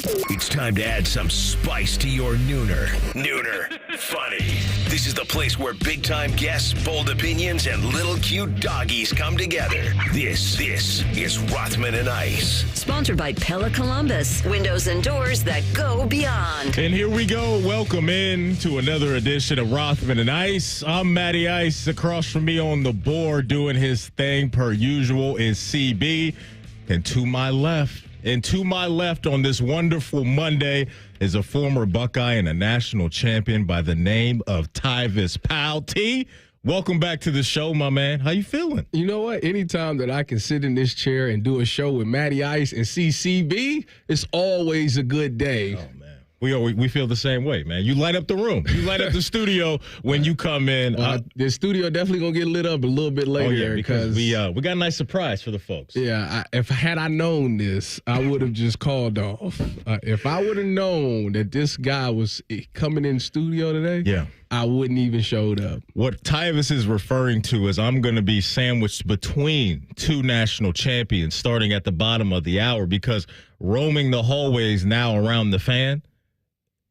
It's time to add some spice to your nooner. Nooner funny. This is the place where big-time guests, bold opinions, and little cute doggies come together. This is Rothman and Ice. Sponsored by Pella Columbus. Windows and doors that go beyond. And here we go. Welcome in to another edition of Rothman and Ice. I'm Matty Ice. Across from me on the board doing his thing per usual is CB. And to my left on this wonderful Monday is a former Buckeye and a national champion by the name of Tyvis Powell. T, welcome back to the show, my man. How you feeling? You know what? Anytime that I can sit in this chair and do a show with Matty Ice and CCB, it's always a good day. Oh, man. We feel the same way, man. You light up the room. You light up the studio when you come in. The studio definitely going to get lit up a little bit later. Oh, yeah, because we got a nice surprise for the folks. Yeah, if had I known this, I would have just called off. If I would have known that this guy was coming in studio today, yeah, I wouldn't even showed up. What Tyvis is referring to is I'm going to be sandwiched between two national champions starting at the bottom of the hour because roaming the hallways now around the fan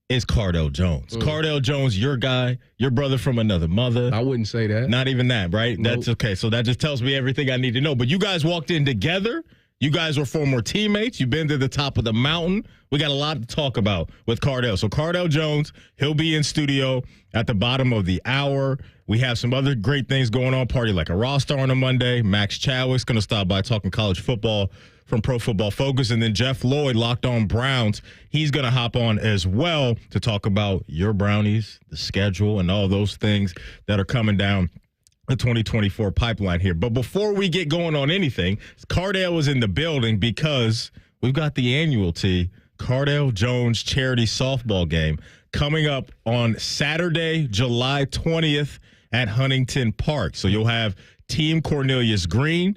is Cardell Jones. Cardell Jones, your guy, your brother from another mother. I wouldn't say that. Not even that, right? Nope. That's okay. So that just tells me everything I need to know. But you guys walked in together. You guys were former teammates. You've been to the top of the mountain. We got a lot to talk about with Cardell. So Cardell Jones, he'll be in studio at the bottom of the hour. We have some other great things going on. Party like a Rothstar on a Monday. Max Chadwick's going to stop by talking college football from Pro Football Focus. And then Jeff Lloyd, Locked On Browns, he's going to hop on as well to talk about your Brownies, the schedule, and all those things that are coming down the 2024 pipeline here. But before we get going on anything, Cardell is in the building because we've got the annual Cardale Jones charity softball game coming up on Saturday, July 20th at Huntington Park. So you'll have Team Cornelius Green.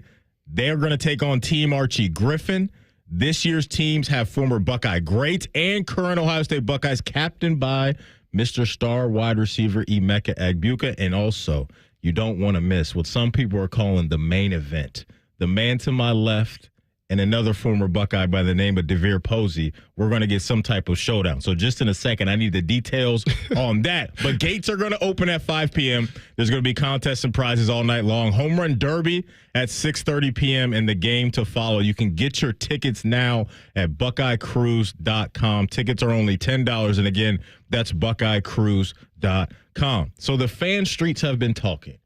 They're going to take on Team Archie Griffin. This year's teams have former Buckeye greats and current Ohio State Buckeyes captained by Mr. Star wide receiver Emeka Egbuka. And also, you don't want to miss what some people are calling the main event. The man to my left and another former Buckeye by the name of DeVier Posey. We're going to get some type of showdown. So just in a second, I need the details on that. But gates are going to open at 5 p.m. There's going to be contests and prizes all night long. Home Run Derby at 6:30 p.m. and the game to follow. You can get your tickets now at BuckeyeCruise.com. Tickets are only $10. And again, that's BuckeyeCruise.com. So the fan streets have been talking.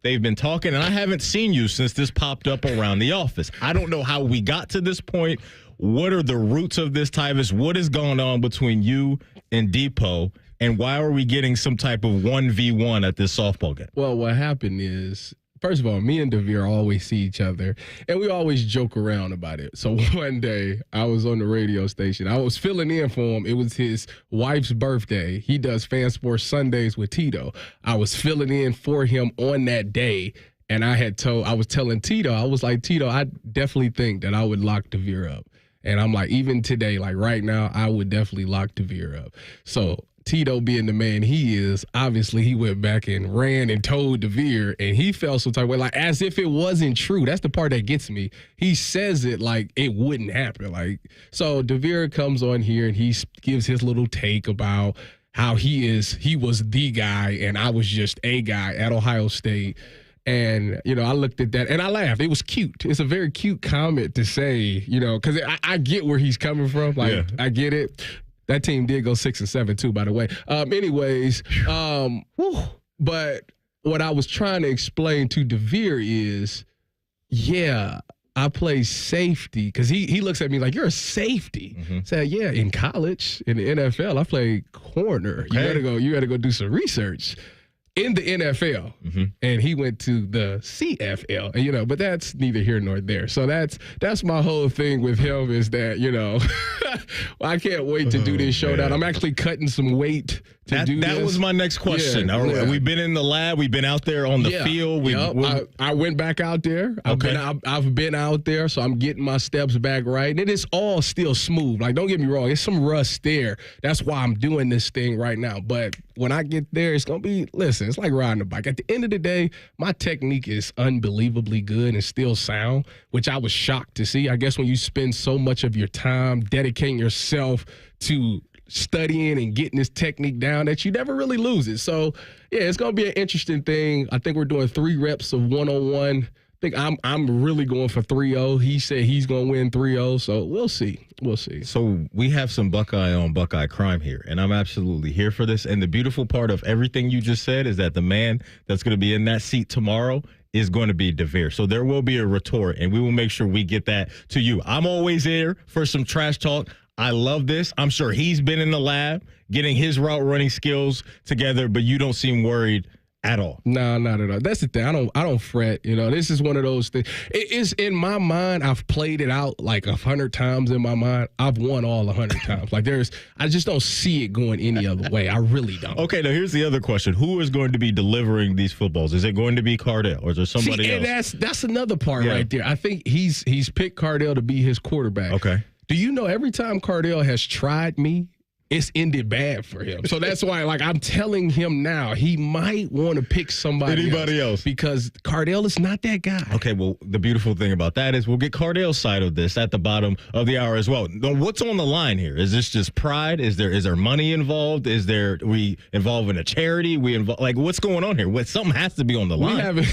They've been talking, and I haven't seen you since this popped up around the office. I don't know how we got to this point. What are the roots of this, Tyvis? What is going on between you and Depot, and why are we getting some type of 1v1 at this softball game? Well, what happened is, first of all, me and DeVier always see each other, and we always joke around about it. So one day, I was on the radio station. I was filling in for him. It was his wife's birthday. He does Fan Sports Sundays with Tito. I was filling in for him on that day, and I was telling Tito, I was like, Tito, I definitely think that I would lock DeVier up. And I'm like, even today, like right now, I would definitely lock DeVier up. So Tito being the man he is, obviously he went back and ran and told DeVier, and he felt some type of way, like as if it wasn't true. That's the part that gets me. He says it like it wouldn't happen. Like, so DeVier comes on here and he gives his little take about how he was the guy and I was just a guy at Ohio State. And, I looked at that and I laughed. It was cute. It's a very cute comment to say, because I get where he's coming from. Like, yeah. I get it. That team did go 6-7 too, by the way. But what I was trying to explain to DeVier is, yeah, I play safety because he looks at me like, you're a safety. Mm-hmm. Said, yeah, in college, in the NFL, I played corner. Okay. You gotta go do some research in the NFL. Mm-hmm. And he went to the CFL, and, but that's neither here nor there. So that's my whole thing with him is that, I can't wait to do this showdown. I'm actually cutting some weight to do this. That was my next question. Yeah. We've been in the lab. We've been out there on the field. I went back out there. I've been out there, so I'm getting my steps back right. And it is all still smooth. Like, don't get me wrong. It's some rust there. That's why I'm doing this thing right now. But when I get there, it's going to be, listen, it's like riding a bike. At the end of the day, my technique is unbelievably good and still sound, which I was shocked to see. I guess when you spend so much of your time dedicating yourself to studying and getting this technique down that you never really lose it. So, yeah, it's going to be an interesting thing. I think we're doing 3 reps of one-on-one. I think I'm really going for 3-0. He said he's going to win 3-0, so we'll see. We'll see. So we have some Buckeye on Buckeye crime here, and I'm absolutely here for this. And the beautiful part of everything you just said is that the man that's going to be in that seat tomorrow is going to be DeVier. So there will be a retort, and we will make sure we get that to you. I'm always here for some trash talk. I love this. I'm sure he's been in the lab getting his route running skills together, but you don't seem worried at all. No, not at all. That's the thing. I don't fret. You know, this is one of those things. It is in my mind. I've played it out like 100 times in my mind. I've won all 100 times. Like I just don't see it going any other way. I really don't. Okay, now here's the other question. Who is going to be delivering these footballs? Is it going to be Cardell or is there somebody else? And that's another part right there. I think he's picked Cardell to be his quarterback. Okay. Do you know every time Cardell has tried me, it's ended bad for him. So that's why, like, I'm telling him now, he might want to pick anybody else because Cardell is not that guy. Okay, well, the beautiful thing about that is we'll get Cardell's side of this at the bottom of the hour as well. Now, what's on the line here? Is this just pride? Is there money involved? We involved in a charity? What's going on here? Something has to be on the line.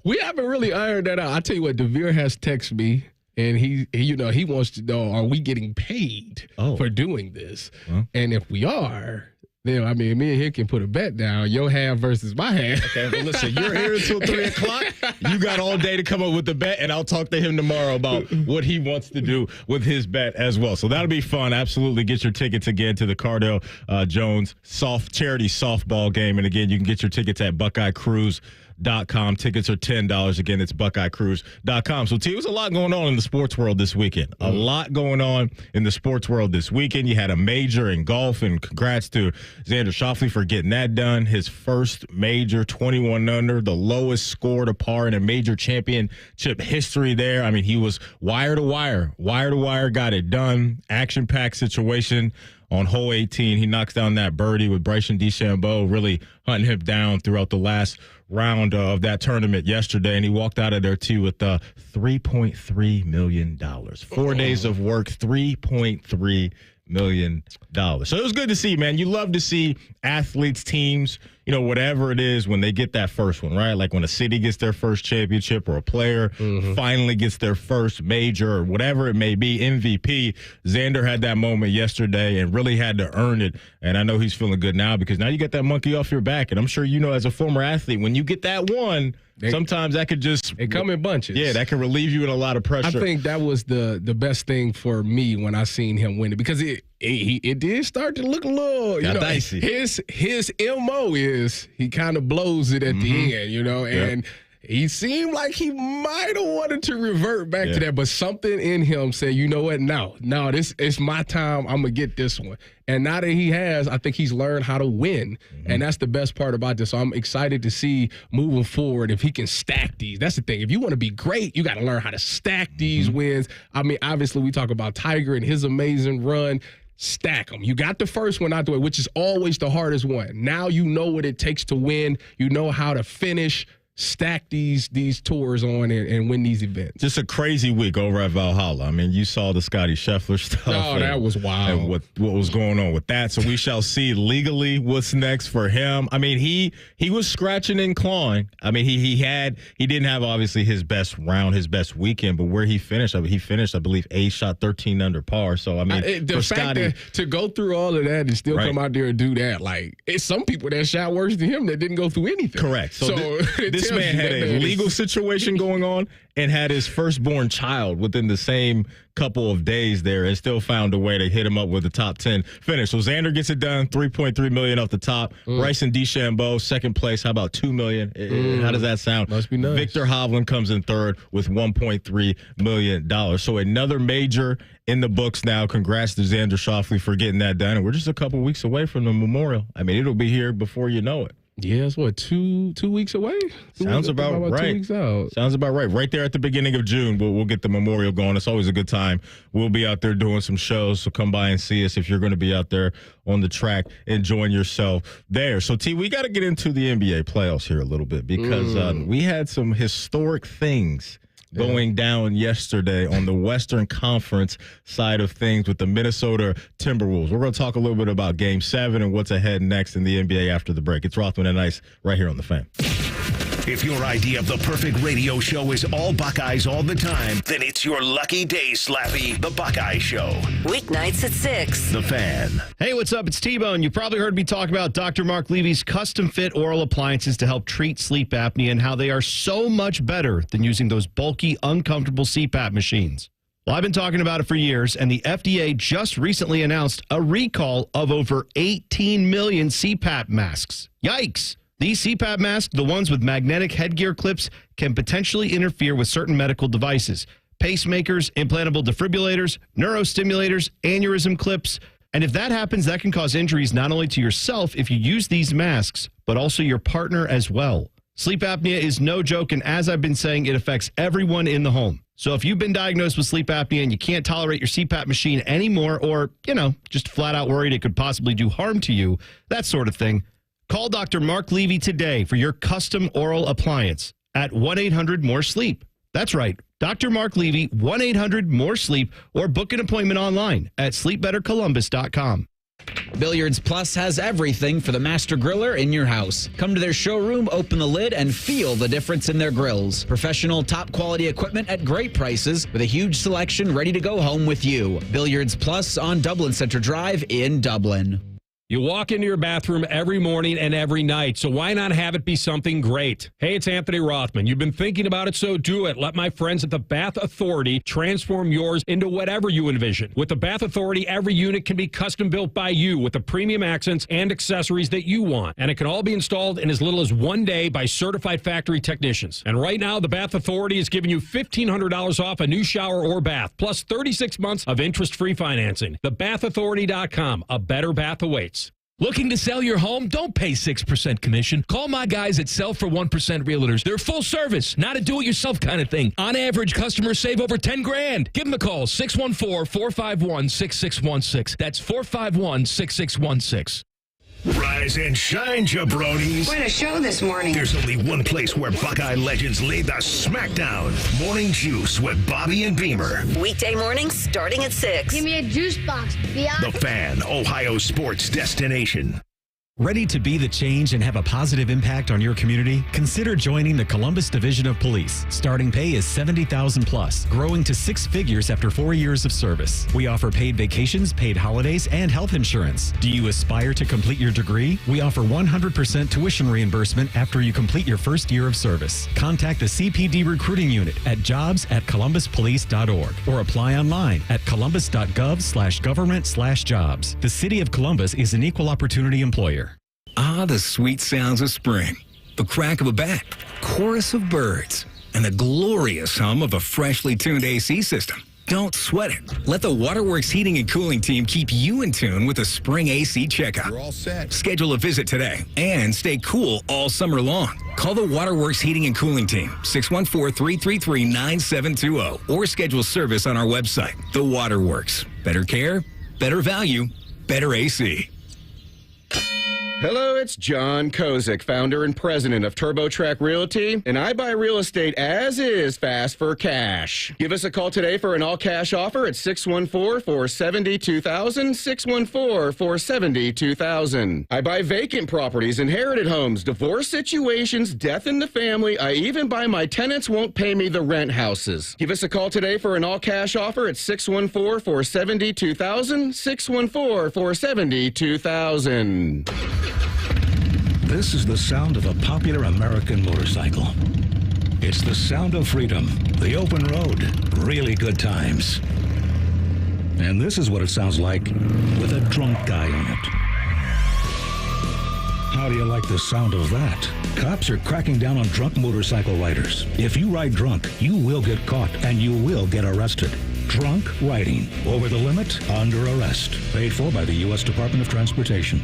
We haven't really ironed that out. I tell you what, DeVier has texted me. And he wants to know, are we getting paid for doing this? Huh? And if we are, then, I mean, me and him can put a bet down, your half versus my half. Okay, well, listen, you're here until 3 o'clock. You got all day to come up with the bet, and I'll talk to him tomorrow about what he wants to do with his bet as well. So that'll be fun. Absolutely. Get your tickets again to the Cardale Jones charity softball game. And, again, you can get your tickets at BuckeyeCruise.com. Tickets are $10. Again, it's BuckeyeCruise.com. So, T, was a lot going on in the sports world this weekend. A lot going on in the sports world this weekend. You had a major in golf, and congrats to Xander Schauffele for getting that done. His first major, 21 under, the lowest score to par in a major championship history there. I mean, he was wire to wire, got it done. Action-packed situation. On hole 18, he knocks down that birdie with Bryson DeChambeau really hunting him down throughout the last round of that tournament yesterday, and he walked out of there, too, with $3.3 million. 4 days of work, $3.3 million. So it was good to see, man. You love to see athletes, teams, whatever it is, when they get that first one, right? Like when a city gets their first championship or a player finally gets their first major or whatever it may be, MVP. Xander had that moment yesterday and really had to earn it. And I know he's feeling good now because now you get that monkey off your back. And I'm sure as a former athlete, when you get that one, sometimes that could just... It come in bunches. Yeah, that can relieve you in a lot of pressure. I think that was the best thing for me when I seen him win it because it did start to look a little, dicey. His MO is he kind of blows it at the end, and he seemed like he might have wanted to revert back to that, but something in him said, you know what, no, this it's my time. I'm going to get this one. And now that he has, I think he's learned how to win, and that's the best part about this. So I'm excited to see moving forward if he can stack these. That's the thing. If you want to be great, you got to learn how to stack these wins. I mean, obviously we talk about Tiger and his amazing run. Stack them. You got the first one out the way, which is always the hardest one. Now you know what it takes to win. You know how to finish. Stack these tours on and win these events. Just a crazy week over at Valhalla. I mean, you saw the Scotty Scheffler stuff. Oh, that was wild. And what was going on with that. So we shall see legally what's next for him. I mean, he was scratching and clawing. I mean, he didn't have obviously his best round, his best weekend, but where he finished, I believe, A shot 13 under par. So I mean, the fact Scotty, that to go through all of that and still come out there and do that, like it's some people that shot worse than him that didn't go through anything. Correct. So this This man had a legal situation going on and had his firstborn child within the same couple of days there and still found a way to hit him up with a top 10 finish. So Xander gets it done, $3.3 million off the top. Bryson DeChambeau, second place. How about $2 million? How does that sound? Must be nice. Victor Hovland comes in third with $1.3 million. So another major in the books now. Congrats to Xander Schauffele for getting that done. And we're just a couple weeks away from the Memorial. I mean, it'll be here before you know it. Yeah, it's what, two weeks away? Sounds about right. 2 weeks out. Sounds about right. Right there at the beginning of June, we'll get the Memorial going. It's always a good time. We'll be out there doing some shows, so come by and see us if you're going to be out there on the track enjoying yourself there. So, T, we got to get into the NBA playoffs here a little bit because we had some historic things going down yesterday on the Western Conference side of things with the Minnesota Timberwolves. We're going to talk a little bit about Game 7 and what's ahead next in the NBA after the break. It's Rothman and Ice right here on The Fan. If your idea of the perfect radio show is all Buckeyes all the time, then it's your lucky day, Slappy, the Buckeye Show. Weeknights at 6. The Fan. Hey, what's up? It's T-Bone. You probably heard me talk about Dr. Mark Levy's custom-fit oral appliances to help treat sleep apnea and how they are so much better than using those bulky, uncomfortable CPAP machines. Well, I've been talking about it for years, and the FDA just recently announced a recall of over 18 million CPAP masks. Yikes! These CPAP masks, the ones with magnetic headgear clips, can potentially interfere with certain medical devices. Pacemakers, implantable defibrillators, neurostimulators, aneurysm clips. And if that happens, that can cause injuries not only to yourself if you use these masks, but also your partner as well. Sleep apnea is no joke, and as I've been saying, it affects everyone in the home. So if you've been diagnosed with sleep apnea and you can't tolerate your CPAP machine anymore, or, just flat out worried it could possibly do harm to you, that sort of thing, call Dr. Mark Levy today for your custom oral appliance at 1-800-MORE-SLEEP. That's right, Dr. Mark Levy, 1-800-MORE-SLEEP, or book an appointment online at sleepbettercolumbus.com. Billiards Plus has everything for the master griller in your house. Come to their showroom, open the lid, and feel the difference in their grills. Professional, top-quality equipment at great prices with a huge selection ready to go home with you. Billiards Plus on Dublin Center Drive in Dublin. You walk into your bathroom every morning and every night, so why not have it be something great? Hey, it's Anthony Rothman. You've been thinking about it, so do it. Let my friends at the Bath Authority transform yours into whatever you envision. With the Bath Authority, every unit can be custom built by you with the premium accents and accessories that you want. And it can all be installed in as little as 1 day by certified factory technicians. And right now, the Bath Authority is giving you $1,500 off a new shower or bath, plus 36 months of interest-free financing. TheBathAuthority.com. A better bath awaits. Looking to sell your home? Don't pay 6% commission. Call my guys at Sell for 1% Realtors. They're full service, not a do-it-yourself kind of thing. On average, customers save over $10,000. Give them a call, 614-451-6616. That's 451-6616. Rise and shine, jabronis. What a show this morning. There's only one place where Buckeye legends lay the smackdown. Morning Juice with Bobby and Beamer. Weekday mornings starting at 6. Give me a juice box, Biatch. The Fan, Ohio sports destination. Ready to be the change and have a positive impact on your community? Consider joining the Columbus Division of Police. Starting pay is $70,000 plus, growing to 6 figures after 4 years of service. We offer paid vacations, paid holidays, and health insurance. Do you aspire to complete your degree? We offer 100% tuition reimbursement after you complete your first year of service. Contact the CPD recruiting unit at jobs@columbuspolice.org or apply online at columbus.gov/government/jobs. The City of Columbus is an equal opportunity employer. Ah, the sweet sounds of spring. The crack of a bat, chorus of birds, and the glorious hum of a freshly tuned AC system. Don't sweat it. Let the Waterworks Heating and Cooling team keep you in tune with a spring AC checkup. We're all set. Schedule a visit today and stay cool all summer long. Call the Waterworks Heating and Cooling team, 614-333-9720, or schedule service on our website. The Waterworks. Better care, better value, better AC. Hello, it's John Kozik, founder and president of TurboTrack Realty, and I buy real estate as is fast for cash. Give us a call today for an all-cash offer at 614-470-2000, 614-470-2000. I buy vacant properties, inherited homes, divorce situations, death in the family. I even buy my tenants won't pay me the rent houses. Give us a call today for an all-cash offer at 614-470-2000, 614-470-2000. This is the sound of a popular American motorcycle. It's the sound of freedom, the open road, really good times. And this is what it sounds like with a drunk guy in it. How do you like the sound of that? Cops are cracking down on drunk motorcycle riders. If you ride drunk, you will get caught and you will get arrested. Drunk riding. Over the limit, under arrest. Paid for by the U.S. Department of Transportation.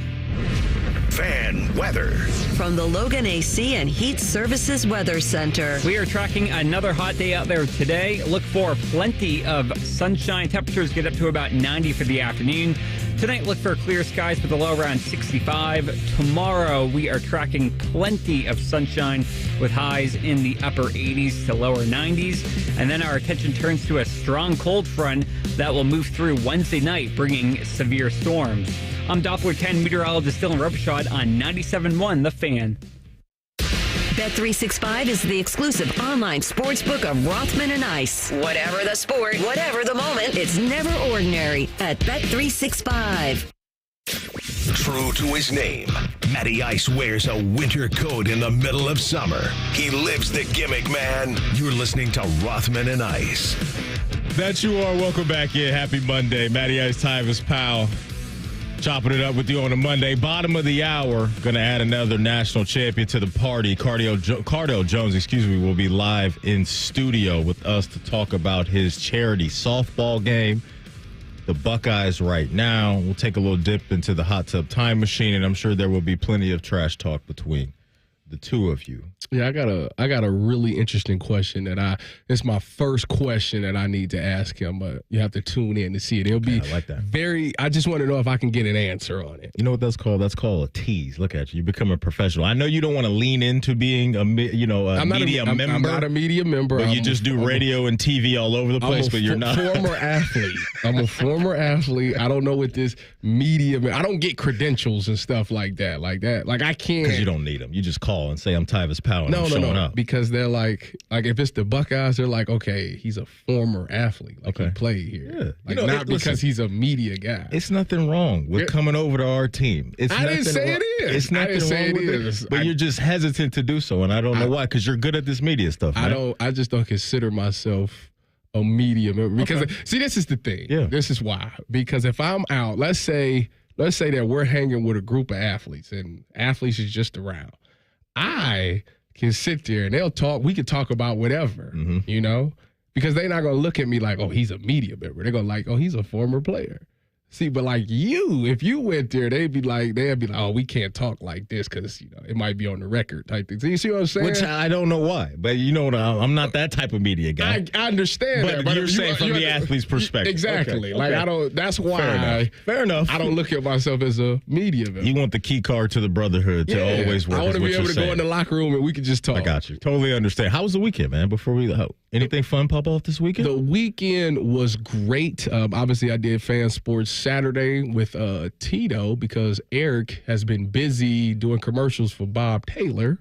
Fan weather. From the Logan AC and Heat Services Weather Center. We are tracking another hot day out there today. Look for plenty of sunshine. Temperatures get up to about 90 for the afternoon. Tonight, look for clear skies with a low around 65. Tomorrow, we are tracking plenty of sunshine with highs in the upper 80s to lower 90s. And then our attention turns to a strong cold front that will move through Wednesday night, bringing severe storms. I'm Doppler 10 meteorologist Dylan Robichaud on 97.1 The Fan. Bet365 is the exclusive online sportsbook of Rothman and Ice. Whatever the sport, whatever the moment, it's never ordinary at Bet365. True to his name, Matty Ice wears a winter coat in the middle of summer. He lives the gimmick, man. You're listening to Rothman and Ice. That you are. Welcome back in. Happy Monday. Matty Ice, Tyvis Powell. Chopping it up with you on a Monday. Bottom of the hour. Going to add another national champion to the party. Cardell Jones, will be live in studio with us to talk about his charity softball game. The Buckeyes right now. We'll take a little dip into the hot tub time machine, and I'm sure there will be plenty of trash talk between the two of you. Yeah, I got a really interesting question it's my first question that I need to ask him, but you have to tune in to see it. It'll be I like that. I just want to know if I can get an answer on it. You know what that's called? That's called a tease. Look at you. You become a professional. I know you don't want to lean into being a media member. I'm not a media member. But you just do radio and TV all over the place, but you're not. Former athlete. I'm a former athlete. I don't know what this media, I don't get credentials and stuff like that. Like I can't. Because you don't need them. You just call and say, I'm Tyvis Powell. And I'm showing up. Because they're like if it's the Buckeyes, they're like, okay, he's a former athlete. He played here. Yeah. Not because he's a media guy. It's nothing wrong with coming over to our team. I didn't say it is. It's nothing wrong with it. But you're just hesitant to do so, and I don't know why, because you're good at this media stuff, man. I just don't consider myself a media member. Because, see, this is the thing. Yeah. This is why. Because if I'm out, let's say that we're hanging with a group of athletes, and athletes is just around. I can sit there and they'll talk. We can talk about whatever, because they're not going to look at me like, oh, he's a media member. They're going to like, oh, he's a former player. See, but like if you went there, they'd be like, oh, we can't talk like this because it might be on the record type thing. So you see what I'm saying? Which I don't know why, but I'm not that type of media guy. I understand but you're saying from the athlete's perspective. Exactly. Okay. I don't. That's why. Fair enough. I don't look at myself as a media member. You want the key card to the brotherhood to always work. I want to be able to go in the locker room and we can just talk. I got you. Totally understand. How was the weekend, man? Before we anything fun pop off this weekend? The weekend was great. Obviously, I did fan sports Saturday with Tito because Eric has been busy doing commercials for Bob Taylor.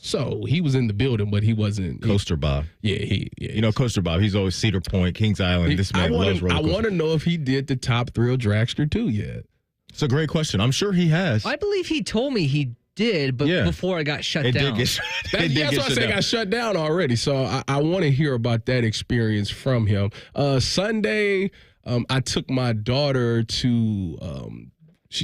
So he was in the building, but he wasn't. Coaster Bob. Yeah. Coaster Bob, he's always Cedar Point, Kings Island. This man loves roller coasters. I want to know if he did the Top Thrill Dragster too yet. It's a great question. I'm sure he has. I believe he told me he did, but before it got shut down. That's why I said it got shut down already. So I want to hear about that experience from him. Sunday, I took my daughter to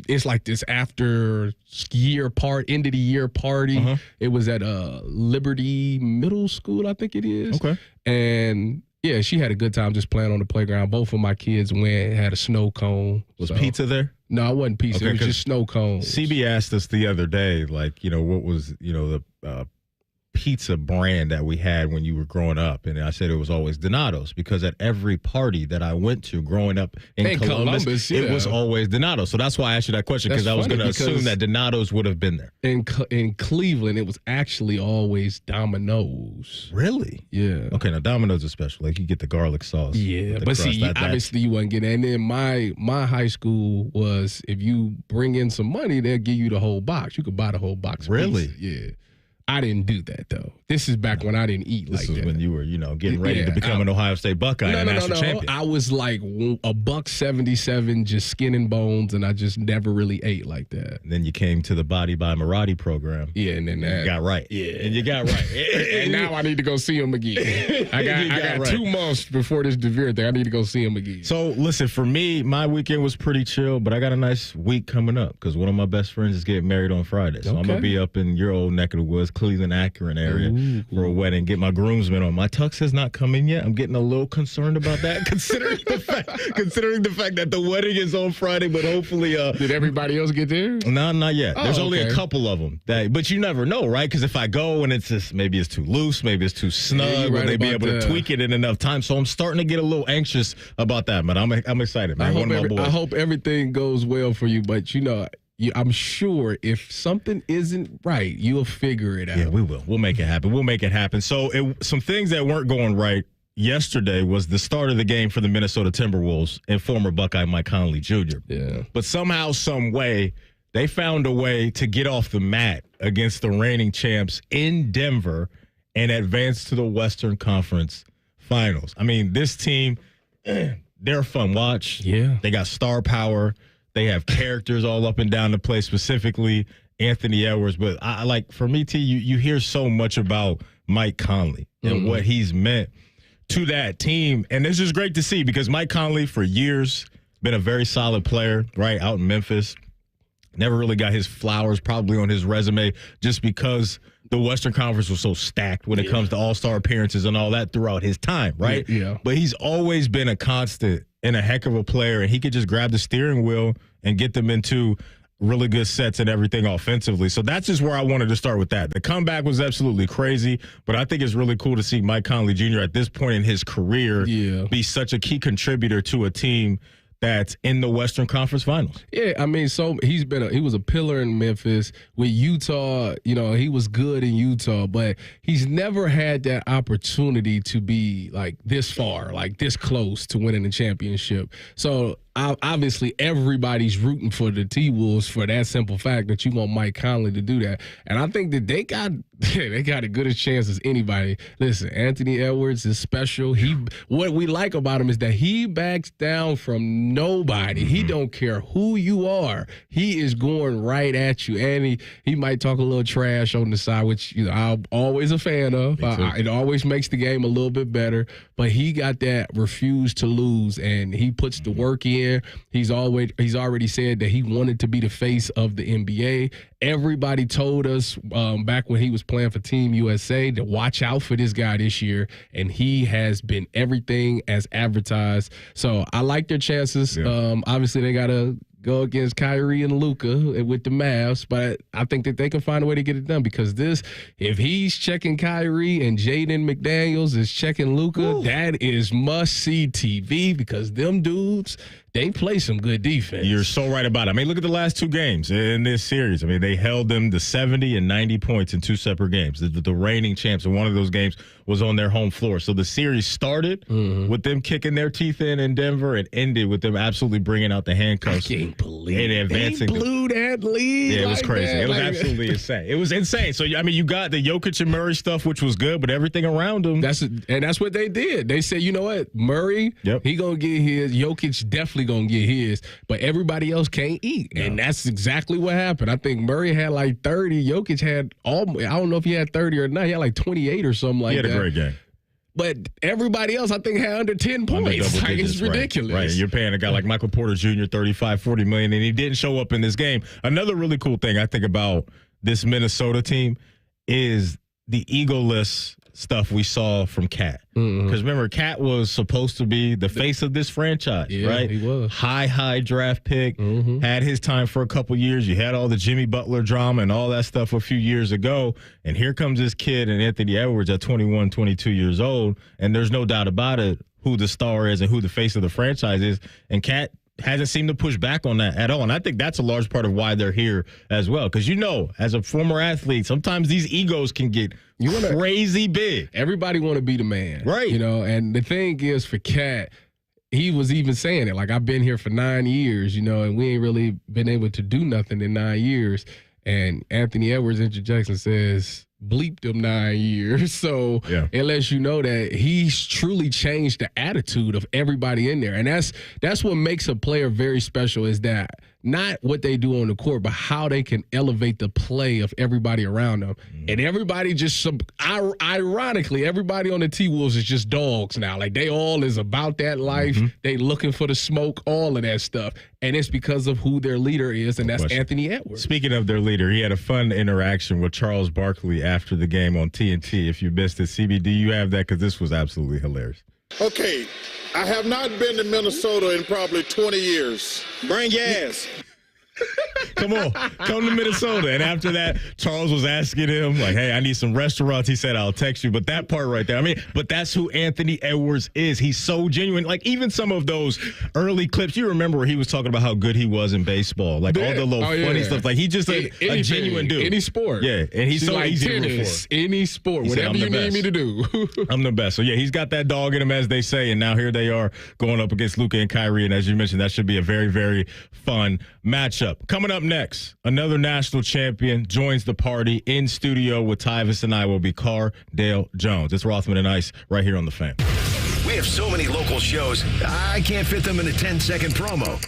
it's like this after end of the year party. It was at Liberty Middle School, I think it is. Okay. And yeah, she had a good time just playing on the playground. Both of my kids went, had a snow cone. Was pizza there? No, it wasn't pizza. It was just snow cones. CB asked us the other day, what was, the pizza brand that we had when you were growing up. And I said it was always Donato's, because at every party that I went to growing up in Columbus it was always Donato's. So that's why I asked you that question, because I was going to assume that Donato's would have been there. In Cleveland, it was actually always Domino's. Really? Yeah. Okay, now Domino's is special. Like, you get the garlic sauce. Yeah, but see, obviously you wasn't getting. And then my high school was, if you bring in some money, they'll give you the whole box. You could buy the whole box. Really? Yeah. I didn't do that, though. This is back when I didn't eat like that. This is when you were, getting ready to become an Ohio State Buckeye and national champion. I was like $177, just skin and bones, and I just never really ate like that. And then you came to the Body by Maradi program. Yeah, and then that. You got right. Yeah. And you got right. And now I need to go see him again. I got 2 months before this DeVier thing. I need to go see him again. So, listen, for me, my weekend was pretty chill, but I got a nice week coming up because one of my best friends is getting married on Friday. So I'm going to be up in your old neck of the woods, Cleveland, Akron area for a wedding, get my groomsmen on. My tux has not come in yet. I'm getting a little concerned about that, considering the fact that the wedding is on Friday, but hopefully... Did everybody else get there? No, not yet. Oh, There's only a couple of them. But you never know, right? Because if I go and it's just, maybe it's too loose, maybe it's too snug, will they be able to tweak it in enough time? So I'm starting to get a little anxious about that, but I'm excited, man. I hope everything goes well for you, but I'm sure if something isn't right, you'll figure it out. Yeah, we will. We'll make it happen. So some things that weren't going right yesterday was the start of the game for the Minnesota Timberwolves and former Buckeye Mike Conley Jr. Yeah. But somehow, some way, they found a way to get off the mat against the reigning champs in Denver and advance to the Western Conference Finals. I mean, this team, they're a fun watch. Yeah. They got star power. They have characters all up and down the place, specifically Anthony Edwards. But for me, T, you hear so much about Mike Conley and what he's meant to that team. And it's just great to see because Mike Conley, for years, been a very solid player, right, out in Memphis. Never really got his flowers probably on his resume just because the Western Conference was so stacked when it comes to all-star appearances and all that throughout his time, right? Yeah. But he's always been a constant and a heck of a player, and he could just grab the steering wheel and get them into really good sets and everything offensively. So that's just where I wanted to start with that. The comeback was absolutely crazy, but I think it's really cool to see Mike Conley Jr. at this point in his career be such a key contributor to a team that's in the Western Conference Finals. Yeah, I mean, so he was a pillar in Memphis. With Utah, he was good in Utah, but he's never had that opportunity to be like this far, like this close to winning the championship. So obviously everybody's rooting for the T-Wolves for that simple fact that you want Mike Conley to do that. And I think that they got as good a chance as anybody. Listen, Anthony Edwards is special. What we like about him is that he backs down from nobody. He don't care who you are. He is going right at you. And he might talk a little trash on the side, which I'm always a fan of. It always makes the game a little bit better. But he got that refuse to lose, and he puts the work in. He's already said that he wanted to be the face of the NBA. Everybody told us back when he was playing for Team USA to watch out for this guy this year, and he has been everything as advertised. So I like their chances. Yeah. Obviously, they got to go against Kyrie and Luka with the Mavs, but I think that they can find a way to get it done because if he's checking Kyrie and Jaden McDaniels is checking Luka, that is must-see TV because them dudes, they play some good defense. You're so right about it. I mean, look at the last 2 games in this series. I mean, they held them to 70 and 90 points in 2 separate games. The reigning champs, and one of those games was on their home floor. So the series started with them kicking their teeth in Denver and ended with them absolutely bringing out the handcuffs. I can't believe and advancing. They blew that lead. Yeah, it was like crazy. That. It was absolutely insane. It was insane. So, I mean, you got the Jokic and Murray stuff, which was good, but everything around them. That's what they did. They said, you know what, Murray, he going to get his. Jokic definitely going to get his. But everybody else can't eat. No. And that's exactly what happened. I think Murray had like 30. Jokic had I don't know if he had 30 or not. He had like 28 or something like that. He had a great game. But everybody else, I think, had under 10 points. Like, it's ridiculous. Right. You're paying a guy like Michael Porter Jr. $35-40 million, and he didn't show up in this game. Another really cool thing I think about this Minnesota team is the egoless stuff we saw from Cat. Because remember, Cat was supposed to be the face of this franchise, right? He was. High draft pick, had his time for a couple years. You had all the Jimmy Butler drama and all that stuff a few years ago. And here comes this kid and Anthony Edwards at 21, 22 years old. And there's no doubt about it who the star is and who the face of the franchise is. And Cat hasn't seemed to push back on that at all. And I think that's a large part of why they're here as well. Because, as a former athlete, sometimes these egos can get crazy big. Everybody want to be the man. Right. And the thing is for Cat, he was even saying it. Like, I've been here for 9 years, and we ain't really been able to do nothing in 9 years. And Anthony Edwards interjects and says, bleeped him 9 years. So it lets you know that he's truly changed the attitude of everybody in there. And that's what makes a player very special, is that not what they do on the court, but how they can elevate the play of everybody around them. And everybody just, ironically, everybody on the T-Wolves is just dogs now. Like, they all is about that life. They looking for the smoke, all of that stuff. And it's because of who their leader is, and that's Anthony Edwards. Speaking of their leader, he had a fun interaction with Charles Barkley after the game on TNT. If you missed it, CBD, you have that, because this was absolutely hilarious. Okay, I have not been to Minnesota in probably 20 years. Bring your ass. Come on, come to Minnesota. And after that, Charles was asking him, like, hey, I need some restaurants. He said, I'll text you. But that part right there, I mean, but that's who Anthony Edwards is. He's so genuine. Like, even some of those early clips, you remember where he was talking about how good he was in baseball. Like, all the little funny stuff. Like, he's just a genuine dude. Any sport. Yeah, and he's so like easy tennis, to root for. Any sport, He said, whatever you need me to do. I'm the best. So, yeah, he's got that dog in him, as they say, and now here they are going up against Luka and Kyrie, and as you mentioned, that should be a very, very fun matchup. Coming up next, another national champion joins the party. In studio with Tyvis and I will be Cardale Jones. It's Rothman and Ice right here on The Fan. We have so many local shows, I can't fit them in a 10-second promo.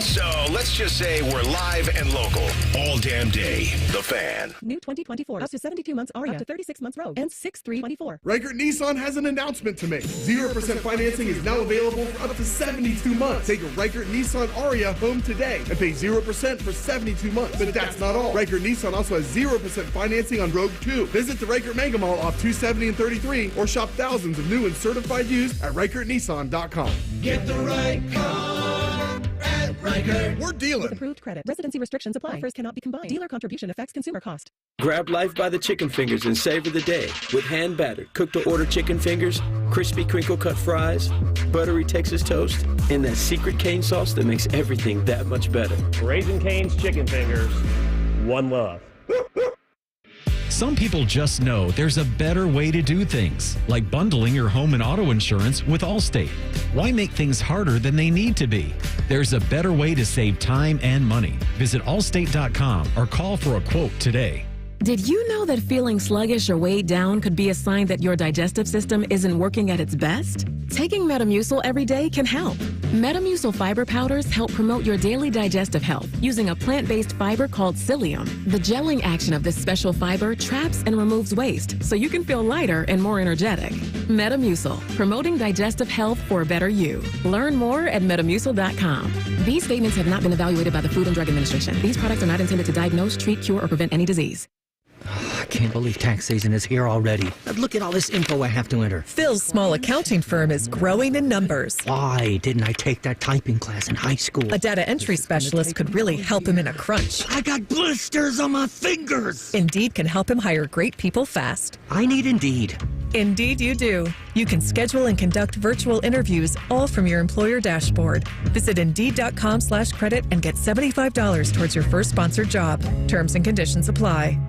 So let's just say we're live and local all damn day. The Fan. New 2024. Up to 72 months Aria. Up to 36 months Rogue. And 6324. Reichert Nissan has an announcement to make. 0% financing is now available for up to 72 months. Take a Reichert Nissan Aria home today and pay 0% for 72 months. But that's not all. Reichert Nissan also has 0% financing on Rogue 2. Visit the Reichert Mega Mall off 270 and 33 or shop thousands of new and certified used at ReichertNissan.com. Get the right car at Reichert. We're dealing. With approved credit. Residency restrictions apply. Offers cannot be combined. Dealer contribution affects consumer cost. Grab life by the chicken fingers and savor the day with hand-battered, cooked-to-order chicken fingers, crispy crinkle-cut fries, buttery Texas toast, and that secret cane sauce that makes everything that much better. Raising Cane's chicken fingers. One love. Some people just know there's a better way to do things, like bundling your home and auto insurance with Allstate. Why make things harder than they need to be? There's a better way to save time and money. Visit allstate.com or call for a quote today. Did you know that feeling sluggish or weighed down could be a sign that your digestive system isn't working at its best? Taking Metamucil every day can help. Metamucil fiber powders help promote your daily digestive health using a plant-based fiber called psyllium. The gelling action of this special fiber traps and removes waste so you can feel lighter and more energetic. Metamucil, promoting digestive health for a better you. Learn more at metamucil.com. These statements have not been evaluated by the Food and Drug Administration. These products are not intended to diagnose, treat, cure, or prevent any disease. I can't believe tax season is here already. Look at all this info I have to enter. Phil's small accounting firm is growing in numbers. Why didn't I take that typing class in high school? A data entry specialist could really help him in a crunch. I got blisters on my fingers. Indeed can help him hire great people fast. I need Indeed. Indeed you do. You can schedule and conduct virtual interviews all from your employer dashboard. Visit Indeed.com/credit and get $75 towards your first sponsored job. Terms and conditions apply.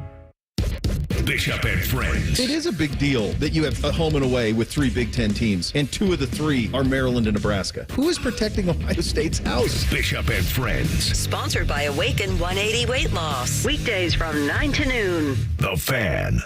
Bishop and Friends. It is a big deal that you have a home and away with 3 Big Ten teams, and 2 of the 3 are Maryland and Nebraska. Who is protecting Ohio State's house? Bishop and Friends. Sponsored by Awaken 180 Weight Loss. Weekdays from 9 to noon. The Fan.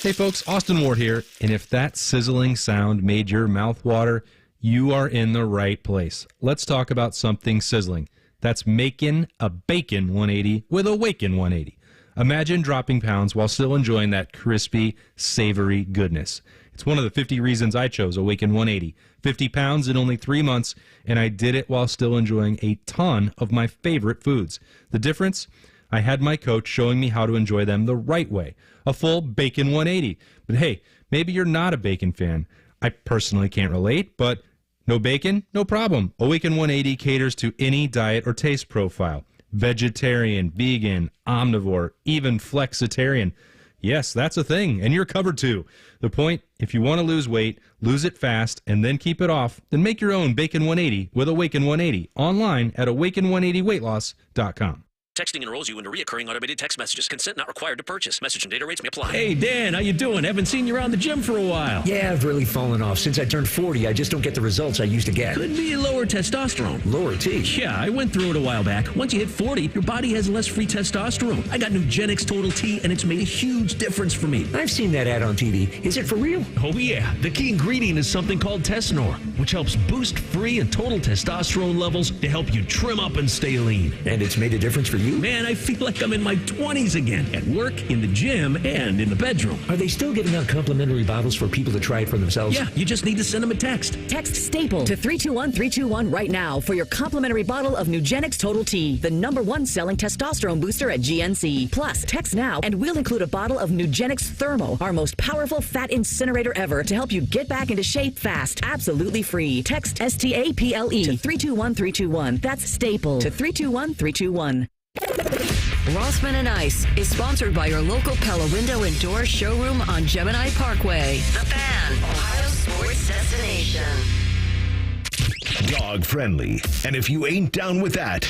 Hey folks, Austin Ward here, and if that sizzling sound made your mouth water, you are in the right place. Let's talk about something sizzling. That's making a Bacon 180 with Awaken 180. Imagine dropping pounds while still enjoying that crispy, savory goodness. It's one of the 50 reasons I chose Awaken 180. 50 pounds in only 3 months, and I did it while still enjoying a ton of my favorite foods. The difference? I had my coach showing me how to enjoy them the right way. A full Bacon 180. But hey, maybe you're not a bacon fan. I personally can't relate, but no bacon? No problem. Awaken 180 caters to any diet or taste profile. Vegetarian, vegan, omnivore, even flexitarian. Yes, that's a thing, and you're covered too. The point, if you want to lose weight, lose it fast, and then keep it off, then make your own Bacon 180 with Awaken 180 online at awaken180weightloss.com. Texting enrolls you into recurring automated text messages. Consent not required to purchase. Message and data rates may apply. Hey, Dan, how you doing? Haven't seen you around the gym for a while. Yeah, I've really fallen off. Since I turned 40, I just don't get the results I used to get. Could be lower testosterone. Lower T? Yeah, I went through it a while back. Once you hit 40, your body has less free testosterone. I got Nugenix Total T, and it's made a huge difference for me. I've seen that ad on TV. Is it for real? Oh, yeah. The key ingredient is something called Tesnor, which helps boost free and total testosterone levels to help you trim up and stay lean. And it's made a difference for you? Man, I feel like I'm in my 20s again, at work, in the gym, and in the bedroom. Are they still giving out complimentary bottles for people to try it for themselves? Yeah, you just need to send them a text. Text STAPLE to 321-321 right now for your complimentary bottle of Nugenix Total T, the #1 selling testosterone booster at GNC. Plus, text now and we'll include a bottle of Nugenix Thermo, our most powerful fat incinerator ever, to help you get back into shape fast. Absolutely free. Text STAPLE to 321-321. That's STAPLE to 321-321. Rothman and Ice is sponsored by your local Pella Window and Door showroom on Gemini Parkway. The Fan, Ohio sports destination. Dog friendly. And if you ain't down with that,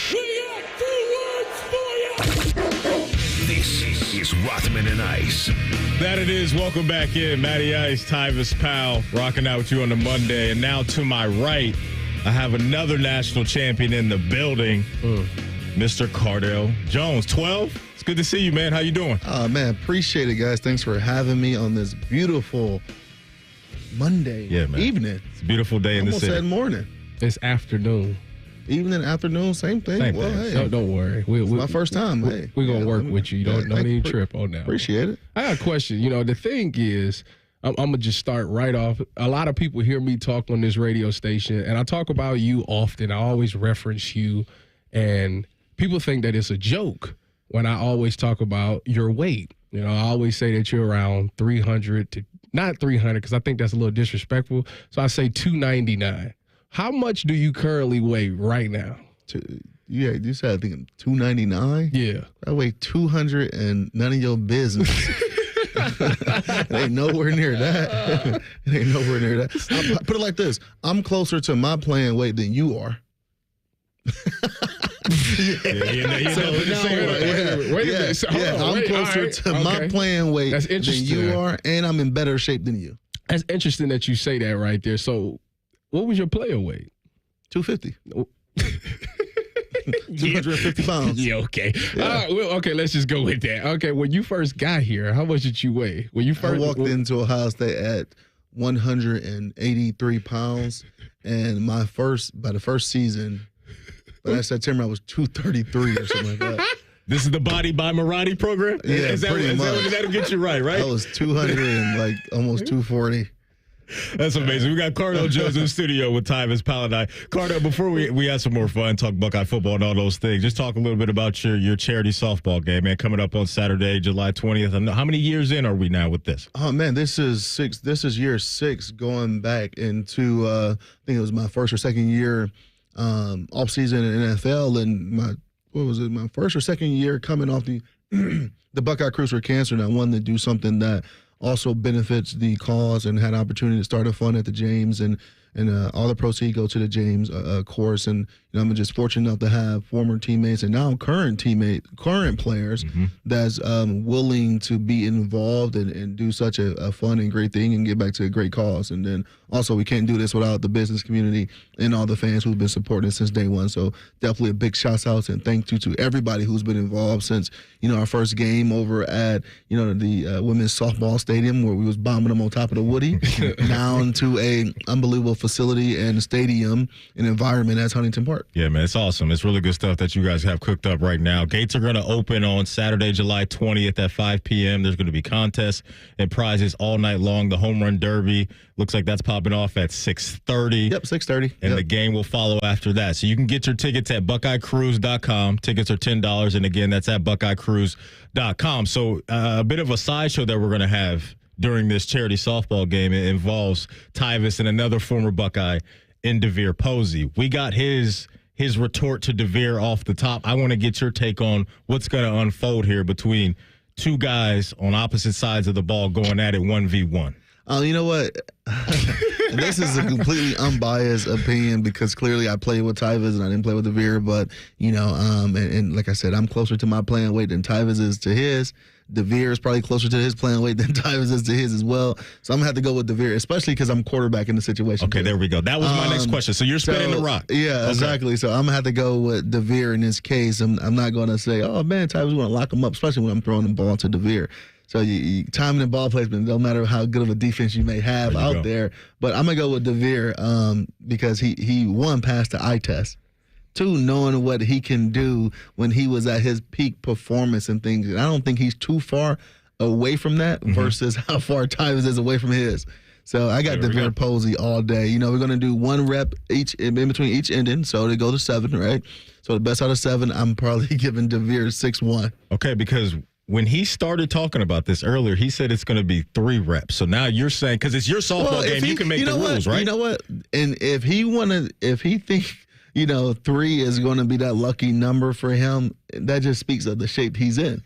this is Rothman and Ice. That it is. Welcome back in. Matty Ice, Tyvis Powell, rocking out with you on the Monday. And now to my right, I have another national champion in the building. Mr. Cardale Jones, 12. It's good to see you, man. How you doing? Man, appreciate it, guys. Thanks for having me on this beautiful Monday evening. It's a beautiful day in the city. Almost said morning. It's afternoon. Evening, afternoon, same thing. Same well, thing. hey, Don't worry. It's my first time. Hey, we're going to work with you. Don't even trip on that. Appreciate it. I got a question. You know, the thing is, I'm going to just start right off. A lot of people hear me talk on this radio station, and I talk about you often. I always reference you, and people think that it's a joke when I always talk about your weight. You know, I always say that you're around 300 to, not 300, because I think that's a little disrespectful. So I say 299. How much do you currently weigh right now? Yeah, you said I think 299? Yeah. I weigh 200 and none of your business. It ain't nowhere near that. It ain't nowhere near that. I'll put it like this. I'm closer to my playing weight than you are. I'm closer to my playing weight than you are, and I'm in better shape than you. That's interesting that you say that right there. So, what was your player weight? 250. 250 pounds. Yeah, okay. Yeah. Okay, let's just go with that. Okay, when you first got here, how much did you weigh? When you first I walked into Ohio State at 183 pounds, and by the first season, by that September, I was 233 or something like that. This is the Body by Marati program? Yeah, pretty much. That'll get you right? I was 200 and almost 240. That's amazing. We got Cardell Jones in the studio with Tyvis Powell and I. Cardell, before we have some more fun, talk Buckeye football and all those things, just talk a little bit about your charity softball game, man, coming up on Saturday, July 20th. How many years in are we now with this? Oh, man, this is year 6 going back into, I think it was my first or second year off season in NFL, and my first or second year coming off the Buckeye Cruise for Cancer, and I wanted to do something that also benefits the cause, and had an opportunity to start a fund at the James, and all the proceeds go to the James course. And I'm just fortunate enough to have former teammates and now current players that's willing to be involved and do such a fun and great thing and get back to a great cause. And then also, we can't do this without the business community and all the fans who've been supporting since day one. So definitely a big shout out and thank you to everybody who's been involved since our first game over at the women's softball stadium, where we was bombing them on top of the Woody, down to a unbelievable facility and stadium and environment as Huntington Park. Yeah, man, it's awesome. It's really good stuff that you guys have cooked up right now. Gates are going to open on Saturday, July 20th at 5 p.m. There's going to be contests and prizes all night long. The Home Run Derby looks like that's popping off at 6:30. Yep, 6:30. And the game will follow after that. So you can get your tickets at BuckeyeCruise.com. Tickets are $10. And again, that's at BuckeyeCruise.com. So a bit of a sideshow that we're going to have during this charity softball game. It involves Tyvis and another former Buckeye in DeVier Posey. We got his retort to DeVier off the top. I want to get your take on what's going to unfold here between two guys on opposite sides of the ball going at it 1v1. You know what? And this is a completely unbiased opinion because clearly I played with Tyvis and I didn't play with DeVier. But, and like I said, I'm closer to my playing weight than Tyvis is to his. DeVier is probably closer to his playing weight than Tyvis is to his as well. So I'm going to have to go with DeVier, especially because I'm quarterback in the situation. Okay, there we go. That was my next question. So you're spinning the rock. Yeah, okay. Exactly. So I'm going to have to go with DeVier in this case. I'm not going to say, oh, man, Tyvis going to lock him up, especially when I'm throwing the ball to DeVier. So timing and ball placement, no matter how good of a defense you may have out there. But I'm going to go with DeVier because he one, passed the eye test. Two, knowing what he can do when he was at his peak performance and things. And I don't think he's too far away from that versus how far Tyvis is away from his. So I got DeVier Posey all day. We're going to do 1 rep each in between each ending. So they go to 7, right? So the best out of 7, I'm probably giving DeVier 6-1. Okay, because when he started talking about this earlier, he said it's going to be 3 reps. So now you're saying, because it's your softball game, you can make the rules, right? You know what? And if he thinks, 3 is going to be that lucky number for him, that just speaks of the shape he's in,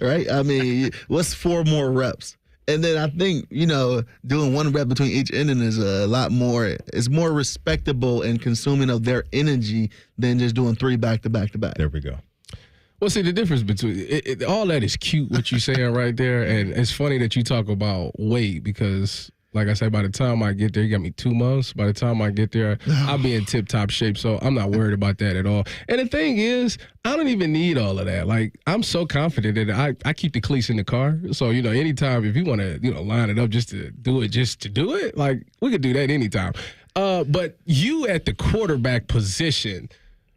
right? I mean, what's 4 more reps? And then I think, doing 1 rep between each inning is a lot more, it's more respectable and consuming of their energy than just doing 3 back to back to back. There we go. Well, see, the difference between all that is cute, what you're saying right there. And it's funny that you talk about weight because, like I said, by the time I get there, you got me 2 months. By the time I get there, I'll be in tip-top shape. So I'm not worried about that at all. And the thing is, I don't even need all of that. Like, I'm so confident that I keep the cleats in the car. So, anytime if you want to, line it up just to do it, like, we could do that anytime. But you at the quarterback position,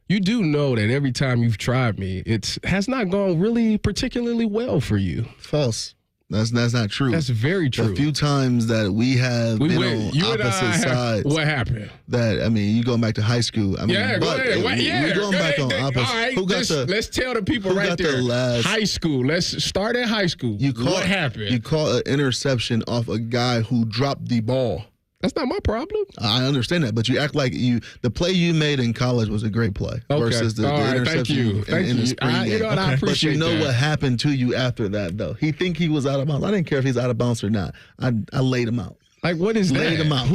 you do know that every time you've tried me, it has not gone really particularly well for you. False. That's not true. That's very true. A few times that we have been on opposite sides. What happened? You going back to high school. Go ahead. We're going back on opposite. All right, let's tell the people right there. High school. Let's start at high school. What happened? You caught an interception off a guy who dropped the ball. That's not my problem. I understand that, but you act like the play you made in college was a great play versus the interception in the spring game. I appreciate but what happened to you after that, though? He think he was out of bounds. I didn't care if he's out of bounds or not. I laid him out. Like, what is that? Laid him out.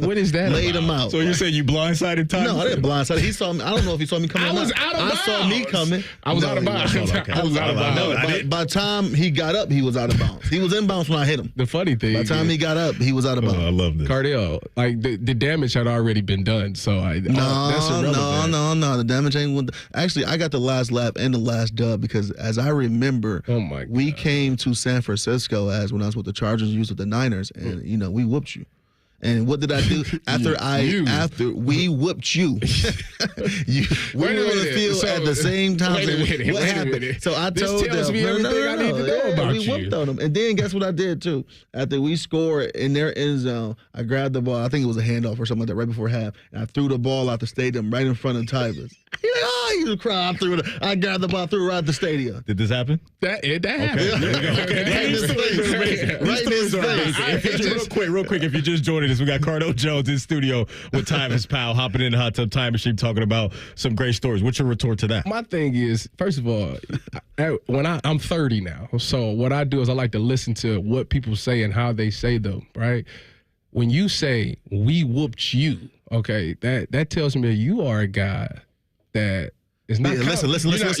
What is that? Laid him out. So you're saying you blindsided Tyvis? No, I didn't blindside. He saw me. I don't know if he saw me coming. I was out of bounds. I saw me coming. I was out of bounds. I was out of bounds. By the time he got up, he was out of bounds. He was in bounds when I hit him. The funny thing, by the time he got up, he was out of bounds. I love this. Cardell, like the damage had already been done, so that's irrelevant. No. The damage ain't. Actually, I got the last lap and the last dub because, as I remember, we came to San Francisco as when I was with the Chargers, used with the Niners, and we whooped you. And what did I do after we whooped you? We were on the field at the same time. What happened? So I told them, tells me everything I need to know about we whooped on them. And then guess what I did too? After we scored in their end zone, I grabbed the ball. I think it was a handoff or something like that right before half. And I threw the ball out the stadium right in front of Tyvis. He's like, oh, he was crying. I grabbed the ball, threw it right at the stadium. Did this happen? That happened. Right in his face. Real quick, if you just joined us, we got Cardale Jones in studio with Tyvis Powell hopping in the hot tub time machine talking about some great stories. What's your retort to that? My thing is, first of all, when I'm 30 now, so what I do is I like to listen to what people say and how they say them, right? When you say, we whooped you, okay, that tells me that you are a guy that is not listen.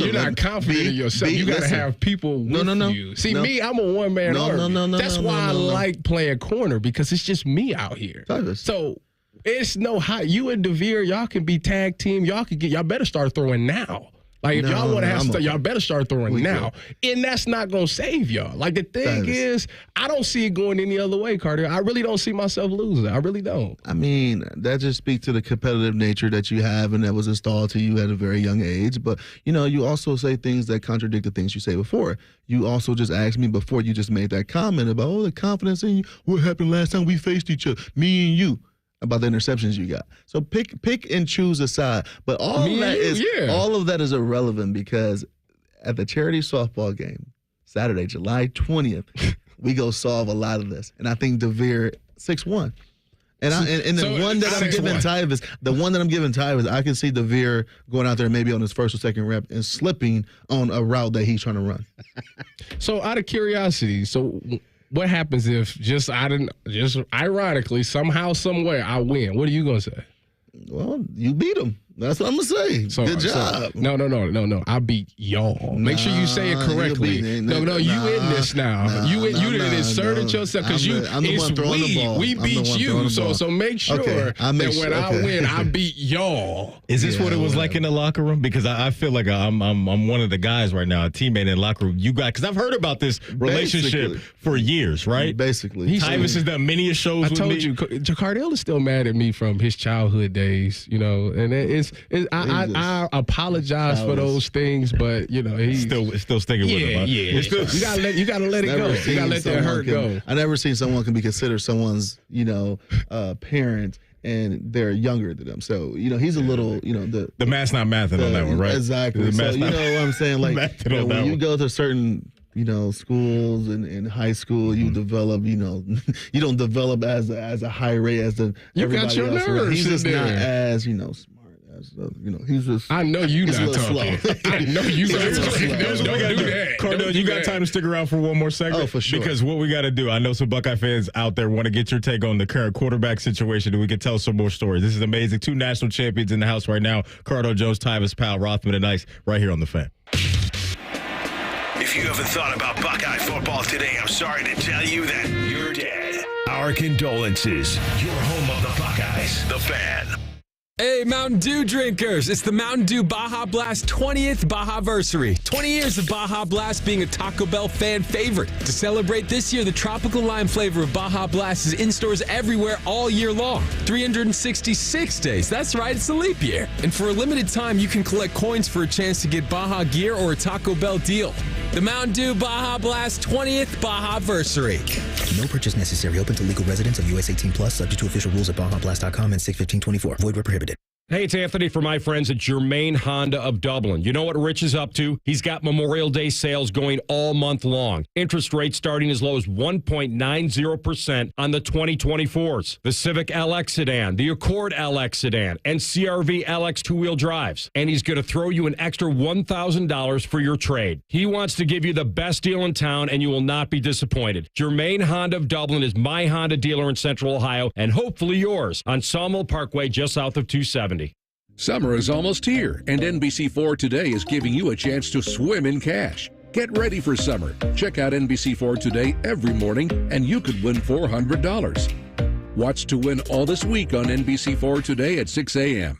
You're not confident in yourself. You got to have people with you. See, me, I'm a one-man army. That's why I like playing corner because it's just me out here. So it's you and DeVier, y'all can be tag team. Y'all better start throwing now. Like, if y'all want to have y'all better start throwing now. And that's not going to save y'all. Like, the thing is, I don't see it going any other way, Carter. I really don't see myself losing. I really don't. I mean, that just speaks to the competitive nature that you have and that was installed to you at a very young age. But, you also say things that contradict the things you say before. You also just asked me before you just made that comment about, the confidence in you. What happened last time we faced each other? Me and you. About the interceptions you got. So pick and choose a side. But all of that is irrelevant because at the charity softball game, Saturday, July 20th, we go solve a lot of this. And I think DeVier 6-1. And the one that I'm giving Tyvis, I can see DeVier going out there maybe on his first or second rep and slipping on a route that he's trying to run. So out of curiosity, what happens if just ironically, somehow, somewhere, I win? What are you going to say? Well, you beat them. That's what I'm going to say. So, good job. No. I beat y'all. Make sure you say it correctly. You in this now. You didn't insert it yourself because I'm the one throwing the ball. We beat you. So make sure that when I win, I beat y'all. Is this what it was like in the locker room? Because I feel like I'm one of the guys right now, a teammate in the locker room. You got, because I've heard about this relationship for years, right? Basically. Tyvis has done many shows with me. I told you, Cardell is still mad at me from his childhood days, and I apologize for those things, but he's still sticking with him. Huh? You gotta let it go. You gotta let that hurt go. I never seen someone can be considered someone's parent and they're younger than them. So he's a little the math's not mathing on that one, right? Exactly. So you know what I'm saying? Like when you go to certain schools and in high school, you develop, you don't develop as a high rate as everybody else. Your nerves. He's just not as smart. He's just. I know you not talking. I know you not talking. Don't do that. Cardell, you got time to stick around for one more segment? Oh, for sure. Because what we got to do, I know some Buckeye fans out there want to get your take on the current quarterback situation, and we can tell some more stories. This is amazing. 2 national champions in the house right now. Cardale Jones, Tyvis Powell, Rothman, and Ice right here on The Fan. If you haven't thought about Buckeye football today, I'm sorry to tell you that you're dead. Our condolences. You're home of the Buckeyes. The Fan. Hey, Mountain Dew drinkers. It's the Mountain Dew Baja Blast 20th Baja-versary. 20 years of Baja Blast being a Taco Bell fan favorite. To celebrate this year, the tropical lime flavor of Baja Blast is in stores everywhere all year long. 366 days. That's right, it's a leap year. And for a limited time, you can collect coins for a chance to get Baja gear or a Taco Bell deal. The Mountain Dew Baja Blast 20th Baja-versary. No purchase necessary. Open to legal residents of US 18+, subject to official rules at BajaBlast.com and 6/15/24. Void where prohibited. Hey, it's Anthony for my friends at Germain Honda of Dublin. You know what Rich is up to? He's got Memorial Day sales going all month long. Interest rates starting as low as 1.90% on the 2024s. The Civic LX sedan, the Accord LX sedan, and CRV LX two-wheel drives. And he's going to throw you an extra $1,000 for your trade. He wants to give you the best deal in town, and you will not be disappointed. Germain Honda of Dublin is my Honda dealer in Central Ohio, and hopefully yours on Sawmill Parkway just south of 270. Summer is almost here, and NBC4 Today is giving you a chance to swim in cash. Get ready for summer. Check out NBC4 Today every morning, and you could win $400. Watch to win all this week on NBC4 Today at 6 a.m.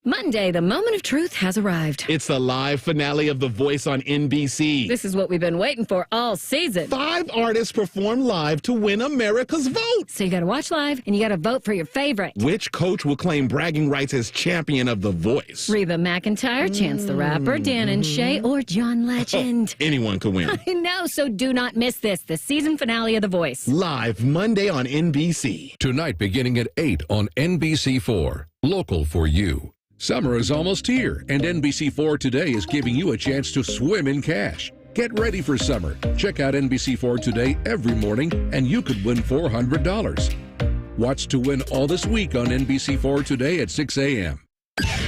Monday, the moment of truth has arrived. It's the live finale of The Voice on NBC. This is what we've been waiting for all season. 5 artists perform live to win America's vote. So you got to watch live and you got to vote for your favorite. Which coach will claim bragging rights as champion of The Voice? Reba McEntire, Chance the Rapper, Dan and Shay, or John Legend. Anyone can win. I know, so do not miss this, the season finale of The Voice. Live Monday on NBC. Tonight beginning at 8 on NBC4. Local for you. Summer is almost here, and NBC4 Today is giving you a chance to swim in cash. Get ready for summer. Check out NBC4 Today every morning, and you could win $400. Watch to win all this week on NBC4 Today at 6 a.m.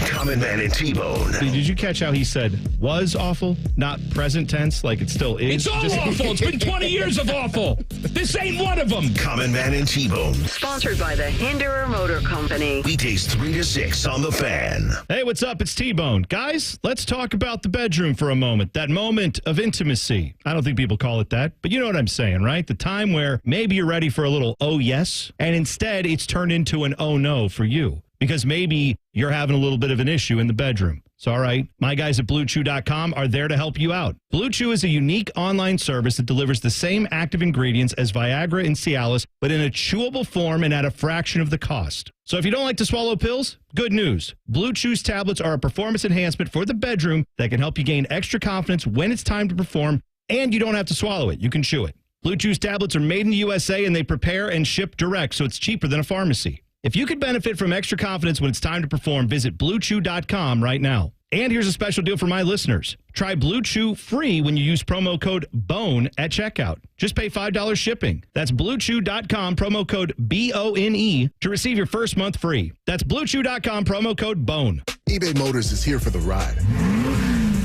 Common Man and T-Bone. Did you catch how he said was awful, not present tense, like it still is? It's all awful. It's been 20 years of awful. This ain't one of them. Common Man and T-Bone. Sponsored by the Hinderer Motor Company. Weekdays 3 to 6 on The Fan. Hey, what's up? It's T-Bone. Guys, let's talk about the bedroom for a moment. That moment of intimacy. I don't think people call it that, but you know what I'm saying, right? The time where maybe you're ready for a little oh yes, and instead it's turned into an oh no for you. Because maybe you're having a little bit of an issue in the bedroom. So, all right, my guys at BlueChew.com are there to help you out. Blue Chew is a unique online service that delivers the same active ingredients as Viagra and Cialis, but in a chewable form and at a fraction of the cost. So if you don't like to swallow pills, good news. Blue Chew's tablets are a performance enhancement for the bedroom that can help you gain extra confidence when it's time to perform, and you don't have to swallow it. You can chew it. Blue Chew's tablets are made in the USA, and they prepare and ship direct, so it's cheaper than a pharmacy. If you could benefit from extra confidence when it's time to perform, visit BlueChew.com right now. And here's a special deal for my listeners. Try Blue Chew free when you use promo code BONE at checkout. Just pay $5 shipping. That's BlueChew.com, promo code BONE to receive your first month free. That's BlueChew.com, promo code BONE. eBay Motors is here for the ride.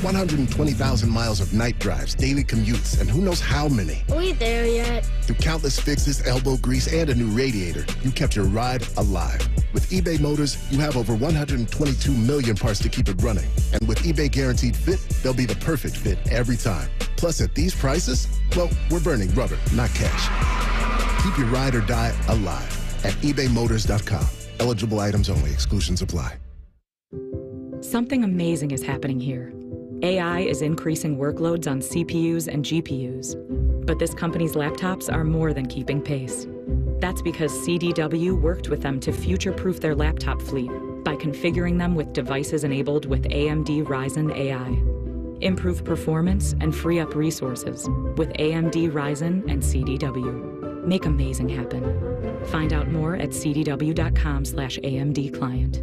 120,000 miles of night drives, daily commutes, and who knows how many. Are we there yet? Through countless fixes, elbow grease, and a new radiator, you kept your ride alive. With eBay Motors, you have over 122 million parts to keep it running. And with eBay Guaranteed Fit, they'll be the perfect fit every time. Plus, at these prices, well, we're burning rubber, not cash. Keep your ride or die alive at ebaymotors.com. Eligible items only. Exclusions apply. Something amazing is happening here. AI is increasing workloads on CPUs and GPUs. But this company's laptops are more than keeping pace. That's because CDW worked with them to future-proof their laptop fleet by configuring them with devices enabled with AMD Ryzen AI. Improve performance and free up resources with AMD Ryzen and CDW. Make amazing happen. Find out more at cdw.com/AMD client.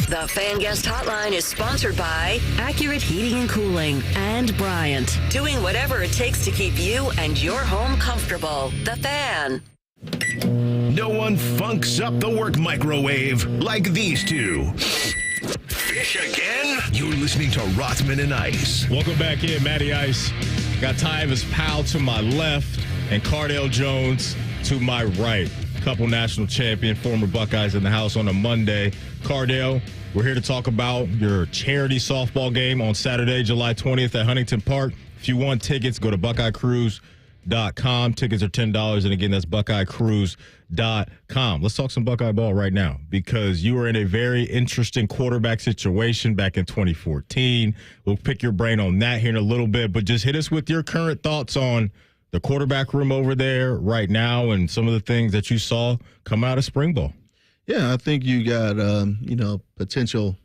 The Fan Guest Hotline is sponsored by Accurate Heating and Cooling and Bryant, doing whatever it takes to keep you and your home comfortable. The Fan. No one funks up the work microwave like these two. Fish again? You're listening to Rothman and Ice. Welcome back in, Matty Ice. Got Tyvis Powell to my left and Cardale Jones to my right. Couple national champion, former Buckeyes in the house on a Monday. Cardale, we're here to talk about your charity softball game on Saturday, July 20th at Huntington Park. If you want tickets, go to BuckeyeCruise.com. Tickets are $10, and again, that's BuckeyeCruise.com. Let's talk some Buckeye ball right now because you were in a very interesting quarterback situation back in 2014. We'll pick your brain on that here in a little bit, but just hit us with your current thoughts on the quarterback room over there right now and some of the things that you saw come out of spring ball. Yeah, I think you got, potentially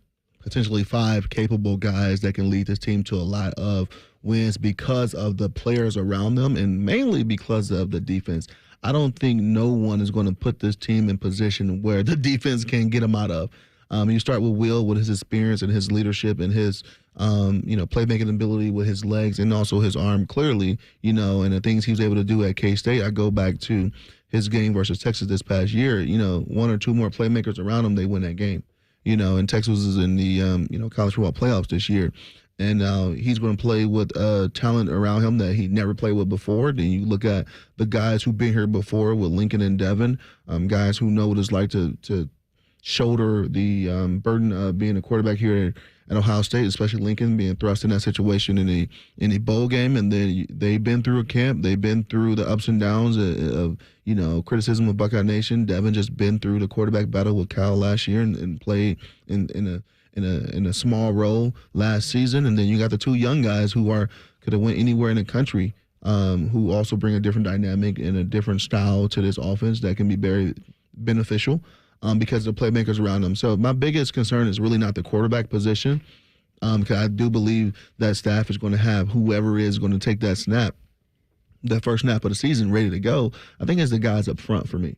5 capable guys that can lead this team to a lot of wins because of the players around them and mainly because of the defense. I don't think no one is going to put this team in position where the defense can get them out of. You start with Will with his experience and his leadership and his, playmaking ability with his legs and also his arm clearly, and the things he was able to do at K-State. I go back to his game versus Texas this past year. 1 or 2 more playmakers around him, they win that game. And Texas is in the, college football playoffs this year. And he's going to play with talent around him that he never played with before. Then you look at the guys who've been here before with Lincoln and Devin, guys who know what it's like to shoulder the burden of being a quarterback here at Ohio State, especially Lincoln being thrust in that situation in a bowl game. And then they've been through a camp. They've been through the ups and downs of criticism of Buckeye Nation. Devin just been through the quarterback battle with Cal last year and played in a small role last season. And then you got the 2 young guys who could have went anywhere in the country, who also bring a different dynamic and a different style to this offense that can be very beneficial. Because of the playmakers around them. So my biggest concern is really not the quarterback position, because I do believe that staff is going to have whoever is going to take that first snap of the season ready to go. I think it's the guys up front for me.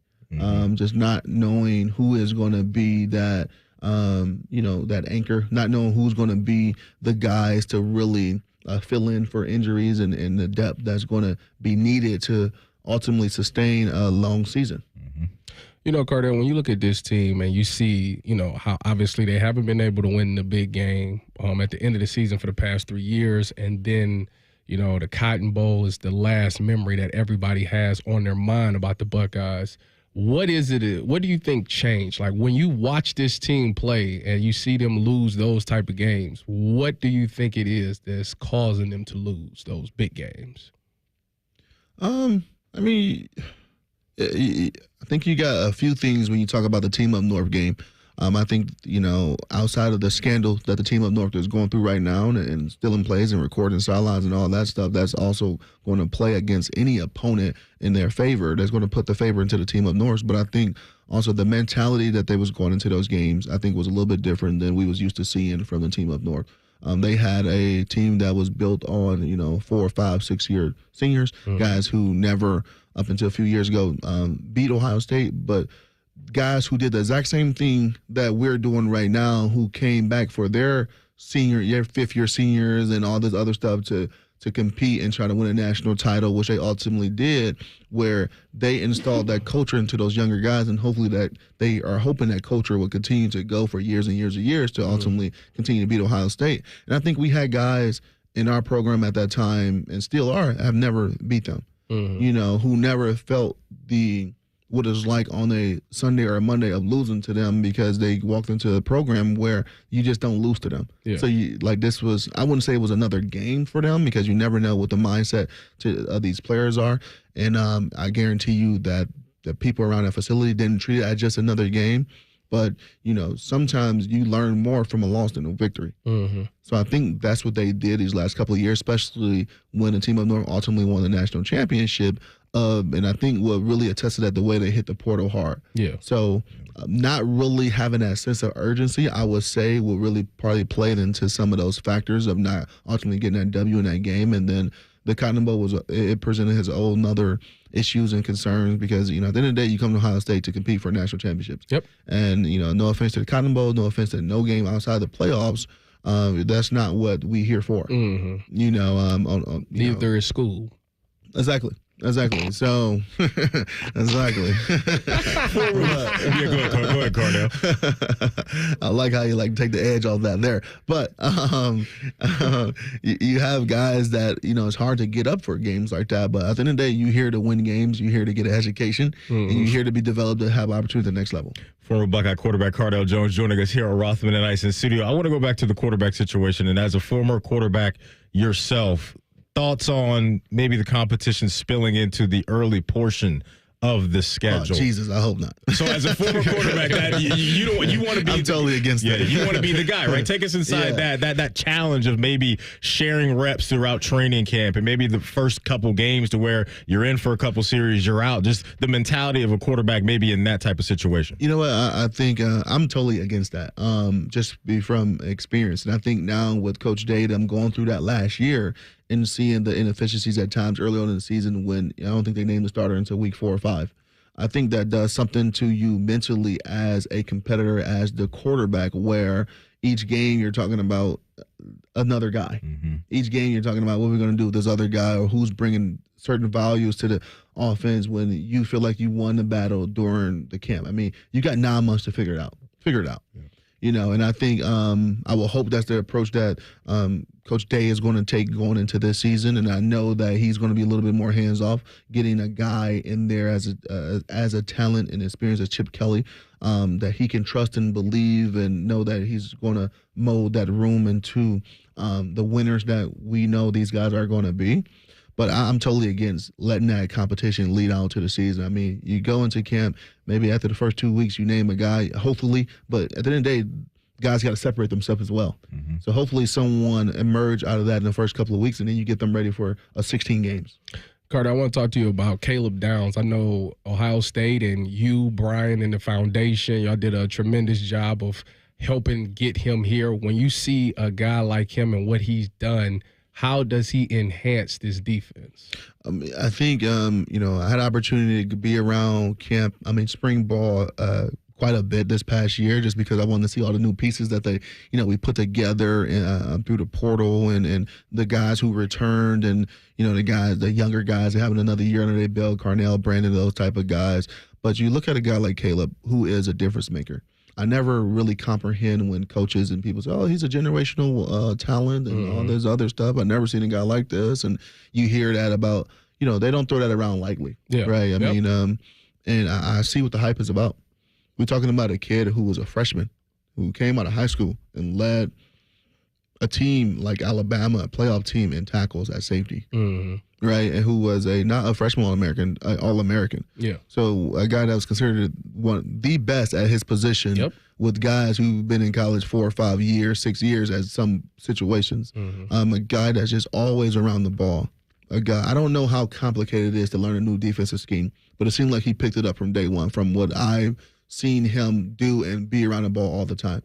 Just not knowing who is going to be that, that anchor, not knowing who's going to be the guys to really fill in for injuries and the depth that's going to be needed to ultimately sustain a long season. Cardell, when you look at this team and you see, how obviously they haven't been able to win the big game at the end of the season for the past 3 years, and then, the Cotton Bowl is the last memory that everybody has on their mind about the Buckeyes. What is it? What do you think changed? Like when you watch this team play and you see them lose those type of games, what do you think it is that's causing them to lose those big games? I think you got a few things when you talk about the Team Up North game. I think, outside of the scandal that the Team Up North is going through right now and stealing plays and recording sidelines and all that stuff, that's also going to play against any opponent in their favor. That's going to put the favor into the Team Up North. But I think also the mentality that they was going into those games, I think was a little bit different than we was used to seeing from the Team Up North. They had a team that was built on, 4, 5, 6 year seniors, guys who never, up until a few years ago, beat Ohio State, but guys who did the exact same thing that we're doing right now, who came back for their 5th year seniors and all this other stuff to to compete and try to win a national title, which they ultimately did, where they installed that culture into those younger guys, and hopefully that they are hoping that culture will continue to go for years and years and years to ultimately continue to beat Ohio State. And I think we had guys in our program at that time, and still are, have never beat them, who never felt what it was like on a Sunday or a Monday of losing to them, because they walked into a program where you just don't lose to them. Yeah. So this was, I wouldn't say it was another game for them, because you never know what the mindset of these players are. And I guarantee you that the people around that facility didn't treat it as just another game. But, sometimes you learn more from a loss than a victory. So I think that's what they did these last couple of years, especially when the team up north ultimately won the national championship. And I think what really attested that the way they hit the portal hard. Yeah. So not really having that sense of urgency, I would say, will really probably played into some of those factors of not ultimately getting that W in that game. And then the Cotton Bowl it presented his own other issues and concerns, because, at the end of the day, you come to Ohio State to compete for national championships. Yep. And, no offense to the Cotton Bowl, no offense to no game outside the playoffs. That's not what we here for. Neither is school. Exactly. So, exactly. Go ahead, Cardell. I like how you take the edge off that there. But you have guys that, it's hard to get up for games like that. But at the end of the day, you're here to win games. You're here to get an education. And you're here to be developed to have opportunity at the next level. Former Buckeye quarterback Cardale Jones joining us here at Rothman and Ice in studio. I want to go back to the quarterback situation. And as a former quarterback yourself, thoughts on maybe the competition spilling into the early portion of the schedule? Oh, Jesus, I hope not. So as a former quarterback, you want to be. I'm totally against that. You want to be the guy, right? Take us inside that challenge of maybe sharing reps throughout training camp, and maybe the first couple games to where you're in for a couple series, you're out. Just the mentality of a quarterback, maybe in that type of situation. You know what? I think I'm totally against that. Just from experience, and I think now with Coach Dade, I'm going through that last year and seeing the inefficiencies at times early on in the season when I don't think they named the starter until week 4 or 5. I think that does something to you mentally as a competitor, as the quarterback, where each game you're talking about another guy. Each game you're talking about what we're going to do with this other guy, or who's bringing certain values to the offense when you feel like you won the battle during the camp. I mean, you got 9 months to figure it out. Yeah. And I think I will hope that's the approach that Coach Day is going to take going into this season. And I know that he's going to be a little bit more hands-off, getting a guy in there as a talent and experience as Chip Kelly that he can trust and believe and know that he's going to mold that room into the winners that we know these guys are going to be. But I'm totally against letting that competition lead out to the season. I mean, you go into camp, maybe after the first 2 weeks, you name a guy, hopefully. But at the end of the day, guys got to separate themselves as well. So hopefully someone emerge out of that in the first couple of weeks, and then you get them ready for 16 games. Carter, I want to talk to you about Caleb Downs. I know Ohio State and you, Brian, and the foundation, y'all did a tremendous job of helping get him here. When you see a guy like him and what he's done, how does he enhance this defense? I think, I had an opportunity to be around camp, spring ball quite a bit this past year, just because I wanted to see all the new pieces that they, we put together through the portal and the guys who returned and, the younger guys having another year under their belt, Carnell, Brandon, those type of guys. But you look at a guy like Caleb, who is a difference maker. I never really comprehend when coaches and people say, oh, he's a generational talent and all this other stuff. I've never seen a guy like this. And you hear that about, they don't throw that around lightly. Yeah. Right. I mean, and I see what the hype is about. We're talking about a kid who was a freshman, who came out of high school and led a team like Alabama, a playoff team in tackles at safety. Right, and who was not a freshman All-American, All-American. Yeah. So a guy that was considered the best at his position with guys who've been in college 4 or 5 years, 6 years at some situations. A guy that's just always around the ball. A guy, I don't know how complicated it is to learn a new defensive scheme, but it seemed like he picked it up from day one from what I've seen him do and be around the ball all the time.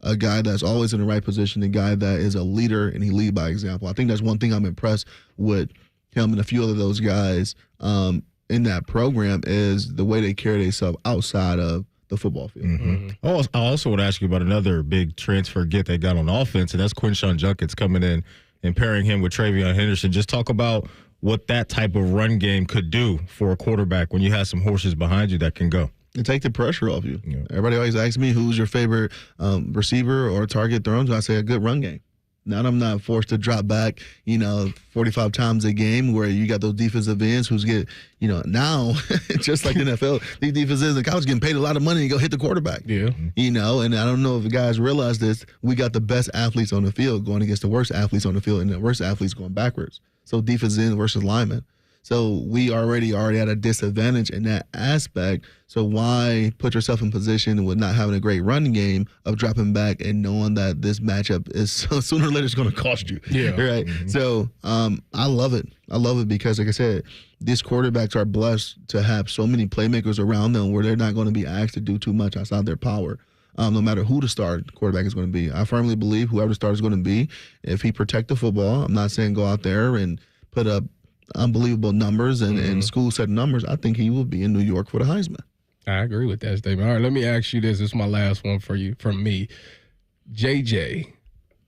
A guy that's always in the right position, a guy that is a leader and he lead by example. I think that's one thing I'm impressed with him and a few of those guys in that program is the way they carry themselves outside of the football field. I also want to ask you about another big transfer get they got on offense, and that's Quinshon Junkins coming in and pairing him with Travion Henderson. Just talk about what that type of run game could do for a quarterback when you have some horses behind you that can go. And take the pressure off you. Yeah. Everybody always asks me who's your favorite receiver or target thrown. I say a good run game. Now I'm not forced to drop back, 45 times a game where you got those defensive ends who's now, just like the NFL, these defensive ends, the guys getting paid a lot of money to go hit the quarterback. Yeah. And I don't know if the guys realize this. We got the best athletes on the field going against the worst athletes on the field, and the worst athletes going backwards. So defensive end versus lineman. So we already at a disadvantage in that aspect. So why put yourself in position with not having a great run game of dropping back and knowing that this matchup is sooner or later it's going to cost you? Yeah. Right. Mm-hmm. So I love it. I love it because, like I said, these quarterbacks are blessed to have so many playmakers around them where they're not going to be asked to do too much outside their power. No matter who the star quarterback is going to be. I firmly believe whoever the star is going to be, if he protect the football, I'm not saying go out there and put up unbelievable numbers and school set numbers, I think he will be in New York for the Heisman. I agree with that statement. All right, let me ask you this. This is my last one for you, from me. JJ,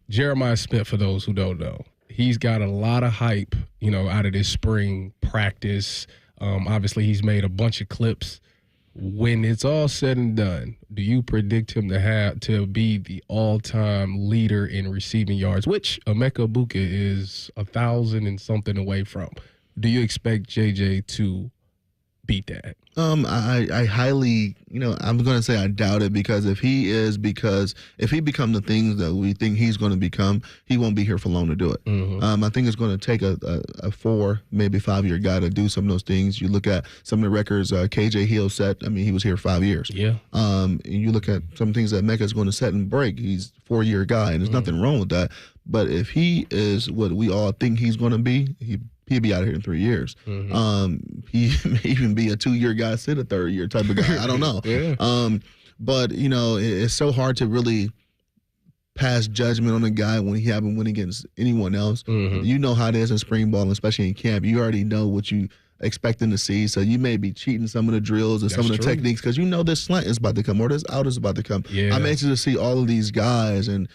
Jeremiah Smith, for those who don't know, he's got a lot of hype, out of this spring practice. Obviously, he's made a bunch of clips. When it's all said and done, do you predict him to be the all-time leader in receiving yards, which Emeka Egbuka is 1,000 and something away from? Do you expect JJ to beat that? I highly, I'm going to say I doubt it because if he becomes the things that we think he's going to become, he won't be here for long to do it. Mm-hmm. I think it's going to take a 4, maybe 5-year guy to do some of those things. You look at some of the records KJ Hill set. I mean, he was here 5 years. Yeah. And you look at some things that Mecca is going to set and break. He's a 4-year guy, and there's nothing wrong with that. But if he is what we all think he's going to be, he'd be out of here in 3 years. Mm-hmm. He may even be a 2-year guy, sit a 3rd-year type of guy. I don't know. Yeah. But, it's so hard to really pass judgment on a guy when he haven't won against anyone else. Mm-hmm. You know how it is in spring ball, especially in camp. You already know what you expecting to see. So you may be cheating some of the drills and some of the techniques because this slant is about to come or this out is about to come. Yeah. I'm anxious to see all of these guys. And,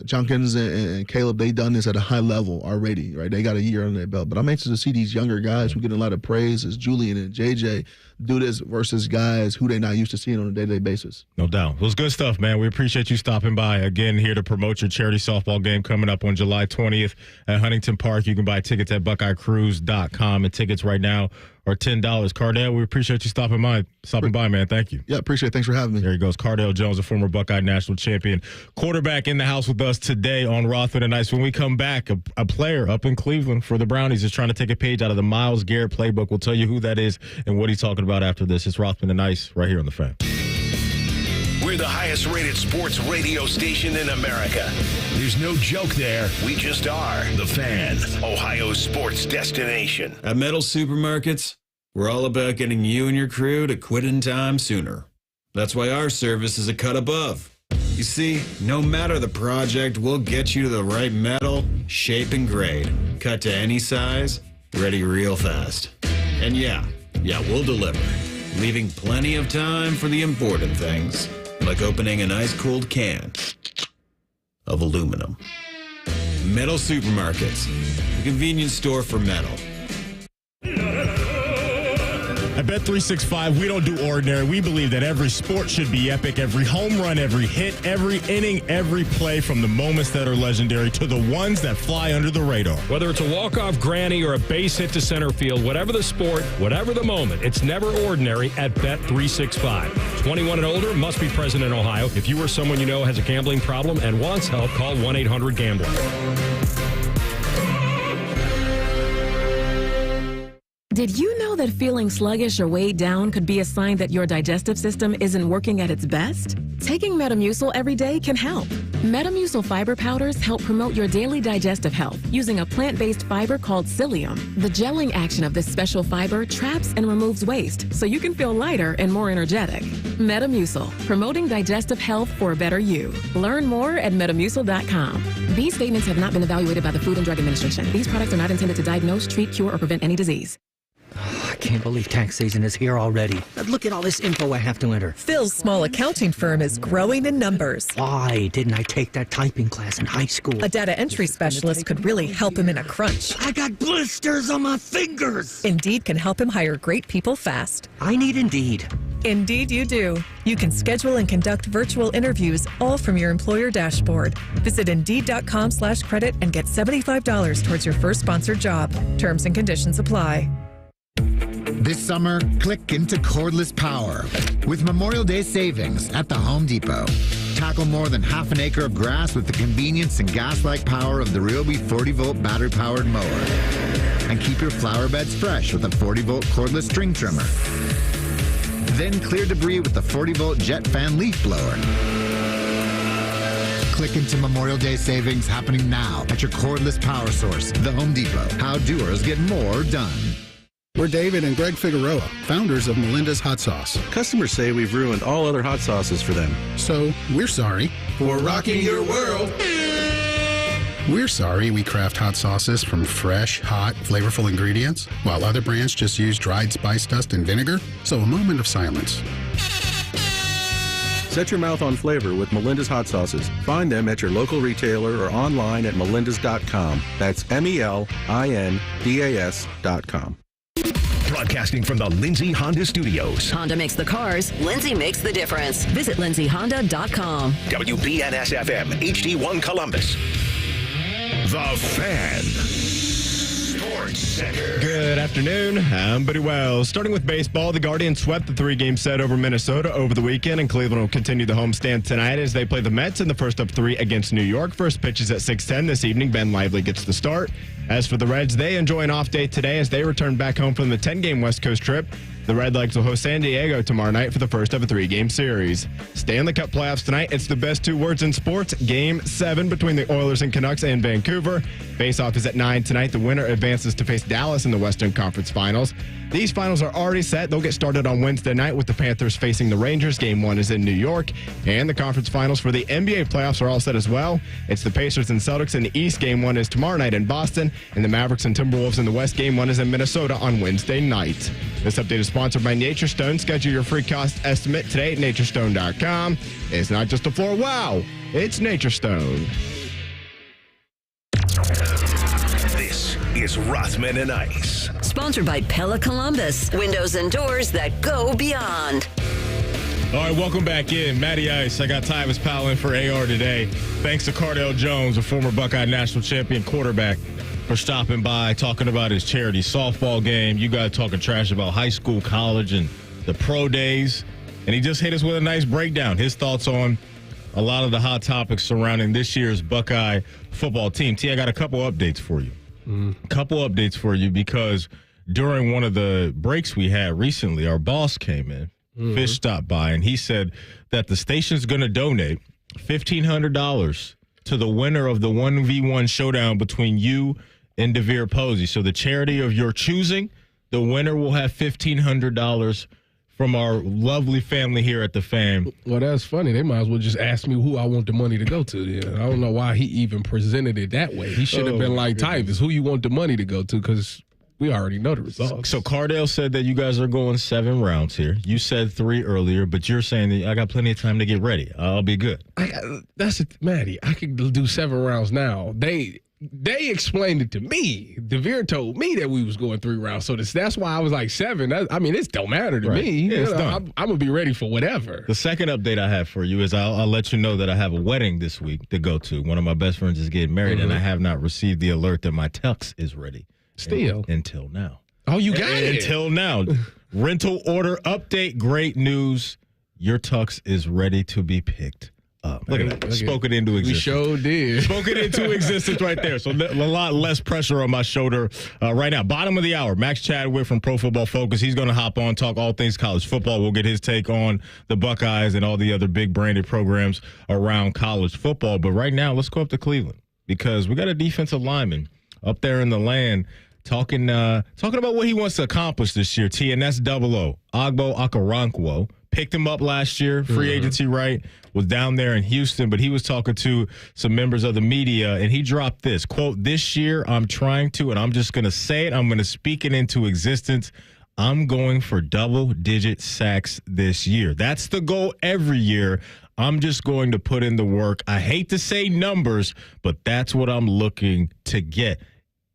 Junkins and Caleb, they done this at a high level already, right? They got a year on their belt. But I'm anxious to see these younger guys who get a lot of praise, as Julian and JJ, do this versus guys who they're not used to seeing on a day-to-day basis. No doubt. It was good stuff, man. We appreciate you stopping by. Again, here to promote your charity softball game coming up on July 20th at Huntington Park. You can buy tickets at BuckeyeCruise.com, and tickets right now are $10. Cardell, we appreciate you stopping by, man. Thank you. Yeah, appreciate it. Thanks for having me. There he goes. Cardell Jones, a former Buckeye national champion quarterback, in the house with us today on Rothman and Ice. When we come back, a player up in Cleveland for the Brownies is trying to take a page out of the Myles Garrett playbook. We'll tell you who that is and what he's talking about after this. It's Rothman and Ice right here on The Fan. We're the highest rated sports radio station in America. There's no joke there. We just are. The Fan, Ohio's sports destination. At Metal Supermarkets, we're all about getting you and your crew to quit in time sooner. That's why our service is a cut above. You see, no matter the project, we'll get you to the right metal, shape, and grade. Cut to any size, ready real fast. And yeah, we'll deliver. Leaving plenty of time for the important things, like opening an ice-cold can of aluminum. Metal Supermarkets, the convenience store for metal. At Bet365, we don't do ordinary. We believe that every sport should be epic. Every home run, every hit, every inning, every play, from the moments that are legendary to the ones that fly under the radar. Whether it's a walk-off granny or a base hit to center field, whatever the sport, whatever the moment, it's never ordinary at Bet365. 21 and older, must be present in Ohio. If you or someone you know has a gambling problem and wants help, call 1-800-GAMBLER. Did you know that feeling sluggish or weighed down could be a sign that your digestive system isn't working at its best? Taking Metamucil every day can help. Metamucil fiber powders help promote your daily digestive health using a plant-based fiber called psyllium. The gelling action of this special fiber traps and removes waste so you can feel lighter and more energetic. Metamucil, promoting digestive health for a better you. Learn more at Metamucil.com. These statements have not been evaluated by the Food and Drug Administration. These products are not intended to diagnose, treat, cure, or prevent any disease. I can't believe tax season is here already. Look at all this info I have to enter. Phil's small accounting firm is growing in numbers. Why didn't I take that typing class in high school? A data entry specialist could really help him in a crunch. I got blisters on my fingers. Indeed can help him hire great people fast. I need Indeed. Indeed you do. You can schedule and conduct virtual interviews all from your employer dashboard. Visit Indeed.com/credit and get $75 towards your first sponsored job. Terms and conditions apply. This summer, click into cordless power with Memorial Day savings at the Home Depot. Tackle more than half an acre of grass with the convenience and gas-like power of the Ryobi 40-volt battery-powered mower. And keep your flower beds fresh with a 40-volt cordless string trimmer. Then clear debris with the 40-volt jet fan leaf blower. Click into Memorial Day savings happening now at your cordless power source, the Home Depot. How doers get more done. We're David and Greg Figueroa, founders of Melinda's Hot Sauce. Customers say we've ruined all other hot sauces for them. So, we're sorry. For rocking your world. We're sorry we craft hot sauces from fresh, hot, flavorful ingredients, while other brands just use dried spice dust and vinegar. So a moment of silence. Set your mouth on flavor with Melinda's Hot Sauces. Find them at your local retailer or online at melindas.com. That's MELINDAS.com. Broadcasting from the Lindsay Honda Studios. Honda makes the cars. Lindsay makes the difference. Visit lindsayhonda.com. WBNS-FM, HD1 Columbus. The Fan. Sports Center. Good afternoon. I'm Buddy Wells. Starting with baseball, the Guardians swept the 3-game set over Minnesota over the weekend, and Cleveland will continue the homestand tonight as they play the Mets in the first of 3 against New York. First pitch is at 6:10 this evening. Ben Lively gets the start. As for the Reds, they enjoy an off day today as they return back home from the 10-game West Coast trip. The Redlegs will host San Diego tomorrow night for the first of a 3-game series. Stanley Cup playoffs tonight. It's the best 2 words in sports. Game 7 between the Oilers and Canucks in Vancouver. Face-off is at 9 tonight. The winner advances to face Dallas in the Western Conference Finals. These finals are already set. They'll get started on Wednesday night with the Panthers facing the Rangers. Game 1 is in New York. And the conference finals for the NBA playoffs are all set as well. It's the Pacers and Celtics in the East. Game 1 is tomorrow night in Boston. And the Mavericks and Timberwolves in the West. Game 1 is in Minnesota on Wednesday night. This update is sponsored by Nature Stone. Schedule your free cost estimate today at naturestone.com. It's not just a floor. Wow. It's Nature Stone. This is Rothman and Ice. Sponsored by Pella Columbus. Windows and doors that go beyond. All right, welcome back in. Matty Ice. I got Tyvis Powell in for AR today. Thanks to Cardell Jones, a former Buckeye national champion quarterback, for stopping by, talking about his charity softball game. You guys talking trash about high school, college, and the pro days. And he just hit us with a nice breakdown. His thoughts on a lot of the hot topics surrounding this year's Buckeye football team. T, I got a couple updates for you. Because during one of the breaks we had recently, our boss came in. Fish stopped by, and he said that the station's going to donate $1,500 to the winner of the 1v1 showdown between you and DeVier Posey. So the charity of your choosing, the winner will have $1,500 from our lovely family here at the Fan. Well, that's funny. They might as well just ask me who I want the money to go to. Yeah, I don't know why he even presented it that way. He should have been like, Tyvis, who you want the money to go to, because we already know the results. So Cardell said that you guys are going 7 rounds here. You said 3 earlier, but you're saying that I got plenty of time to get ready. I'll be good. Maddie, I could do 7 rounds now. They explained it to me. DeVier told me that we was going 3 rounds. So that's why I was like 7. It don't matter to me. Yeah, it's done. I'm going to be ready for whatever. The second update I have for you is I'll let you know that I have a wedding this week to go to. One of my best friends is getting married, and I have not received the alert that my tux is ready. Still. Until now. Oh, you got it. Until now. Rental order update. Great news. Your tux is ready to be picked up. Look at that. Spoke it into existence. We sure did. Spoke it into existence right there. So a lot less pressure on my shoulder right now. Bottom of the hour, Max Chadwick from Pro Football Focus. He's going to hop on, talk all things college football. We'll get his take on the Buckeyes and all the other big branded programs around college football. But right now, let's go up to Cleveland because we got a defensive lineman up there in the land talking about what he wants to accomplish this year. T, and that's Agbo Okoronkwo. Picked him up last year, free agency, right? Was down there in Houston, but he was talking to some members of the media, and he dropped this, quote, "This year I'm trying to," and I'm just going to say it, I'm going to speak it into existence, I'm going for double-digit sacks this year. That's the goal every year. I'm just going to put in the work. I hate to say numbers, but that's what I'm looking to get.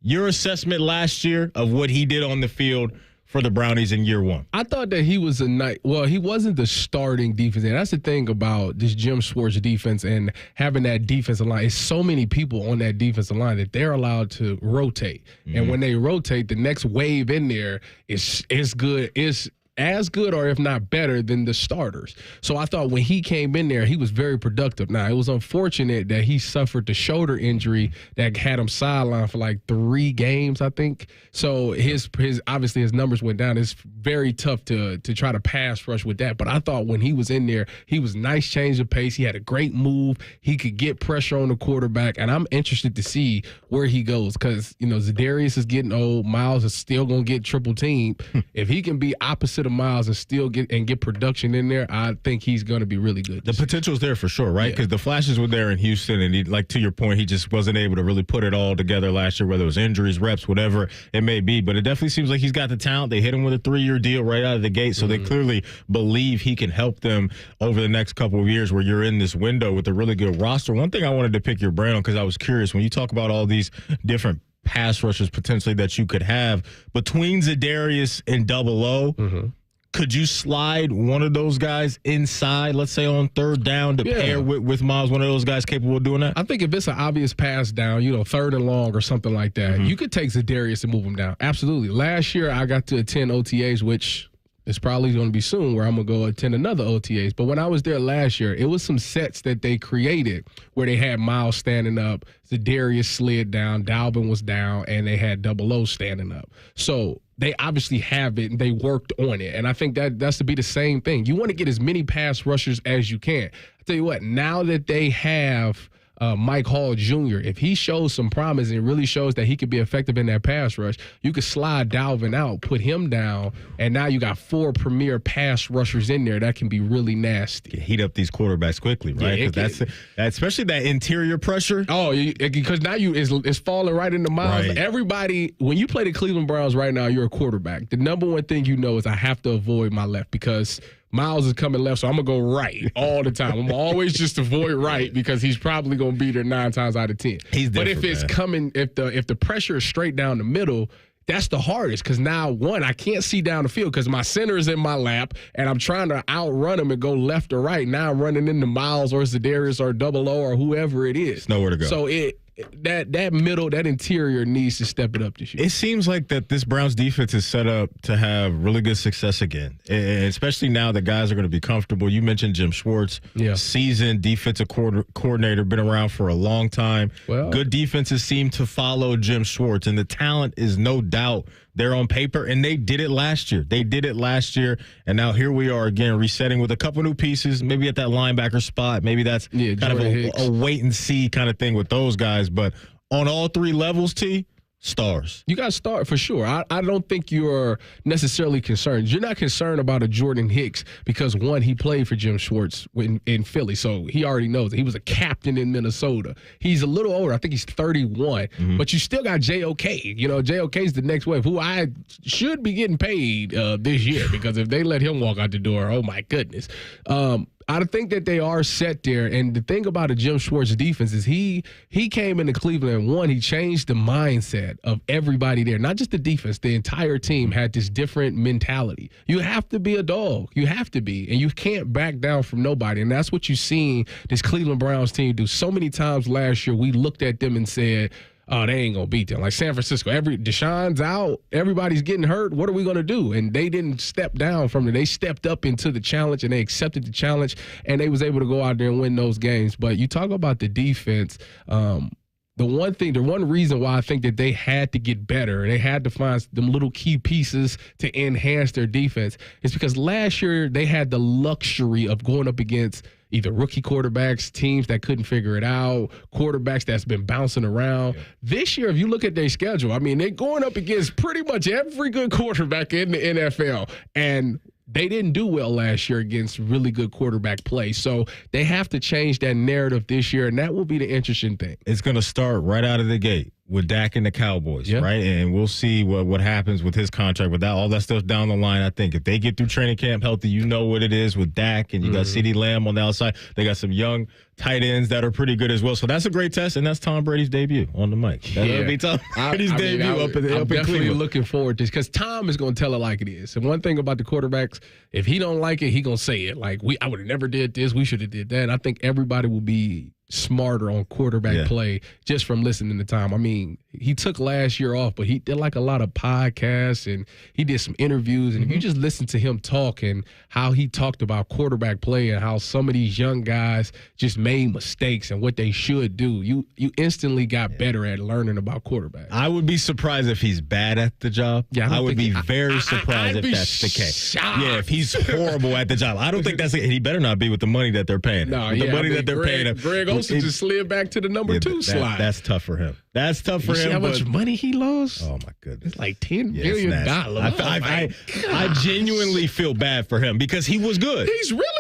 Your assessment last year of what he did on the field for the Brownies in year one? I thought that he was he wasn't the starting defense. And that's the thing about this Jim Schwartz defense and having that defensive line. It's so many people on that defensive line that they're allowed to rotate. Mm-hmm. And when they rotate, the next wave in there is good. Is as good or if not better than the starters. So I thought when he came in there, he was very productive. Now, it was unfortunate that he suffered the shoulder injury that had him sidelined for like 3 games, I think. So his obviously his numbers went down. It's very tough to try to pass rush with that. But I thought when he was in there, he was nice change of pace. He had a great move. He could get pressure on the quarterback. And I'm interested to see where he goes because, Za'Darius is getting old. Miles is still going to get triple teamed. If he can be opposite of Miles and still get production in there, I think he's going to be really good. The potential's there for sure, right? Because the flashes were there in Houston, and to your point, he just wasn't able to really put it all together last year, whether it was injuries, reps, whatever it may be. But it definitely seems like he's got the talent. They hit him with a 3-year deal right out of the gate, so they clearly believe he can help them over the next couple of years where you're in this window with a really good roster. One thing I wanted to pick your brain on because I was curious, when you talk about all these different pass rushers potentially that you could have between Za'Darius and Double O, could you slide one of those guys inside, let's say on third down, to pair with Miles, one of those guys capable of doing that? I think if it's an obvious pass down, third and long or something like that, you could take Za'Darius and move him down. Absolutely. Last year, I got to attend OTAs, which is probably going to be soon where I'm going to go attend another OTAs. But when I was there last year, it was some sets that they created where they had Miles standing up, Za'Darius slid down, Dalvin was down, and they had Double O standing up. So they obviously have it, and they worked on it. And I think that's to be the same thing. You want to get as many pass rushers as you can. I tell you what, now that they have Mike Hall Jr., if he shows some promise and really shows that he could be effective in that pass rush, you could slide Dalvin out, put him down, and now you got 4 premier pass rushers in there that can be really nasty. Heat up these quarterbacks quickly, right? Because that's especially that interior pressure. Oh, because now it's falling right into Miles. Right. Everybody, when you play the Cleveland Browns right now, you're a quarterback. The number one thing you know is I have to avoid my left because Miles is coming left, so I'm going to go right all the time. I'm always just avoid right because he's probably going to be there 9 times out of 10. But if it's coming, if the pressure is straight down the middle, that's the hardest because now, one, I can't see down the field because my center is in my lap and I'm trying to outrun him and go left or right. Now I'm running into Miles or Za'Darius or Double O or whoever it is. There's nowhere to go. So that middle, that interior needs to step it up this year. It seems like that this Browns defense is set up to have really good success again, and especially now that guys are going to be comfortable. You mentioned Jim Schwartz, seasoned defensive coordinator, been around for a long time. Well, good defenses seem to follow Jim Schwartz, and the talent is no doubt there on paper, and they did it last year. And now here we are again resetting with a couple new pieces, maybe at that linebacker spot. Maybe that's kind of a wait-and-see kind of thing with those guys. But on all 3 levels, stars. You got to start for sure. I don't think you're necessarily concerned. You're not concerned about a Jordan Hicks because, one, he played for Jim Schwartz in Philly, so he already knows it. He was a captain in Minnesota. He's a little older. I think he's 31, but you still got JOK. JOK's the next wave, who I should be getting paid this year because if they let him walk out the door, oh, my goodness. I think that they are set there. And the thing about a Jim Schwartz defense is he came into Cleveland and, one, he changed the mindset of everybody there. Not just the defense. The entire team had this different mentality. You have to be a dog. You have to be. And you can't back down from nobody. And that's what you've seen this Cleveland Browns team do. So many times last year we looked at them and said, oh, they ain't going to beat them. Like San Francisco, Deshaun's out, everybody's getting hurt. What are we going to do? And they didn't step down from it. They stepped up into the challenge, and they accepted the challenge, and they was able to go out there and win those games. But you talk about the defense, the one reason why I think that they had to get better, they had to find them little key pieces to enhance their defense, is because last year they had the luxury of going up against either rookie quarterbacks, teams that couldn't figure it out, quarterbacks that's been bouncing around. Yeah. This year, if you look at their schedule, I mean, they're going up against pretty much every good quarterback in the NFL. And they didn't do well last year against really good quarterback play. So they have to change that narrative this year, and that will be the interesting thing. It's going to start right out of the gate with Dak and the Cowboys, right? And we'll see what happens with his contract. With that, all that stuff down the line, I think if they get through training camp healthy, you know what it is with Dak, and you got CeeDee Lamb on the outside. They got some young tight ends that are pretty good as well. So that's a great test, and that's Tom Brady's debut on the mic. That'll be Tom Brady's debut up in definitely Cleveland. Looking forward to this because Tom is going to tell it like it is. And one thing about the quarterbacks, if he don't like it, he going to say it. Like, I would have never did this. We should have did that. And I think everybody will be smarter on quarterback play just from listening to Tom. I mean, he took last year off, but he did like a lot of podcasts and he did some interviews. And if you just listen to him talk and how he talked about quarterback play and how some of these young guys just made mistakes and what they should do, you instantly got better at learning about quarterback. I would be surprised if he's bad at the job. Yeah, I would be very surprised if that's the case. Yeah, if he's horrible at the job. I don't think he better not be with the money that they're paying him. No, the money that they're paying him. Greg Olsen just slid back to the number 2 slide. That's tough for him. That's tough for him. See how much money he lost? Oh my goodness, it's like $10 billion. I genuinely feel bad for him because he was good.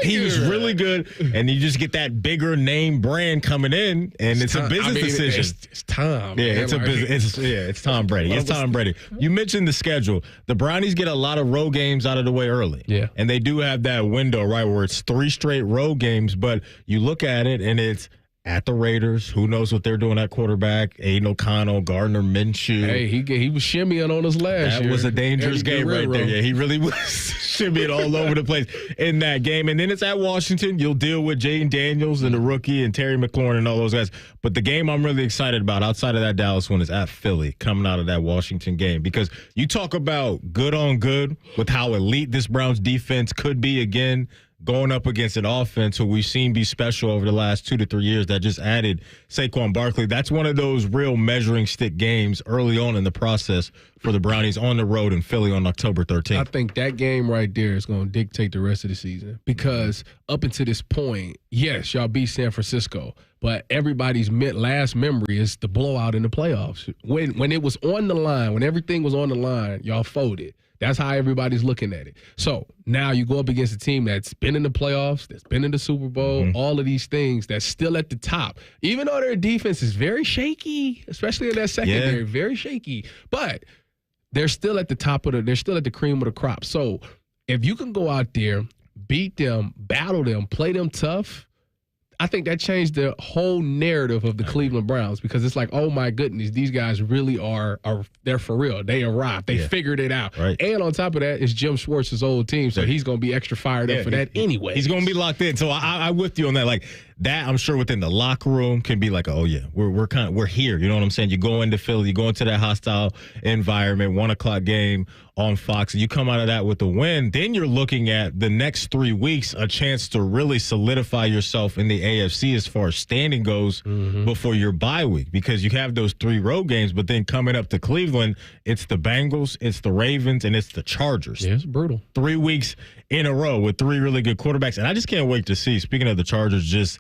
He was really good, and you just get that bigger name brand coming in, and it's a business decision. It's Tom. Yeah, it's a business. It's Tom Brady. It's Tom Brady. You mentioned the schedule. The Brownies get a lot of road games out of the way early. Yeah, and they do have that window right where it's 3 straight road games. But you look at it, and it's at the Raiders. Who knows what they're doing at quarterback? Aiden O'Connell, Gardner Minshew. Hey, he was shimmying on us last year. That was a dangerous game right there. Yeah, he really was shimmying all over the place in that game. And then it's at Washington. You'll deal with Jaden Daniels and the rookie and Terry McLaurin and all those guys. But the game I'm really excited about outside of that Dallas one is at Philly, coming out of that Washington game. Because you talk about good on good with how elite this Browns defense could be again, going up against an offense who we've seen be special over the last 2 to 3 years that just added Saquon Barkley. That's one of those real measuring stick games early on in the process for the Brownies on the road in Philly on October 13th. I think that game right there is going to dictate the rest of the season because up until this point, yes, y'all beat San Francisco, but everybody's last memory is the blowout in the playoffs. When it was on the line, when everything was on the line, y'all folded. That's how everybody's looking at it. So now you go up against a team that's been in the playoffs, that's been in the Super Bowl, all of these things, that's still at the top. Even though their defense is very shaky, especially in that secondary, very shaky, but they're still at the top of they're still at the cream of the crop. So if you can go out there, beat them, battle them, play them tough, I think that changed the whole narrative of the Cleveland Browns because it's like, oh my goodness, these guys really are they're for real. They arrived. They figured it out. Right. And on top of that, it's Jim Schwartz's old team, so he's going to be extra fired up for that anyway. He's going to be locked in. So I'm with you on that. Like that, I'm sure within the locker room can be like, oh yeah, we're here. You know what I'm saying? You go into Philly, you go into that hostile environment, 1:00 game on Fox, and you come out of that with a win. Then you're looking at the next 3 weeks, a chance to really solidify yourself in the AFC as far as standing goes before your bye week, because you have those 3 road games, but then coming up to Cleveland, it's the Bengals, it's the Ravens, and it's the Chargers. Yeah, it's brutal. 3 weeks in a row with 3 really good quarterbacks. And I just can't wait to see, speaking of the Chargers,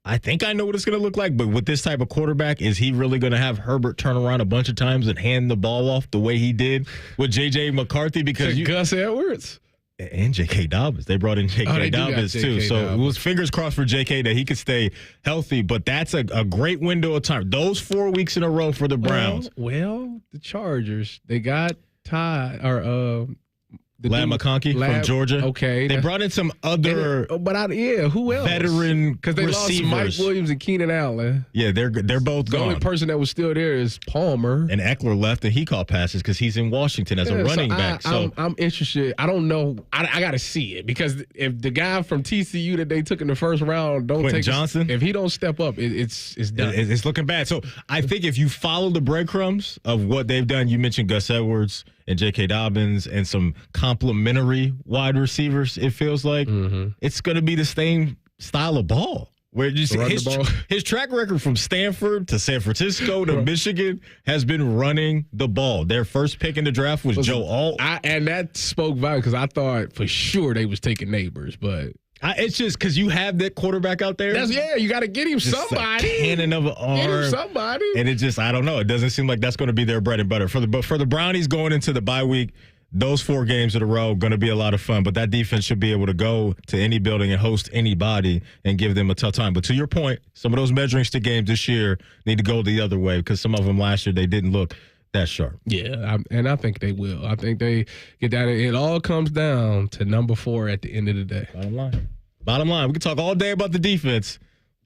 I think I know what it's going to look like, but with this type of quarterback, is he really going to have Herbert turn around a bunch of times and hand the ball off the way he did with J.J. McCarthy? Because Gus Edwards. And J.K. Dobbins. They brought in J.K. Dobbins, too. So it was fingers crossed for J.K. that he could stay healthy, but that's a great window of time. Those 4 weeks in a row for the Browns. Well, the Chargers, they got tied, or Lam McConkey from Georgia. Okay. They brought in some other who else? Veteran because they receivers. lost Mike Williams and Keenan Allen. Yeah, they're both gone. The only person that was still there is Palmer. And Eckler left, and he caught passes because he's in Washington as a running back. So I'm interested. I don't know. I got to see it because if the guy from TCU that they took in the first round Johnson, if he don't step up, it's done. It's looking bad. So I think if you follow the breadcrumbs of what they've done, you mentioned Gus Edwards and J.K. Dobbins and some complementary wide receivers, it feels like it's going to be the same style of ball. Where his track record from Stanford to San Francisco to Michigan has been running the ball. Their first pick in the draft was Joe Alt. And that spoke volumes because I thought for sure they was taking Neighbors, but it's just because you have that quarterback out there. You got to get him just somebody. A cannon of an arm. Get him somebody. And it just, I don't know. It doesn't seem like that's going to be their bread and butter. For the Brownies going into the bye week, those 4 games in a row going to be a lot of fun, but that defense should be able to go to any building and host anybody and give them a tough time. But to your point, some of those measuring stick games this year need to go the other way because some of them last year they didn't look that sharp. Yeah, and I think they will. I think they get that. It all comes down to number 4 at the end of the day. Bottom line. We can talk all day about the defense,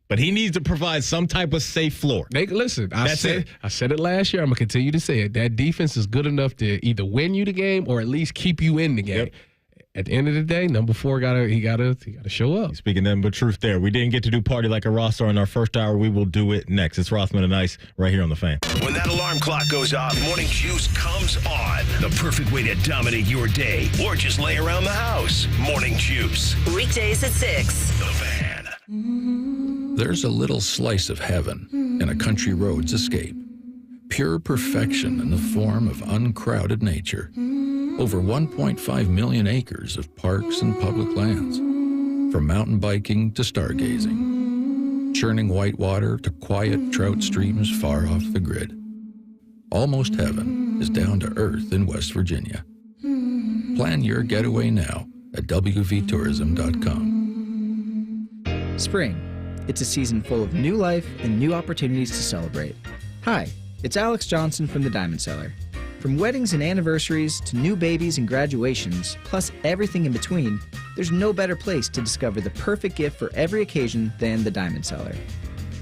but he needs to provide some type of safe floor. Listen, I said it last year. I'm going to continue to say it. That defense is good enough to either win you the game or at least keep you in the game. Yep. At the end of the day, number 4 gotta show up. Speaking nothing but truth there. We didn't get to do Party Like a Rothstar in our first hour. We will do it next. It's Rothman and Ice right here on The Fan. When that alarm clock goes off, Morning Juice comes on. The perfect way to dominate your day or just lay around the house. Morning Juice. Weekdays at 6. The Fan. There's a little slice of heaven in a country road's escape. Pure perfection in the form of uncrowded nature. Over 1.5 million acres of parks and public lands. From mountain biking to stargazing. Churning whitewater to quiet trout streams far off the grid. Almost heaven is down to earth in West Virginia. Plan your getaway now at wvtourism.com. Spring. It's a season full of new life and new opportunities to celebrate. Hi, it's Alex Johnson from the Diamond Cellar. From weddings and anniversaries to new babies and graduations, plus everything in between, there's no better place to discover the perfect gift for every occasion than the Diamond Cellar.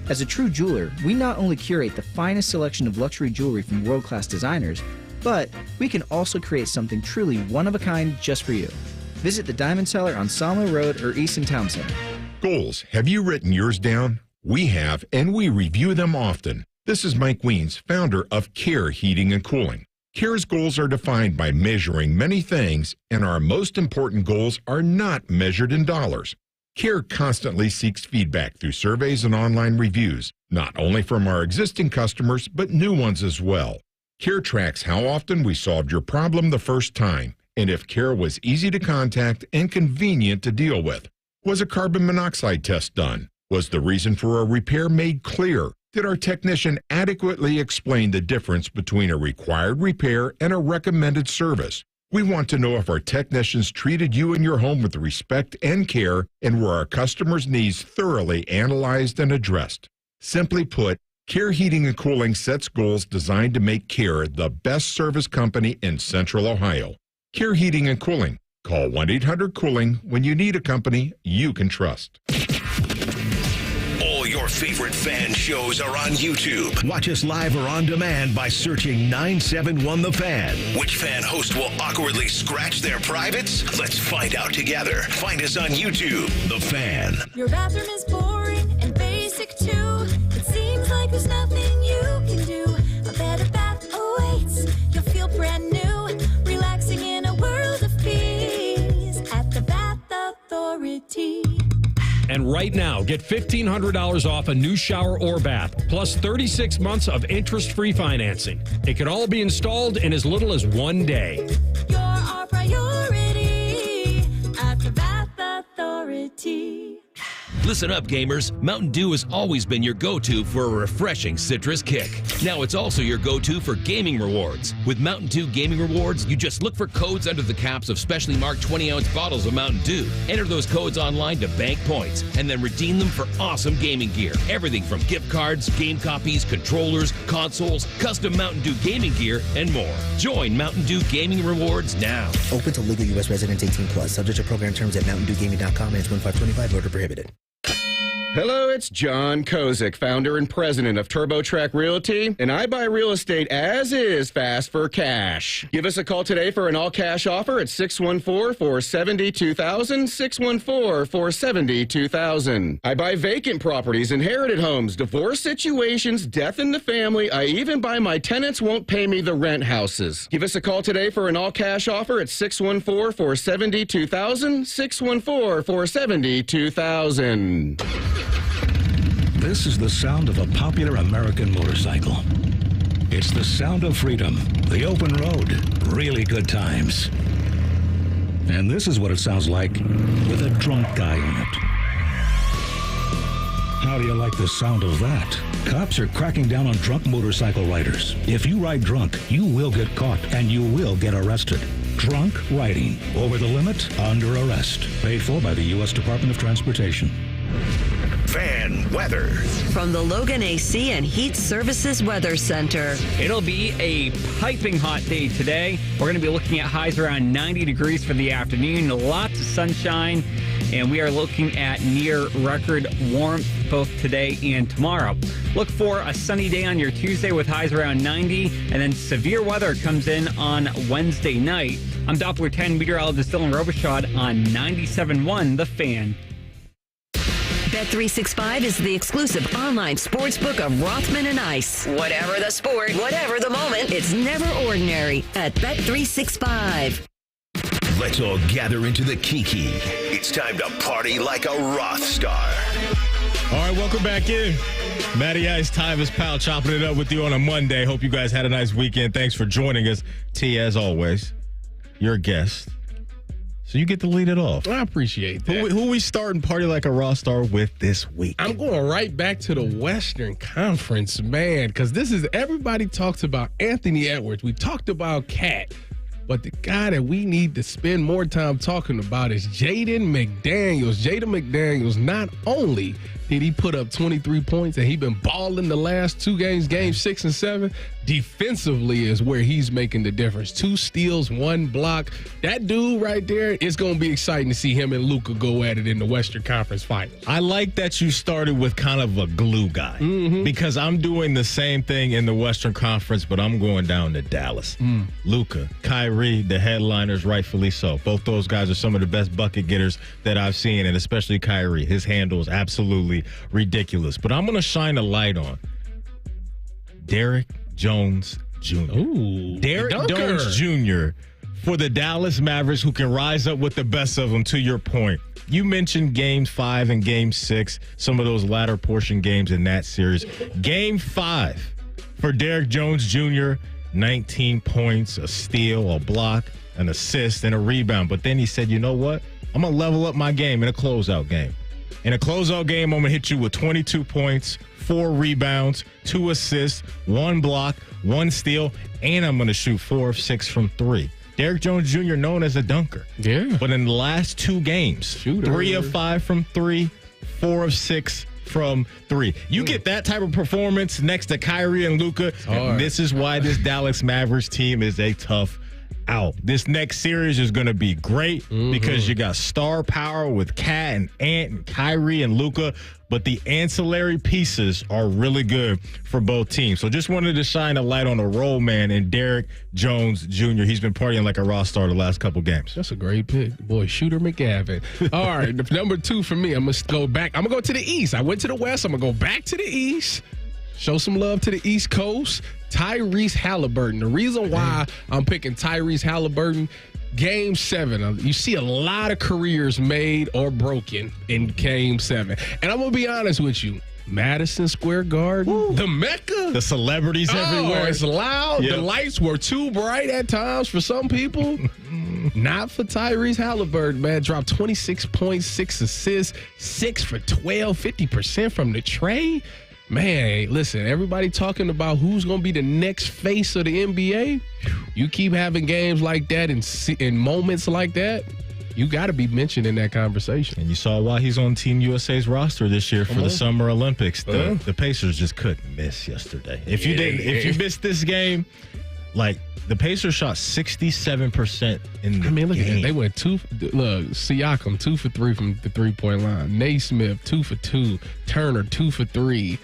As a true jeweler, we not only curate the finest selection of luxury jewelry from world-class designers, but we can also create something truly one-of-a-kind just for you. Visit the Diamond Cellar on Sawmill Road or Easton Town Center. Goals. Have you written yours down? We have, and we review them often. This is Mike Weens, founder of Care Heating and Cooling. Care's goals are defined by measuring many things, and our most important goals are not measured in dollars. Care constantly seeks feedback through surveys and online reviews, not only from our existing customers, but new ones as well. Care tracks how often we solved your problem the first time, and if Care was easy to contact and convenient to deal with. Was a carbon monoxide test done? Was the reason for a repair made clear? Did our technician adequately explain the difference between a required repair and a recommended service? We want to know if our technicians treated you and your home with respect and care, and were our customers' needs thoroughly analyzed and addressed. Simply put, Care Heating and Cooling sets goals designed to make Care the best service company in Central Ohio. Care Heating and Cooling. Call 1-800-COOLING when you need a company you can trust. All your favorite fan shows are on YouTube. Watch us live or on demand by searching 971 The Fan. Which fan host will awkwardly scratch their privates? Let's find out together. Find us on YouTube. The Fan. Your bathroom is boring and basic too. It seems like there's nothing you can do. A better bath awaits. You'll feel brand new, relaxing in a world of peace at the Bath Authority. And right now, get $1,500 off a new shower or bath, plus 36 months of interest-free financing. It can all be installed in as little as 1 day. You're our priority at the Bath Authority. Listen up, gamers. Mountain Dew has always been your go-to for a refreshing citrus kick. Now it's also your go-to for gaming rewards. With Mountain Dew Gaming Rewards, you just look for codes under the caps of specially marked 20-ounce bottles of Mountain Dew. Enter those codes online to bank points, and then redeem them for awesome gaming gear. Everything from gift cards, game copies, controllers, consoles, custom Mountain Dew gaming gear, and more. Join Mountain Dew Gaming Rewards now. Open to legal U.S. residents 18+. Subject to program terms at MountainDewGaming.com and 2525. Voter prohibited. Hello, it's John Kozik, founder and president of TurboTrack Realty, and I buy real estate as is fast for cash. Give us a call today for an all-cash offer at 614-472,000, 614-472,000. I buy vacant properties, inherited homes, divorce situations, death in the family. I even buy my tenants won't pay me the rent houses. Give us a call today for an all-cash offer at 614-472,000, 614-472,000. This is the sound of a popular American motorcycle. It's the sound of freedom, the open road, really good times. And this is what it sounds like with a drunk guy in it. How do you like the sound of that? Cops are cracking down on drunk motorcycle riders. If you ride drunk, you will get caught and you will get arrested. Drunk riding. Over the limit, under arrest. Paid for by the U.S. Department of Transportation. Fan weather. From the Logan AC and Heat Services Weather Center. It'll be a piping hot day today. We're going to be looking at highs around 90 degrees for the afternoon. Lots of sunshine. And we are looking at near record warmth both today and tomorrow. Look for a sunny day on your Tuesday with highs around 90. And then severe weather comes in on Wednesday night. I'm Doppler 10 meteorologist Dylan Robichaud on 97.1 The Fan. Bet365 is the exclusive online sportsbook of Rothman and Ice. Whatever the sport, whatever the moment, it's never ordinary at Bet365. Let's all gather into the Kiki. It's time to party like a Rothstar. All right, welcome back in. Matty Ice, Tyvis Powell chopping it up with you on a Monday. Hope you guys had a nice weekend. Thanks for joining us. T, as always, you're a guest. So you get to lead it off. I appreciate that. Who we starting Party Like a Rothstar with this week? I'm going right back to the Western Conference, man, because this is, everybody talks about Anthony Edwards. We talked about Cat, but the guy that we need to spend more time talking about is Jaden McDaniels. Jaden McDaniels, not only did he put up 23 points and he been balling the last two games, games 6 and 7, defensively is where he's making the difference. 2 steals, 1 block. That dude right there, it's going to be exciting to see him and Luka go at it in the Western Conference Finals. I like that you started with kind of a glue guy because I'm doing the same thing in the Western Conference, but I'm going down to Dallas. Luka, Kyrie, the headliners, rightfully so. Both those guys are some of the best bucket getters that I've seen, and especially Kyrie. His handle is absolutely ridiculous. But I'm going to shine a light on Derek Jones Jr. Ooh, Derek Jones Jr. for the Dallas Mavericks, who can rise up with the best of them. To your point, you mentioned Game 5 and Game 6, some of those latter portion games in that series. Game 5 for Derek Jones Jr., 19 points, a steal, a block, an assist, and a rebound. But then he said, you know what? I'm going to level up my game in a closeout game. In a closeout game, I'm going to hit you with 22 points, 4 rebounds, 2 assists, 1 block, 1 steal, and I'm going to shoot 4 of 6 from 3. Derek Jones Jr. known as a dunker. Yeah. But in the last 2 games, 3 of 5 from 3, 4 of 6 from 3. You get that type of performance next to Kyrie and Luka, and this is why this Dallas Mavericks team is a tough out. This next series is going to be great because you got star power with Kat and Ant and Kyrie and Luka, but the ancillary pieces are really good for both teams. So just wanted to shine a light on the role man in Derek Jones Jr. He's been partying like a Rothstar the last couple games. That's a great pick. Boy, Shooter McGavin. All right, number 2 for me, I'm going to go back. I'm going to go to the East. I went to the West. I'm going to go back to the East. Show some love to the East Coast. Tyrese Halliburton. The reason why I'm picking Tyrese Halliburton, Game 7, you see a lot of careers made or broken in Game 7. And I'm going to be honest with you. Madison Square Garden, the Mecca. The celebrities everywhere. It's loud. Yep. The lights were too bright at times for some people. Not for Tyrese Halliburton, man. Dropped 26 points, 6 assists, 6 for 12, 50% from the trade. Man, listen, everybody talking about who's going to be the next face of the NBA. You keep having games like that and moments like that, you got to be mentioned in that conversation. And you saw why he's on Team USA's roster this year for the Summer Olympics. The Pacers just couldn't miss yesterday. If you missed this game, like the Pacers shot 67% in the look game. at that. They went Siakam 2 for 3 from the 3-point line. Naismith 2 for 2. Turner 2 for 3.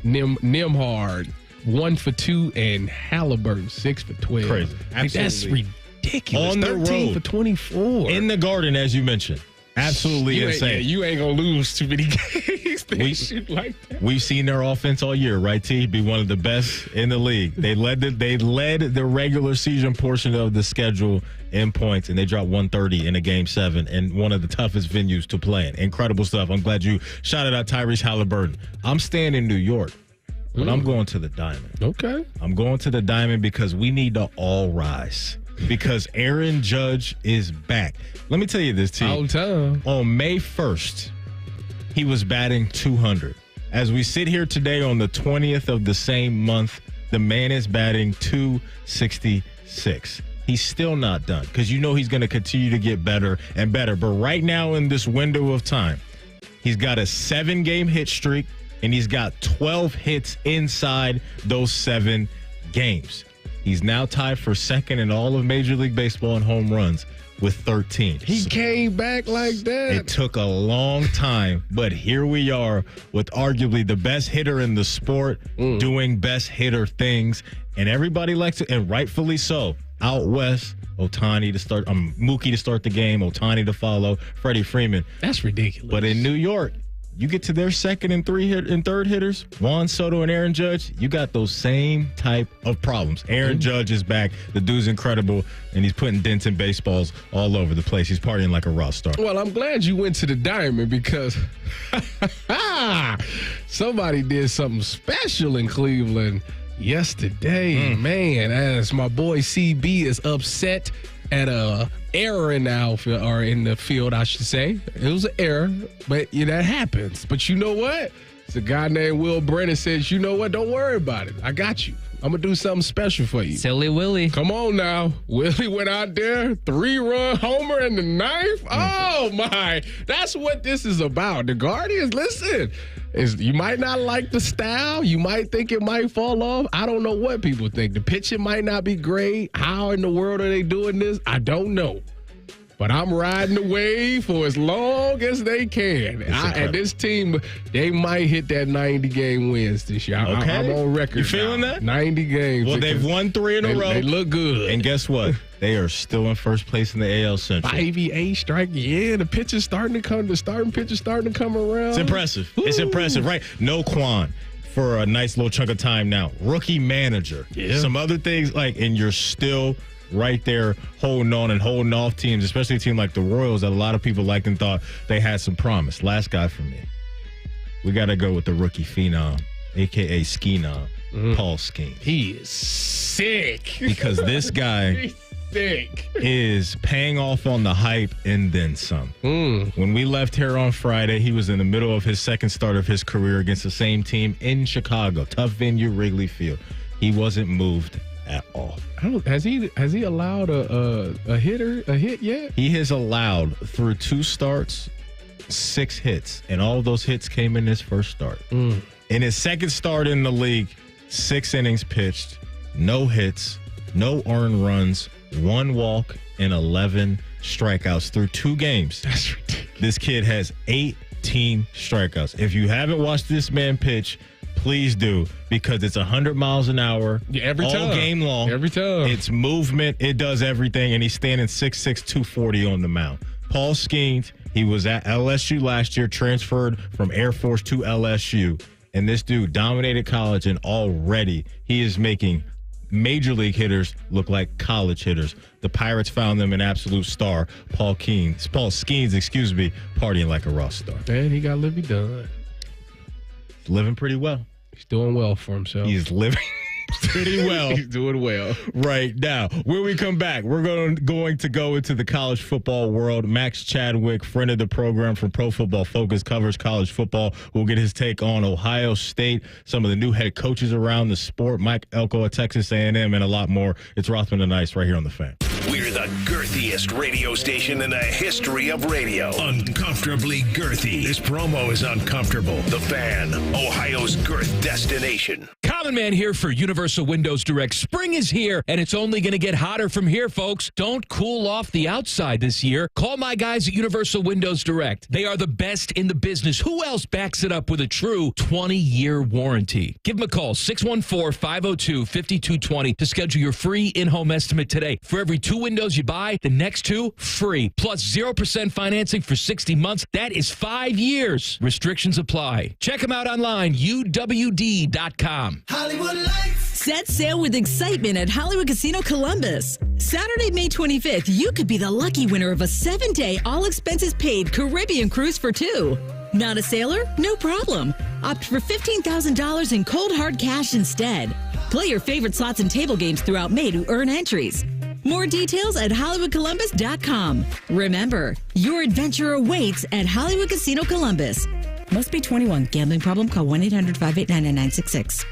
Nimhard 1 for 2, and Halliburton 6 for 12. Crazy. Like, that's ridiculous. On the 13 road for 24 in the Garden, as you mentioned. Absolutely insane. You ain't gonna lose too many games. They shoot like that. We've seen their offense all year, right? T, be one of the best in the league. They led the regular season portion of the schedule in points, and they dropped 130 in a Game 7 in one of the toughest venues to play in. Incredible stuff. I'm glad you shouted out Tyrese Halliburton. I'm staying in New York, but I'm going to the Diamond. Okay. I'm going to the Diamond because we need to all rise. Because Aaron Judge is back. Let me tell you this, T. On May 1st, he was batting 200. As we sit here today on the 20th of the same month, the man is batting 266. He's still not done because you know he's going to continue to get better and better. But right now in this window of time, he's got a 7-game hit streak, and he's got 12 hits inside those 7 games. He's now tied for second in all of Major League Baseball in home runs with 13. He came back like that. It took a long time, but here we are with arguably the best hitter in the sport doing best hitter things, and everybody likes it, and rightfully so. Out west, Ohtani to start, Mookie to start the game, Ohtani to follow, Freddie Freeman. That's ridiculous. But in New York, you get to their second and third hitters, Juan Soto and Aaron Judge, you got those same type of problems. Aaron Judge is back. The dude's incredible, and he's putting dents in baseballs all over the place. He's partying like a Rothstar. Well, I'm glad you went to the Diamond because somebody did something special in Cleveland yesterday. Man, as my boy CB is upset at a error in the outfield, or in the field, I should say. It was an error, but that happens. But you know what? It's a guy named Will Brennan says, you know what? Don't worry about it. I got you. I'm going to do something special for you. Silly Willie. Come on now. Willie went out there, 3-run homer in the 9th. Oh, my. That's what this is about. The Guardians, listen, you might not like the style. You might think it might fall off. I don't know what people think. The pitching might not be great. How in the world are they doing this? I don't know. But I'm riding the wave for as long as they can. And this team, they might hit that 90-game wins this year. Okay. I'm on record. You feeling that? 90 games. Well, they've won 3 in a row. They look good. And guess what? They are still in first place in the AL Central. 5 EA strike. Yeah, the pitcher's starting to come. The starting pitcher's starting to come around. It's impressive. Ooh. It's impressive, right? No Quan for a nice little chunk of time now. Rookie manager. Yeah. Some other things and you're still right there holding on and holding off teams, especially a team like the Royals that a lot of people liked and thought they had some promise. Last guy for me. We got to go with the rookie phenom, a.k.a. Ski-Nom, Paul Skeens. He is sick. Because this guy is paying off on the hype and then some. When we left here on Friday, he was in the middle of his second start of his career against the same team in Chicago. Tough venue, Wrigley Field. He wasn't moved at all. Has he allowed a hit yet? He has allowed through 2 starts 6 hits, and all of those hits came in his first start. In his second start in the league, 6 innings pitched, no hits, no earned runs, 1 walk, and 11 strikeouts through 2 games. That's ridiculous. This kid has 18 strikeouts. If you haven't watched this man pitch, please do, because it's 100 miles an hour every time. All game long. Every time. It's movement. It does everything, and he's standing 6'6", 240 on the mound. Paul Skeens, he was at LSU last year, transferred from Air Force to LSU, and this dude dominated college, and already he is making major league hitters look like college hitters. The Pirates found them an absolute star. Paul Skeens, partying like a Rothstar. And he got Livy Dunn. Living pretty well. He's doing well for himself. He's living pretty well. He's doing well. Right now, when we come back, we're going to go into the college football world. Max Chadwick, friend of the program from Pro Football Focus, covers college football. We'll get his take on Ohio State, some of the new head coaches around the sport, Mike Elko at Texas A&M, and a lot more. It's Rothman and Ice right here on The Fan. We're the girthiest radio station in the history of radio. Uncomfortably girthy. This promo is uncomfortable. The Fan, Ohio's girth destination. Common Man here for Universal Windows Direct. Spring is here, and it's only going to get hotter from here, folks. Don't cool off the outside this year. Call my guys at Universal Windows Direct. They are the best in the business. Who else backs it up with a true 20-year warranty? Give them a call, 614-502-5220 to schedule your free in-home estimate today. For every 2 windows you buy, the next 2 free. Plus 0% financing for 60 months. That is 5 years. Restrictions apply. Check them out online, uwd.com. Hollywood Lights. Set sail with excitement at Hollywood Casino Columbus. Saturday, May 25th, you could be the lucky winner of a 7-day, all-expenses-paid Caribbean cruise for 2. Not a sailor? No problem. Opt for $15,000 in cold hard cash instead. Play your favorite slots and table games throughout May to earn entries. More details at HollywoodColumbus.com. Remember, your adventure awaits at Hollywood Casino Columbus. Must be 21. Gambling problem? Call 1-800-589-9966.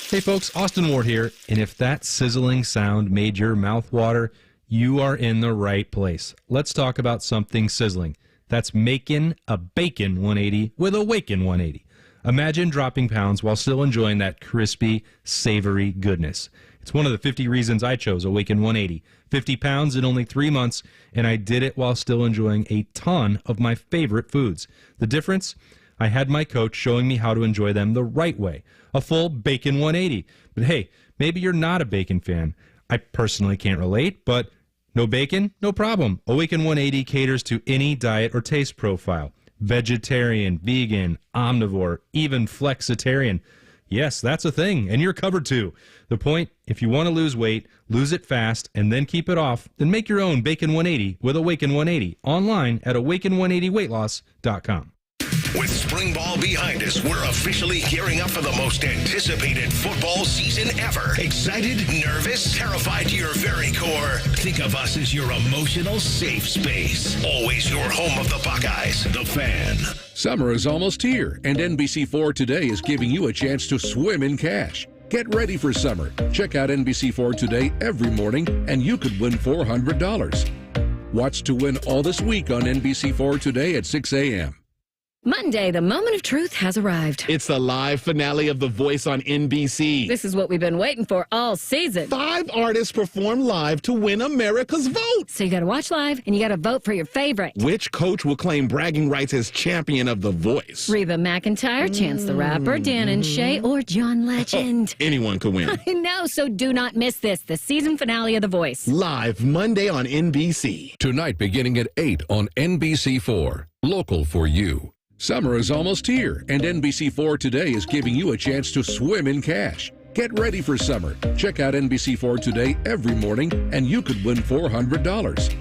Hey folks, Austin Ward here, and if that sizzling sound made your mouth water, you are in the right place. Let's talk about something sizzling. That's making a Bacon 180 with a Waken 180. Imagine dropping pounds while still enjoying that crispy, savory goodness. It's one of the 50 reasons I chose Awaken 180. 50 pounds in only 3 months, and I did it while still enjoying a ton of my favorite foods. The difference? I had my coach showing me how to enjoy them the right way. A full Bacon 180. But hey, maybe you're not a bacon fan. I personally can't relate, but no bacon? No problem. Awaken 180 caters to any diet or taste profile. Vegetarian, vegan, omnivore, even flexitarian. Yes, that's a thing, and you're covered too. The point, if you want to lose weight, lose it fast, and then keep it off, then make your own Bacon 180 with Awaken 180 online at awaken180weightloss.com. With spring ball behind us, we're officially gearing up for the most anticipated football season ever. Excited, nervous, terrified to your very core? Think of us as your emotional safe space. Always your home of the Buckeyes, the Fan. Summer is almost here, and NBC4 Today is giving you a chance to swim in cash. Get ready for summer. Check out NBC4 Today every morning, and you could win $400. Watch to win all this week on NBC4 Today at 6 a.m. Monday, the moment of truth has arrived. It's the live finale of The Voice on NBC. This is what we've been waiting for all season. 5 artists perform live to win America's vote. So you got to watch live and you got to vote for your favorite. Which coach will claim bragging rights as champion of The Voice? Reba McEntire, Chance the Rapper, Dan and Shay, or John Legend. Anyone could win. I know, so do not miss this, the season finale of The Voice. Live Monday on NBC. Tonight beginning at 8 on NBC4. Local for you. Summer is almost here, and NBC4 Today is giving you a chance to swim in cash. Get ready for summer. Check out NBC4 Today every morning, and you could win $400.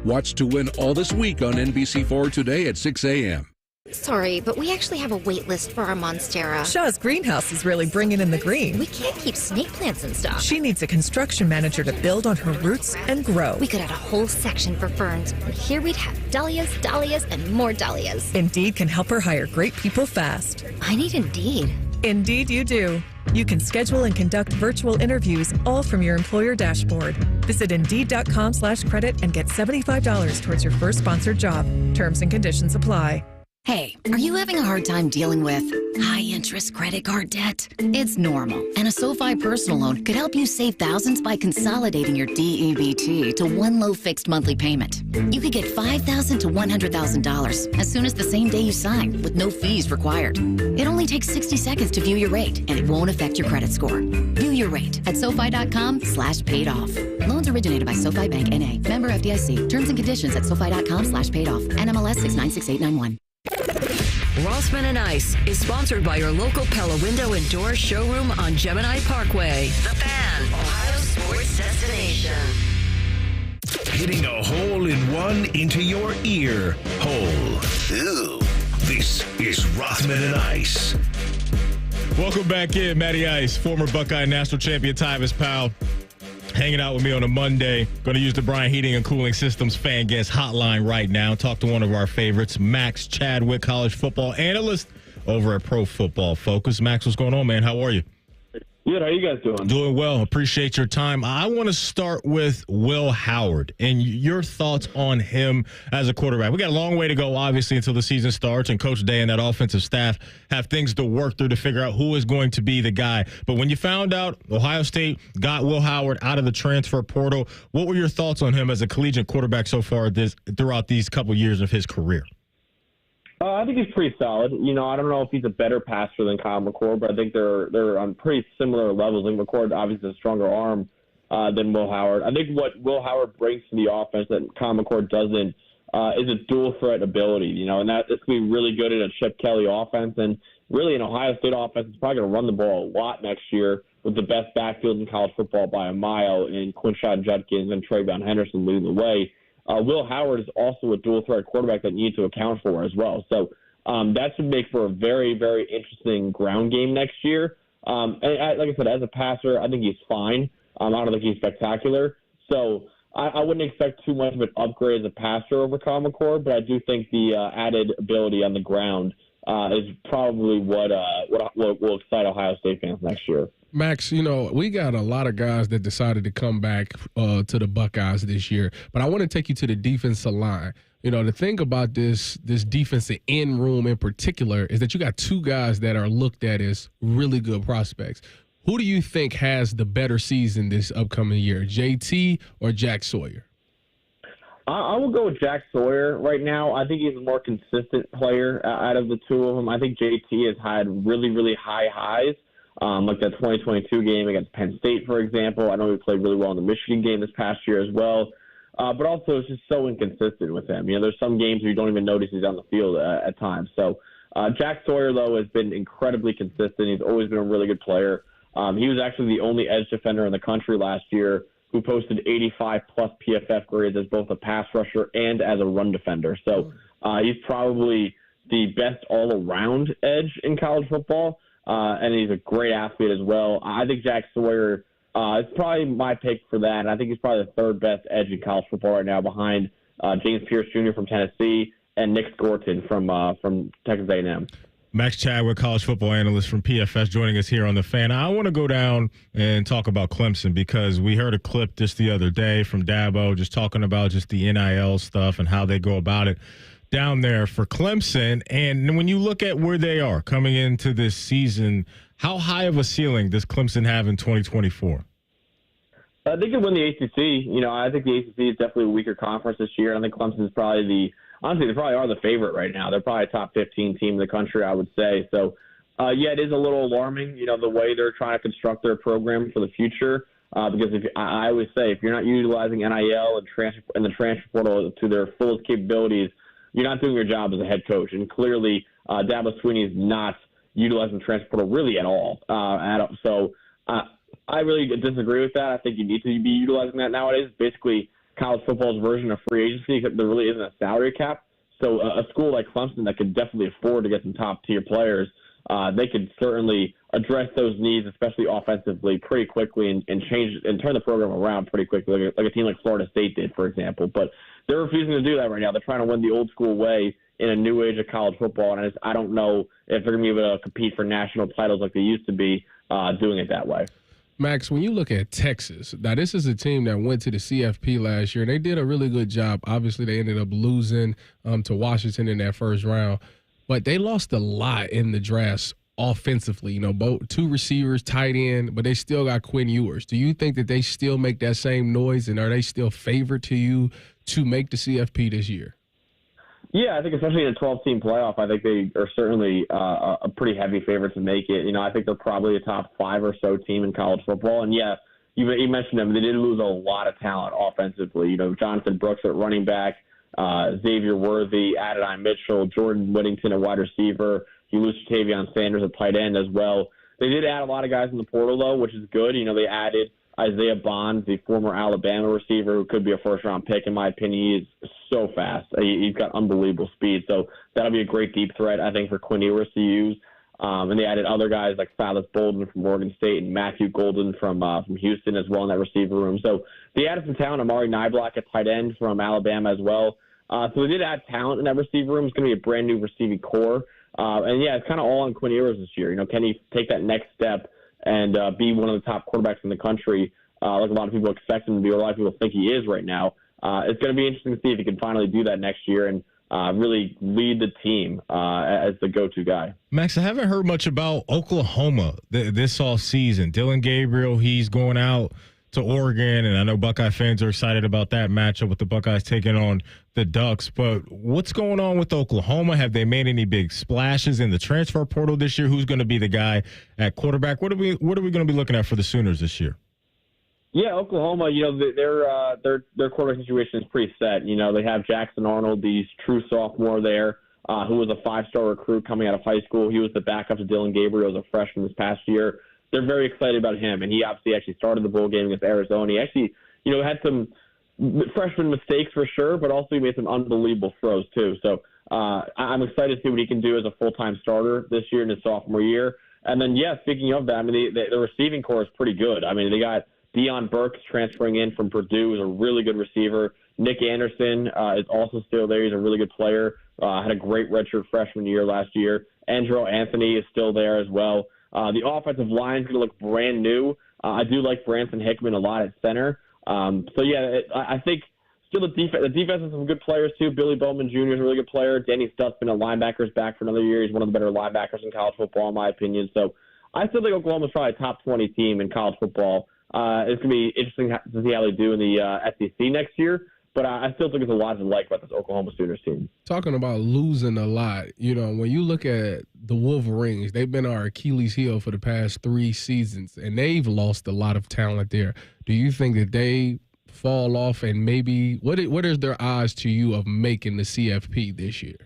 Watch to win all this week on NBC4 Today at 6 a.m. Sorry, but we actually have a wait list for our Monstera. Shaw's greenhouse is really bringing in the green. We can't keep snake plants in stock. She needs a construction manager to build on her roots and grow. We could add a whole section for ferns, and here we'd have dahlias, dahlias, and more dahlias. Indeed can help her hire great people fast. I need Indeed. Indeed you do. You can schedule and conduct virtual interviews all from your employer dashboard. Visit Indeed.com/credit and get $75 towards your first sponsored job. Terms and conditions apply. Hey, are you having a hard time dealing with high-interest credit card debt? It's normal, and a SoFi personal loan could help you save thousands by consolidating your DEBT to one low fixed monthly payment. You could get $5,000 to $100,000 as soon as the same day you sign, with no fees required. It only takes 60 seconds to view your rate, and it won't affect your credit score. View your rate at SoFi.com/paid off. Loans originated by SoFi Bank N.A. Member FDIC. Terms and conditions at SoFi.com/paid off. NMLS 696891. Rothman and Ice is sponsored by your local Pella Window and Door showroom on Gemini Parkway. The Fan, Ohio sports destination. Hitting a hole in one into your ear hole. Ew. This is Rothman and Ice. Welcome back in, Matty Ice, former Buckeye national champion Tyvis Powell, hanging out with me on a Monday. Going to use the Bryant Heating and Cooling Systems fan guest hotline right now. Talk to one of our favorites, Max Chadwick, college football analyst over at Pro Football Focus. Max, what's going on, man? How are you? Good. How you guys doing? Doing well. Appreciate your time. I want to start with Will Howard and your thoughts on him as a quarterback. We got a long way to go, obviously, until the season starts, and Coach Day and that offensive staff have things to work through to figure out who is going to be the guy. But when you found out Ohio State got Will Howard out of the transfer portal, what were your thoughts on him as a collegiate quarterback so far throughout these couple years of his career? I think he's pretty solid. You know, I don't know if he's a better passer than Kyle McCord, but I think they're on pretty similar levels. I think McCord obviously has a stronger arm than Will Howard. I think what Will Howard brings to the offense that Kyle McCord doesn't is a dual threat ability. You know, and that's going to be really good in a Chip Kelly offense, and really an Ohio State offense is probably going to run the ball a lot next year with the best backfield in college football by a mile in Quinshon Judkins and Travion Henderson leading the way. Will Howard is also a dual-threat quarterback that you need to account for as well. So that should make for a very, very interesting ground game next year. And like I said, as a passer, I think he's fine. I don't think he's spectacular. So I wouldn't expect too much of an upgrade as a passer over Kyle McCord, but I do think the added ability on the ground is probably what will excite Ohio State fans next year. Max, we got a lot of guys that decided to come back to the Buckeyes this year, but I want to take you to the defensive line. The thing about this defensive end room in particular is that you got two guys that are looked at as really good prospects. Who do you think has the better season this upcoming year, JT or Jack Sawyer? I will go with Jack Sawyer right now. I think he's a more consistent player out of the two of them. I think JT has had really, really high highs, like that 2022 game against Penn State, for example. I know he played really well in the Michigan game this past year as well. But also it's just so inconsistent with him. There's some games where you don't even notice he's on the field at times. So Jack Sawyer, though, has been incredibly consistent. He's always been a really good player. He was actually the only edge defender in the country last year who posted 85-plus PFF grades as both a pass rusher and as a run defender. So he's probably the best all-around edge in college football, and he's a great athlete as well. I think Jack Sawyer is probably my pick for that, and I think he's probably the third best edge in college football right now behind James Pierce Jr. from Tennessee and Nick Scorton from Texas A&M. Max Chadwick, college football analyst from PFS, joining us here on The Fan. I want to go down and talk about Clemson because we heard a clip just the other day from Dabo just talking about just the NIL stuff and how they go about it down there for Clemson. And when you look at where they are coming into this season, how high of a ceiling does Clemson have in 2024? I think it win the ACC. I think the ACC is definitely a weaker conference this year. I think Clemson is probably honestly, they probably are the favorite right now. They're probably a top 15 team in the country, I would say. So, yeah, it is a little alarming, the way they're trying to construct their program for the future. Because I always say, if you're not utilizing NIL and the transfer portal to their fullest capabilities, you're not doing your job as a head coach. And clearly, Dabo Swinney is not utilizing the transfer portal really at all. So I really disagree with that. I think you need to be utilizing that nowadays. Basically, college football's version of free agency, except there really isn't a salary cap. So a school like Clemson that could definitely afford to get some top-tier players, they could certainly address those needs, especially offensively, pretty quickly and change and turn the program around pretty quickly, like a team like Florida State did, for example. But they're refusing to do that right now. They're trying to win the old-school way in a new age of college football, and I don't know if they're going to be able to compete for national titles like they used to be doing it that way. Max, when you look at Texas, now this is a team that went to the CFP last year. They did a really good job. Obviously, they ended up losing to Washington in that first round, but they lost a lot in the drafts offensively. Both two receivers, tight end, but they still got Quinn Ewers. Do you think that they still make that same noise, and are they still favored to you to make the CFP this year? Yeah, I think especially in a 12-team playoff, I think they are certainly a pretty heavy favorite to make it. I think they're probably a top 5 or so team in college football. And, yeah, you mentioned them. They did lose a lot of talent offensively. Jonathan Brooks at running back, Xavier Worthy, Adonai Mitchell, Jordan Whittington at wide receiver. You lose Tavion Sanders at tight end as well. They did add a lot of guys in the portal, though, which is good. They added Isaiah Bonds, the former Alabama receiver, who could be a first-round pick, in my opinion. He is so fast. He's got unbelievable speed. So that'll be a great deep threat, I think, for Quinn Ewers to use. And they added other guys like Silas Bolden from Oregon State and Matthew Golden from Houston as well in that receiver room. So they added some talent. Amari Niblack at tight end from Alabama as well. So they did add talent in that receiver room. It's going to be a brand-new receiving core. And, yeah, it's kind of all on Quinn Ewers this year. Can he take that next step and be one of the top quarterbacks in the country, like a lot of people expect him to be, or a lot of people think he is right now? It's going to be interesting to see if he can finally do that next year and really lead the team as the go-to guy. Max, I haven't heard much about Oklahoma this offseason. Dylan Gabriel, he's going out to Oregon, and I know Buckeye fans are excited about that matchup with the Buckeyes taking on the Ducks. But what's going on with Oklahoma? Have they made any big splashes in the transfer portal this year? Who's going to be the guy at quarterback? What are we going to be looking at for the Sooners this year? Yeah, Oklahoma, their quarterback situation is pretty set. They have Jackson Arnold, the true sophomore there, who was a 5-star recruit coming out of high school. He was the backup to Dylan Gabriel as a freshman this past year. They're very excited about him, and he obviously started the bowl game against Arizona. He actually, had some freshman mistakes for sure, but also he made some unbelievable throws too. So I'm excited to see what he can do as a full-time starter this year in his sophomore year. And then, yeah, speaking of that, the receiving core is pretty good. They got Deion Burks transferring in from Purdue is a really good receiver. Nick Anderson is also still there. He's a really good player. Had a great redshirt freshman year last year. Andrew Anthony is still there as well. The offensive line is going to look brand new. I do like Branson Hickman a lot at center. I think still the defense has some good players too. Billy Bowman Jr. is a really good player. Danny Stutzman, a linebacker's back for another year. He's one of the better linebackers in college football, in my opinion. So I still think Oklahoma's probably a top 20 team in college football. It's going to be interesting to see how they do in the SEC next year. But I still think there's a lot to like about this Oklahoma Sooners team. Talking about losing a lot, when you look at the Wolverines, they've been our Achilles heel for the past 3 seasons, and they've lost a lot of talent there. Do you think that they fall off, and maybe what is their odds to you of making the CFP this year?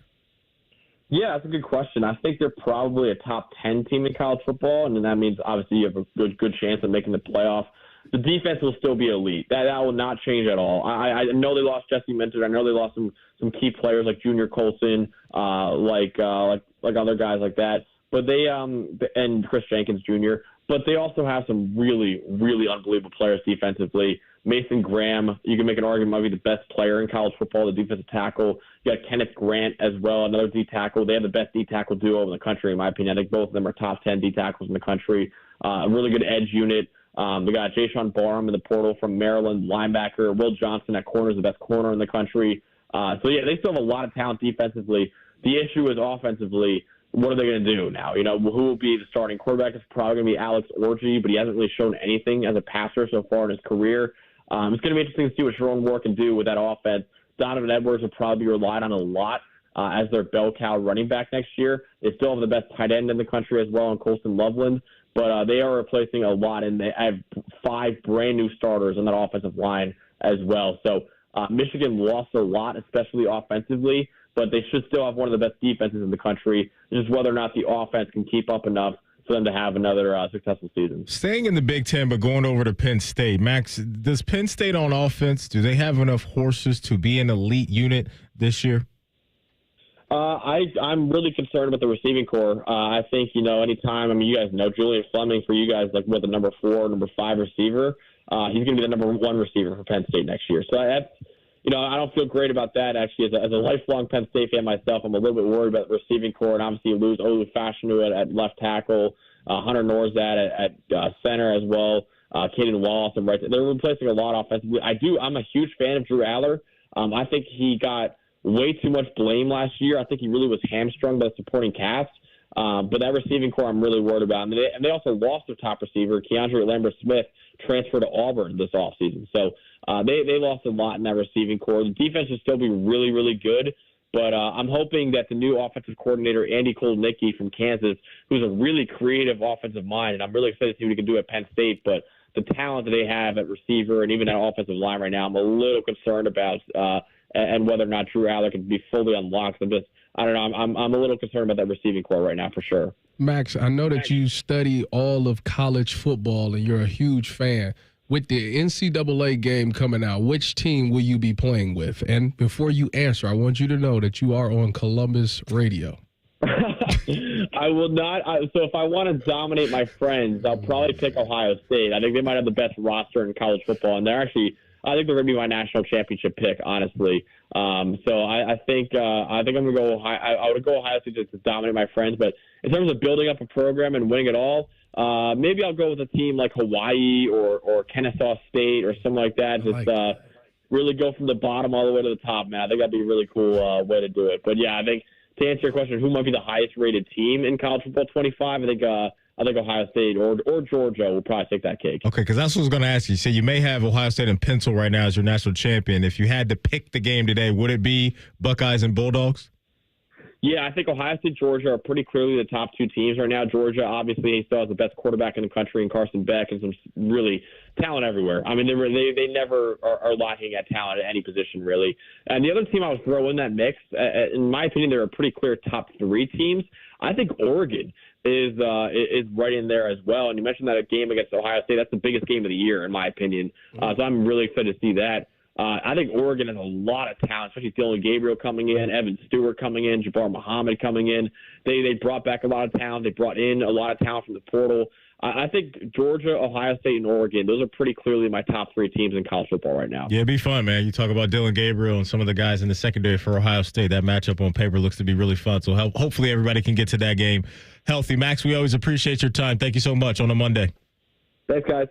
Yeah, that's a good question. I think they're probably a top 10 team in college football, and then that means obviously you have a good chance of making the playoff. The defense will still be elite. That will not change at all. I know they lost Jesse Minter. I know they lost some key players like Junior Colson, like other guys like that. But they and Chris Jenkins Jr. But they also have some really, really unbelievable players defensively. Mason Graham, you can make an argument, might be the best player in college football, the defensive tackle. You got Kenneth Grant as well, another D tackle. They have the best D tackle duo in the country, in my opinion. I think both of them are top 10 D tackles in the country. A really good edge unit. We got Jayshon Barham in the portal from Maryland, linebacker. Will Johnson at corner is the best corner in the country. They still have a lot of talent defensively. The issue is offensively, what are they going to do now? Who will be the starting quarterback? It's probably going to be Alex Orji, but he hasn't really shown anything as a passer so far in his career. It's going to be interesting to see what Sharon Moore can do with that offense. Donovan Edwards will probably be relied on a lot as their bell cow running back next year. They still have the best tight end in the country as well in Colson Loveland. But they are replacing a lot, and they have 5 brand-new starters on that offensive line as well. So Michigan lost a lot, especially offensively, but they should still have one of the best defenses in the country. It's just whether or not the offense can keep up enough for them to have another successful season. Staying in the Big Ten, but going over to Penn State. Max, does Penn State on offense, do they have enough horses to be an elite unit this year? I'm really concerned about the receiving core. I think, anytime, you guys know Julian Fleming for you guys, the number 4, number 5 receiver. He's going to be the number 1 receiver for Penn State next year. So that's, I don't feel great about that, actually. As a lifelong Penn State fan myself, I'm a little bit worried about the receiving core. And obviously you lose Olu Fashanu at left tackle, Hunter Norzad at center as well, Caden Wallace and right there. They're replacing a lot offensively. I'm a huge fan of Drew Aller. I think he got way too much blame last year. I think he really was hamstrung by the supporting cast. But that receiving core I'm really worried about. And they also lost their top receiver, Keandre Lambert-Smith, transferred to Auburn this offseason. So they lost a lot in that receiving core. The defense will still be really, really good. But I'm hoping that the new offensive coordinator, Andy Kolnicki from Kansas, who's a really creative offensive mind, and I'm really excited to see what he can do at Penn State, but the talent that they have at receiver and even at offensive line right now, I'm a little concerned about and whether or not Drew Aller can be fully unlocked. I don't know. I'm a little concerned about that receiving core right now for sure. Max, I know that you study all of college football and you're a huge fan. With the NCAA game coming out, which team will you be playing with? And before you answer, I want you to know that you are on Columbus radio. I will not. So if I want to dominate my friends, I'll probably pick Ohio State. I think they might have the best roster in college football, and I think they're going to be my national championship pick, honestly. So I think I'm going to go Ohio. I would go Ohio State just to dominate my friends. But in terms of building up a program and winning it all, maybe I'll go with a team like Hawaii or Kennesaw State or something like that. Just really go from the bottom all the way to the top, man. I think that'd be a really cool way to do it. But yeah, I think to answer your question, who might be the highest rated team in college football 25? I think Ohio State or Georgia will probably take that cake. Okay, because that's what I was going to ask you. So you may have Ohio State and pencil right now as your national champion. If you had to pick the game today, would it be Buckeyes and Bulldogs? Yeah, I think Ohio State, Georgia are pretty clearly the top 2 teams right now. Georgia, obviously, he still has the best quarterback in the country in Carson Beck and some really talent everywhere. I mean, they never are lacking at talent at any position, really. And the other team I would throw in that mix, in my opinion, they're a pretty clear top 3 teams. I think Oregon is right in there as well. And you mentioned that a game against Ohio State, that's the biggest game of the year, in my opinion. So I'm really excited to see that. I think Oregon has a lot of talent, especially Dylan Gabriel coming in, Evan Stewart coming in, Jabbar Muhammad coming in. They brought back a lot of talent. They brought in a lot of talent from the portal. I think Georgia, Ohio State, and Oregon, those are pretty clearly my top 3 teams in college football right now. Yeah, it'd be fun, man. You talk about Dylan Gabriel and some of the guys in the secondary for Ohio State. That matchup on paper looks to be really fun. So hopefully everybody can get to that game healthy. Max, we always appreciate your time. Thank you so much on a Monday. Thanks, guys.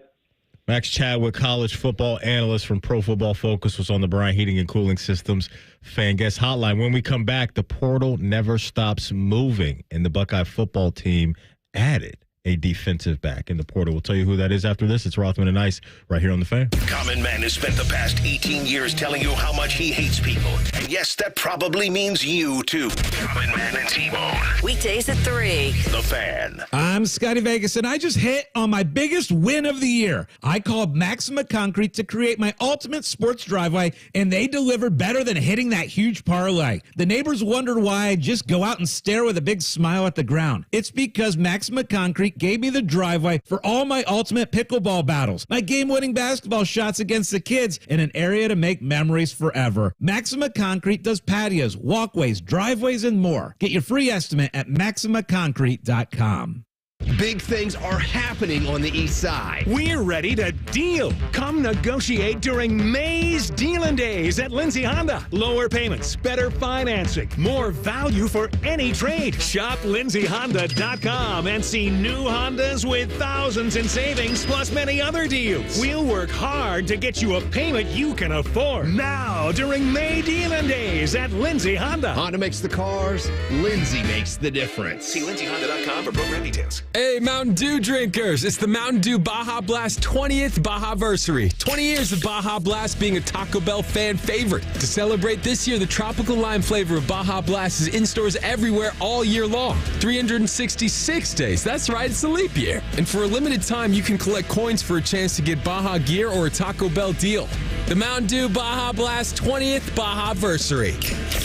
Max Chadwick, college football analyst from Pro Football Focus, was on the Bryant Heating and Cooling Systems fan guest hotline. When we come back, the portal never stops moving, and the Buckeye football team added a defensive back in the portal. We'll tell you who that is after this. It's Rothman and Ice right here on The Fan. Common Man has spent the past 18 years telling you how much he hates people. And yes, that probably means you, too. Common Man and T-Bone. Weekdays at 3. The Fan. I'm Scotty Vegas, and I just hit on my biggest win of the year. I called Maxima Concrete to create my ultimate sports driveway, and they delivered better than hitting that huge parlay. The neighbors wondered why I just go out and stare with a big smile at the ground. It's because Maxima Concrete gave me the driveway for all my ultimate pickleball battles, my game-winning basketball shots against the kids, and an area to make memories forever. Maxima Concrete does patios, walkways, driveways, and more. Get your free estimate at maximaconcrete.com. Big things are happening on the east side. We're ready to deal. Come negotiate during May's Dealin' Days at Lindsay Honda. Lower payments, better financing, more value for any trade. Shop lindsayhonda.com and see new Hondas with thousands in savings plus many other deals. We'll work hard to get you a payment you can afford. Now during May Dealin' Days at Lindsay Honda. Honda makes the cars, Lindsay makes the difference. See lindsayhonda.com for program details. Hey, Mountain Dew drinkers. It's the Mountain Dew Baja Blast 20th Baja-versary. 20 years of Baja Blast being a Taco Bell fan favorite. To celebrate this year, the tropical lime flavor of Baja Blast is in stores everywhere all year long. 366 days. That's right, it's a leap year. And for a limited time, you can collect coins for a chance to get Baja gear or a Taco Bell deal. The Mountain Dew Baja Blast 20th Baja-versary.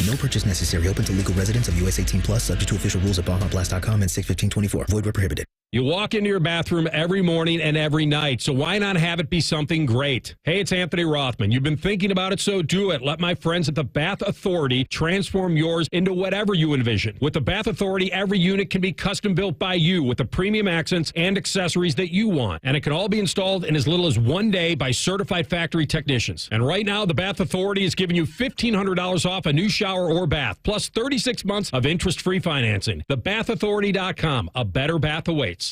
No purchase necessary. Open to legal residents of US 18+, subject to official rules at BajaBlast.com and 6/15/24. Void where prohibited. You walk into your bathroom every morning and every night, so why not have it be something great? Hey, it's Anthony Rothman. You've been thinking about it, so do it. Let my friends at the Bath Authority transform yours into whatever you envision. With the Bath Authority, every unit can be custom built by you with the premium accents and accessories that you want. And it can all be installed in as little as 1 day by certified factory technicians. And right now, the Bath Authority is giving you $1,500 off a new shower or bath, plus 36 months of interest-free financing. TheBathAuthority.com. A better bath awaits.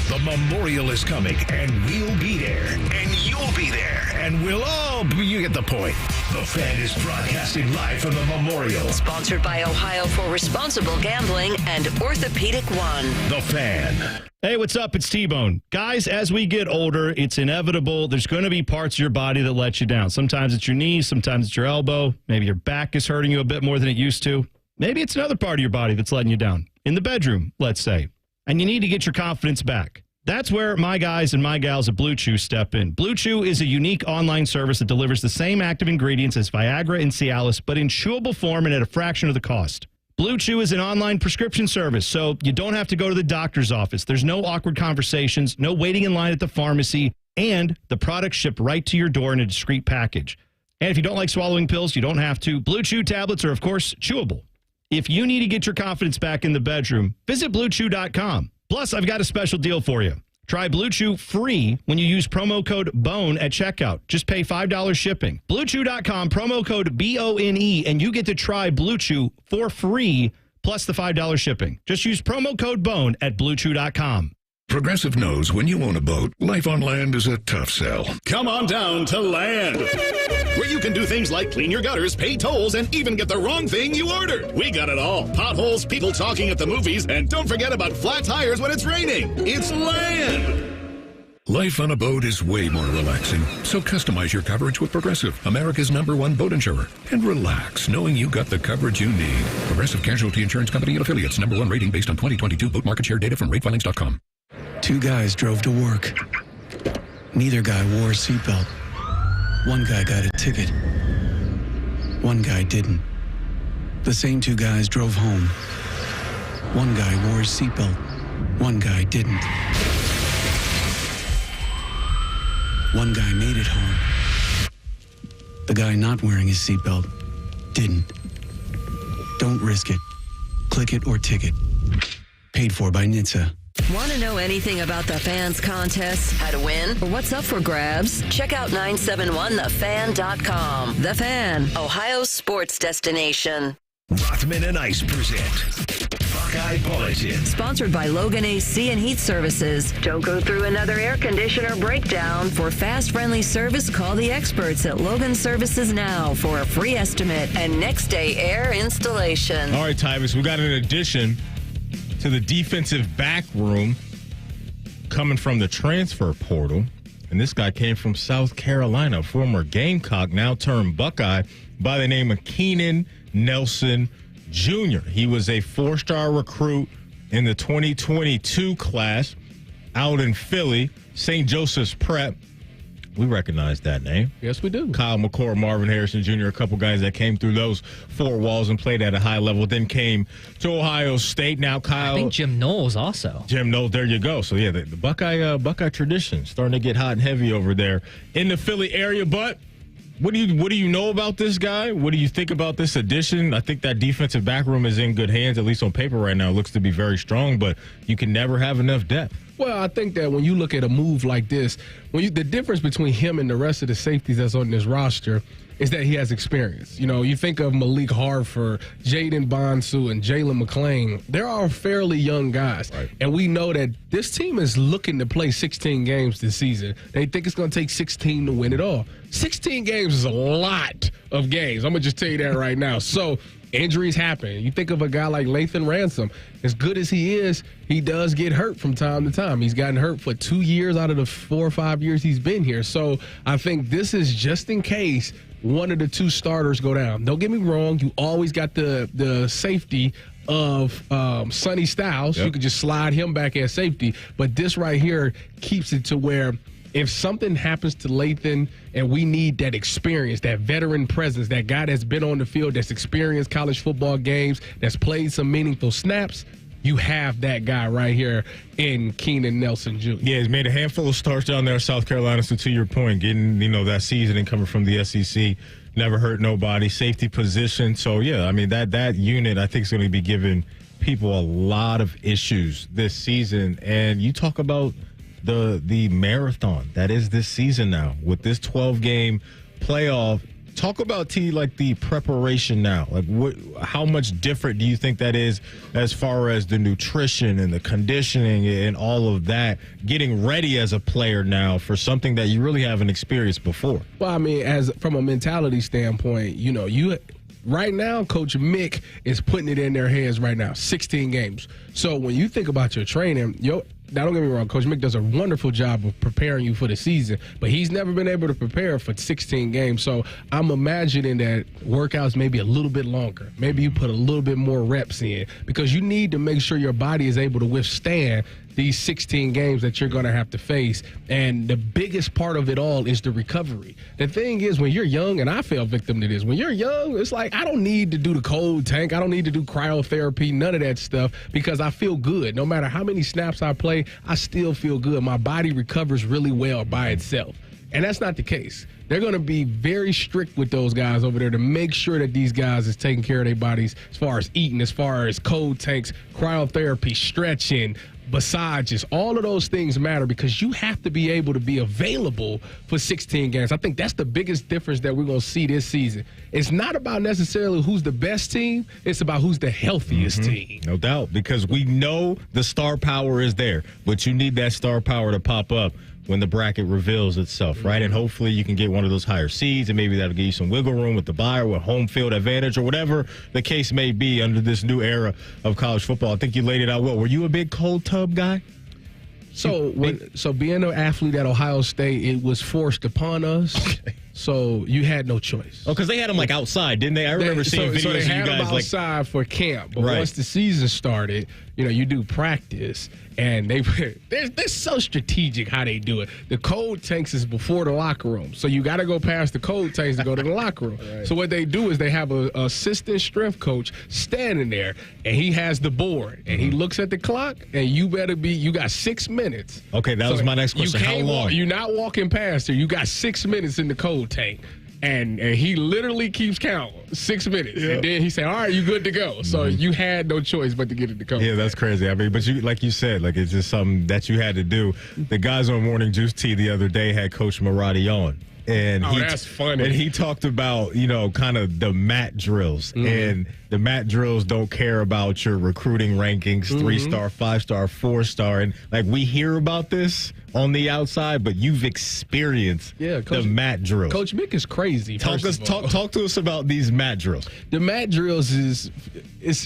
The Memorial is coming, and we'll be there, and you'll be there, and we'll all be. You get the point. The Fan is broadcasting live from the Memorial. Sponsored by Ohio for Responsible Gambling and Orthopedic One. The Fan. Hey, what's up? It's T-Bone. Guys, as we get older, it's inevitable. There's going to be parts of your body that let you down. Sometimes it's your knees, sometimes it's your elbow. Maybe your back is hurting you a bit more than it used to. Maybe it's another part of your body that's letting you down. In the bedroom, let's say. And you need to get your confidence back. That's where my guys and my gals at Blue Chew step in. Blue Chew is a unique online service that delivers the same active ingredients as Viagra and Cialis, but in chewable form and at a fraction of the cost. Blue Chew is an online prescription service, so you don't have to go to the doctor's office. There's no awkward conversations, no waiting in line at the pharmacy, and the product's shipped right to your door in a discreet package. And if you don't like swallowing pills, you don't have to. Blue Chew tablets are, of course, chewable. If you need to get your confidence back in the bedroom, visit BlueChew.com. Plus, I've got a special deal for you. Try Blue Chew free when you use promo code BONE at checkout. Just pay $5 shipping. BlueChew.com, promo code BONE, and you get to try Blue Chew for free, plus the $5 shipping. Just use promo code BONE at BlueChew.com. Progressive knows when you own a boat, life on land is a tough sell. Come on down to Land, where you can do things like clean your gutters, pay tolls, and even get the wrong thing you ordered. We got it all. Potholes, people talking at the movies, and don't forget about flat tires when it's raining. It's Land. Life on a boat is way more relaxing, so customize your coverage with Progressive, America's #1 boat insurer. And relax, knowing you got the coverage you need. Progressive Casualty Insurance Company and Affiliates, #1 rating based on 2022 boat market share data from ratefilings.com. Two guys drove to work. Neither guy wore a seatbelt. One guy got a ticket. One guy didn't. The same two guys drove home. One guy wore his seatbelt. One guy didn't. One guy made it home. The guy not wearing his seatbelt didn't. Don't risk it. Click it or ticket. Paid for by NHTSA. Want to know anything about the fans contest, how to win, or what's up for grabs? Check out 971thefan.com. The Fan, Ohio's sports destination. Rothman and Ice present Buckeye Bulletin. Sponsored by Logan AC and Heat Services. Don't go through another air conditioner breakdown. For fast, friendly service, call the experts at Logan Services now for a free estimate and next day air installation. All right, Tyvis, we got an addition to the defensive back room coming from the transfer portal. And this guy came from South Carolina, former Gamecock, now turned Buckeye, by the name of Keenan Nelson Jr. He was a 4-star recruit in the 2022 class out in Philly, St. Joseph's Prep. We recognize that name. Yes, we do. Kyle McCord, Marvin Harrison Jr., a couple guys that came through those four walls and played at a high level, then came to Ohio State. Now, Kyle. I think Jim Knowles also. Jim Knowles, there you go. So, yeah, the Buckeye tradition starting to get hot and heavy over there in the Philly area. But what do you know about this guy? What do you think about this addition? I think that defensive back room is in good hands, at least on paper right now. It looks to be very strong, but you can never have enough depth. Well, I think that when you look at a move like this, the difference between him and the rest of the safeties that's on this roster is that he has experience. You know, you think of Malik Harford, Jaden Bonsu, and Jalen McClain. They're all fairly young guys. Right. And we know that this team is looking to play 16 games this season. They think it's going to take 16 to win it all. 16 games is a lot of games. I'm going to just tell you that right now. So injuries happen. You think of a guy like Lathan Ransom. As good as he is, he does get hurt from time to time. He's gotten hurt for 2 years out of the 4 or 5 years he's been here. So I think this is just in case one of the two starters go down. Don't get me wrong. You always got the safety of Sonny Styles. Yep. You could just slide him back at safety. But this right here keeps it to where if something happens to Lathan and we need that experience, that veteran presence, that guy that's been on the field, that's experienced college football games, that's played some meaningful snaps, you have that guy right here in Keenan Nelson Jr. Yeah, he's made a handful of starts down there in South Carolina. So to your point, getting, that seasoning coming from the SEC, never hurt nobody, safety position. So, yeah, I mean, that unit I think is going to be giving people a lot of issues this season. And you talk about the marathon that is this season now with this 12-game playoff. Talk about the preparation now. How much different do you think that is as far as the nutrition and the conditioning and all of that, getting ready as a player now for something that you really haven't experienced before? Well, I mean, from a mentality standpoint, right now, Coach Mick is putting it in their hands right now, 16 games. So when you think about your training, now, don't get me wrong, Coach Mick does a wonderful job of preparing you for the season, but he's never been able to prepare for 16 games. So I'm imagining that workouts may be a little bit longer. Maybe you put a little bit more reps in because you need to make sure your body is able to withstand these 16 games that you're going to have to face. And the biggest part of it all is the recovery. The thing is, when you're young, and I fell victim to this, when you're young, it's like I don't need to do the cold tank. I don't need to do cryotherapy, none of that stuff, because I feel good. No matter how many snaps I play, I still feel good. My body recovers really well by itself. And that's not the case. They're going to be very strict with those guys over there to make sure that these guys is taking care of their bodies as far as eating, as far as cold tanks, cryotherapy, stretching, massages. All of those things matter because you have to be able to be available for 16 games. I think that's the biggest difference that we're going to see this season. It's not about necessarily who's the best team. It's about who's the healthiest team. No doubt, because we know the star power is there, but you need that star power to pop up when the bracket reveals itself, right? And hopefully you can get one of those higher seeds, and maybe that'll give you some wiggle room with the bye or with home field advantage or whatever the case may be under this new era of college football. I think you laid it out well. Were you a big cold tub guy? So being an athlete at Ohio State, it was forced upon us. Okay. So you had no choice. Oh, because they had them outside, didn't they? I remember seeing videos so they had of you guys them outside for camp. But once the season started, you do practice, and they're so strategic how they do it. The cold tanks is before the locker room, so you got to go past the cold tanks to go to the locker room. Right. So what they do is they have a assistant strength coach standing there, and he has the board, and he looks at the clock, and you got 6 minutes. Okay, that was my next question. How long? You're not walking past her. You got 6 minutes in the cold tank. And he literally keeps count 6 minutes. And then he said, all right, you good to go. So you had no choice but to get it to come. Yeah, that's crazy. I mean, but like you said, it's just something that you had to do. The guys on Morning Juice Tea the other day had Coach Marati on. And that's funny. And he talked about, kind of the mat drills. And the mat drills don't care about your recruiting rankings, 3-star, 5-star, 4-star. And we hear about this on the outside, but you've experienced the mat drills. Coach Mick is crazy. Talk to us about these mat drills. The mat drills is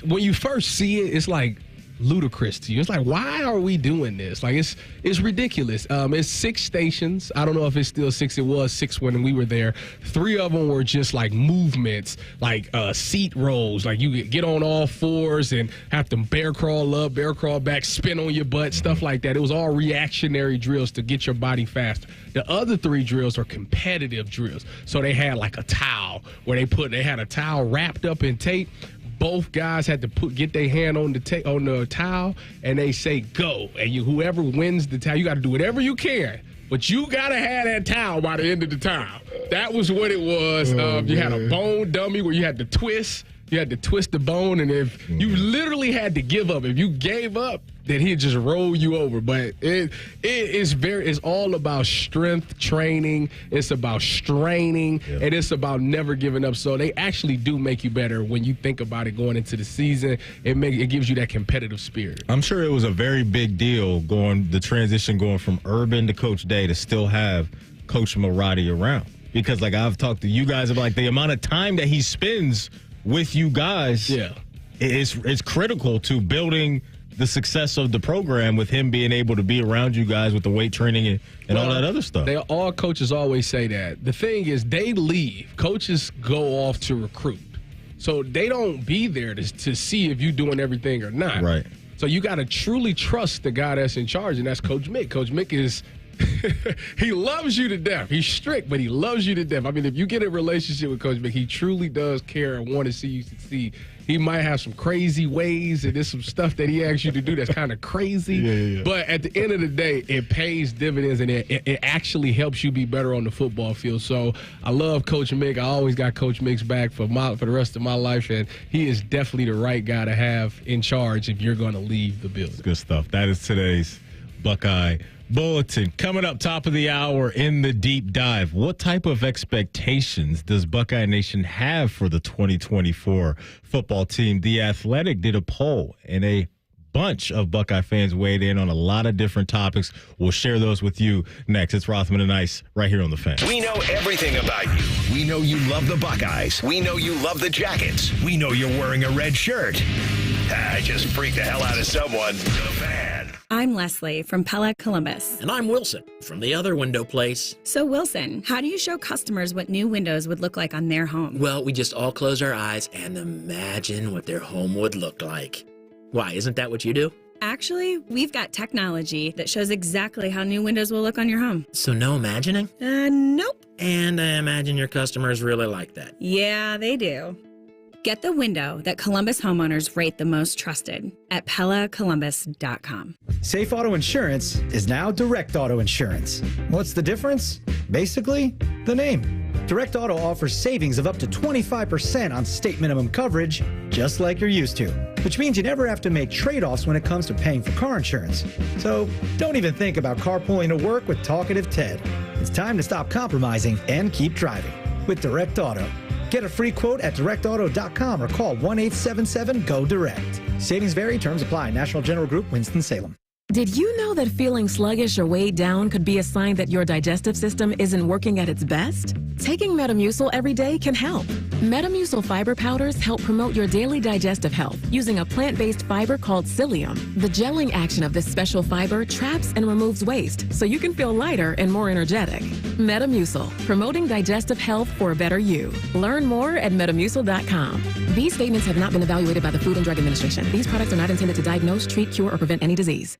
when you first see it, it's like ludicrous to you. It's like, why are we doing this? It's ridiculous. It's 6 stations. I don't know if it's still 6. It was 6 when we were there. 3 of them were just movements, seat rolls. You get on all 4s and have to bear crawl up, bear crawl back, spin on your butt, stuff like that. It was all reactionary drills to get your body faster. The other 3 drills are competitive drills. So they had a towel where they had a towel wrapped up in tape. Both guys had to get their hand on the towel, and they say go. And whoever wins the towel, you got to do whatever you can, but you got to have that towel by the end of the towel. That was what it was. You had a bone dummy where you had to twist. You had to twist the bone, and if you literally had to give up, if you gave up, then he'd just roll you over. But it's all about strength training. It's about straining, and it's about never giving up. So they actually do make you better when you think about it going into the season. It gives you that competitive spirit. I'm sure it was a very big deal the transition going from Urban to Coach Day to still have Coach Marati around, because I've talked to you guys about the amount of time that he spends with you guys. It's critical to building the success of the program, with him being able to be around you guys with the weight training and all that other stuff. All coaches always say that. The thing is, they leave. Coaches go off to recruit. So they don't be there to see if you're doing everything or not. Right. So you got to truly trust the guy that's in charge, and that's Coach Mick. Coach Mick is he loves you to death. He's strict, but he loves you to death. I mean, if you get a relationship with Coach Mick, he truly does care and want to see you succeed. He might have some crazy ways, and there's some stuff that he asks you to do that's kind of crazy. But at the end of the day, it pays dividends, and it actually helps you be better on the football field. So I love Coach Mick. I always got Coach Mick's back for the rest of my life, and he is definitely the right guy to have in charge if you're going to leave the building. Good stuff. That is today's Buckeye Bulletin. Coming up top of the hour in the deep dive, what type of expectations does Buckeye Nation have for the 2024 football team? The Athletic did a poll, and a bunch of Buckeye fans weighed in on a lot of different topics. We'll share those with you next. It's Rothman and Ice right here on The Fan. We know everything about you. We know you love the Buckeyes. We know you love the Jackets. We know you're wearing a red shirt. I just freaked the hell out of someone. The Fan. I'm Leslie from Pella Columbus. And I'm Wilson from the other window place. So, Wilson, how do you show customers what new windows would look like on their home? Well, we just all close our eyes and imagine what their home would look like. Why, isn't that what you do? Actually, we've got technology that shows exactly how new windows will look on your home. So no imagining? Nope. And I imagine your customers really like that. Yeah, they do. Get the window that Columbus homeowners rate the most trusted at PellaColumbus.com. Safe Auto Insurance is now Direct Auto Insurance. What's the difference? Basically, the name. Direct Auto offers savings of up to 25% on state minimum coverage, just like you're used to, which means you never have to make trade-offs when it comes to paying for car insurance. So don't even think about carpooling to work with Talkative Ted. It's time to stop compromising and keep driving with Direct Auto. Get a free quote at directauto.com or call 1-877-GO-DIRECT. Savings vary, terms apply. National General Group, Winston-Salem. Did you know that feeling sluggish or weighed down could be a sign that your digestive system isn't working at its best? Taking Metamucil every day can help. Metamucil fiber powders help promote your daily digestive health using a plant-based fiber called psyllium. The gelling action of this special fiber traps and removes waste so you can feel lighter and more energetic. Metamucil, promoting digestive health for a better you. Learn more at Metamucil.com. These statements have not been evaluated by the Food and Drug Administration. These products are not intended to diagnose, treat, cure, or prevent any disease.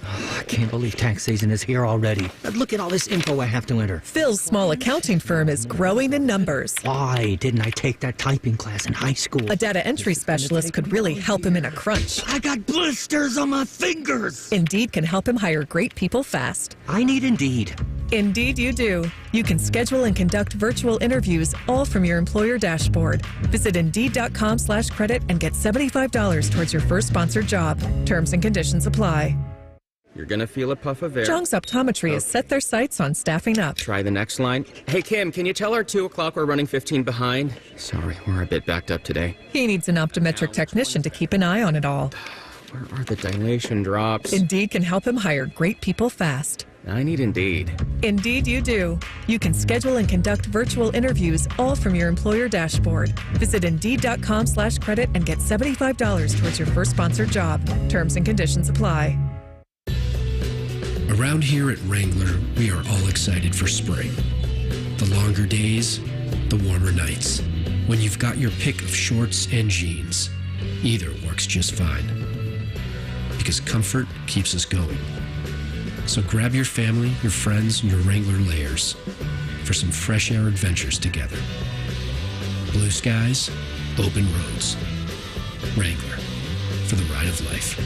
I can't believe tax season is here already. Look at all this info I have to enter. Phil's small accounting firm is growing in numbers. Why didn't I take that typing class in high school? A data entry specialist could really help him in a crunch. I got blisters on my fingers. Indeed can help him hire great people fast. I need Indeed. Indeed, you do. You can schedule and conduct virtual interviews all from your employer dashboard. Visit Indeed.com/credit and get $75 towards your first sponsored job. Terms and conditions apply. You're going to feel a puff of air. Jung's Optometry has set their sights on staffing up. Try the next line. Hey, Kim, can you tell our 2 o'clock we're running 15 behind? Sorry, we're a bit backed up today. He needs an optometric technician to keep an eye on it all. Where are the dilation drops? Indeed can help him hire great people fast. I need Indeed. Indeed, you do. You can schedule and conduct virtual interviews all from your employer dashboard. Visit Indeed.com/credit and get $75 towards your first sponsored job. Terms and conditions apply. Around here at Wrangler, we are all excited for spring. The longer days, the warmer nights. When you've got your pick of shorts and jeans, either works just fine. Because comfort keeps us going. So grab your family, your friends, and your Wrangler layers for some fresh air adventures together. Blue skies, open roads. Wrangler, for the ride of life.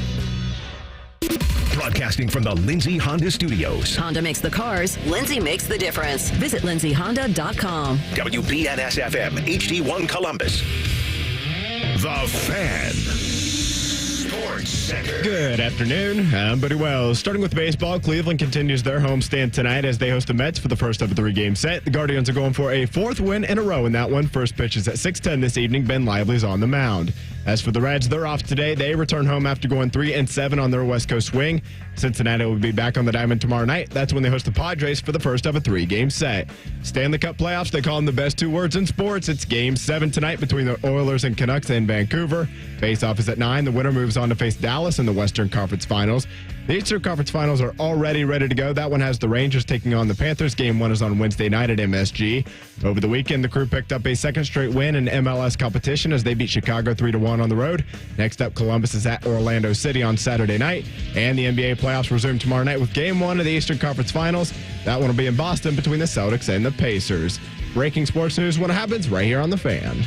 Broadcasting from the Lindsay Honda Studios. Honda makes the cars. Lindsay makes the difference. Visit lindsayhonda.com. WBNS-FM, HD1 Columbus. The Fan. Sports Center. Good afternoon. I'm Buddy Wells. Starting with baseball, Cleveland continues their homestand tonight as they host the Mets for the first of a 3-game set. The Guardians are going for a 4th win in a row in that one. First pitch is at 6:10 this evening. Ben Lively's on the mound. As for the Reds, they're off today. They return home after going 3-7 on their West Coast swing. Cincinnati will be back on the diamond tomorrow night. That's when they host the Padres for the first of a 3-game set. Stanley Cup playoffs, they call them the best 2 words in sports. It's Game 7 tonight between the Oilers and Canucks in Vancouver. Face-off is at 9. The winner moves on to face Dallas in the Western Conference Finals. The Eastern Conference Finals are already ready to go. That one has the Rangers taking on the Panthers. Game 1 is on Wednesday night at MSG. Over the weekend, the Crew picked up a second straight win in MLS competition as they beat Chicago 3-1 on the road. Next up, Columbus is at Orlando City on Saturday night. And the NBA playoffs resume tomorrow night with Game 1 of the Eastern Conference Finals. That one will be in Boston between the Celtics and the Pacers. Breaking sports news when it happens right here on The Fan.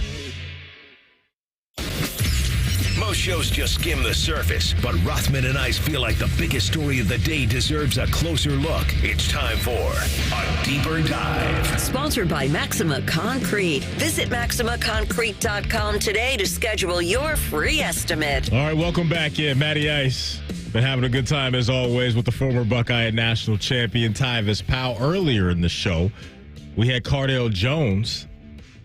Most shows just skim the surface, but Rothman and I feel like the biggest story of the day deserves a closer look. It's time for a deeper dive. Sponsored by Maxima Concrete. Visit MaximaConcrete.com today to schedule your free estimate. All right, welcome back in. Matty Ice. Been having a good time, as always, with the former Buckeye and national champion Tyvis Powell. Earlier in the show, we had Cardale Jones,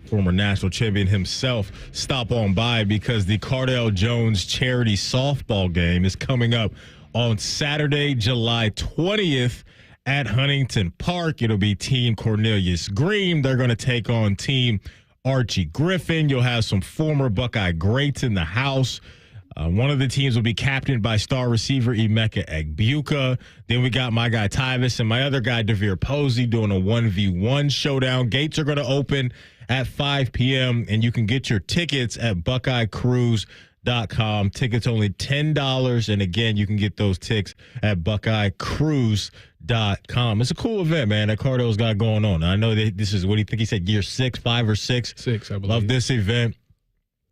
former national champion himself, stop on by because the Cardell Jones charity softball game is coming up on Saturday, July 20th at Huntington Park. It'll be Team Cornelius Green. They're going to take on Team Archie Griffin. You'll have some former Buckeye greats in the house. One of the teams will be captained by star receiver Emeka Egbuka. Then we got my guy Tyvis and my other guy DeVier Posey doing a 1v1 showdown. Gates are going to open at 5 p.m. and you can get your tickets at BuckeyeCruise.com. Tickets only $10, and again, you can get those tickets at BuckeyeCruise.com. It's a cool event, man, that Cardell's got going on. I know that this is, what do you think he said, year 6, 5 or 6? 6, I believe. Love this event.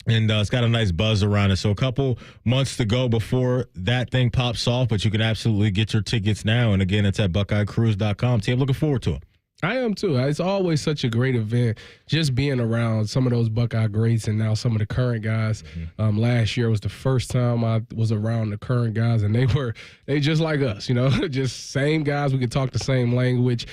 And it's got a nice buzz around it. So a couple months to go before that thing pops off, but you can absolutely get your tickets now. And again, it's at BuckeyeCruise.com. Team, looking forward to it. I am too. It's always such a great event, just being around some of those Buckeye greats and now some of the current guys. Last year was the first time I was around the current guys, and they just like us, you know, just same guys. We could talk the same language.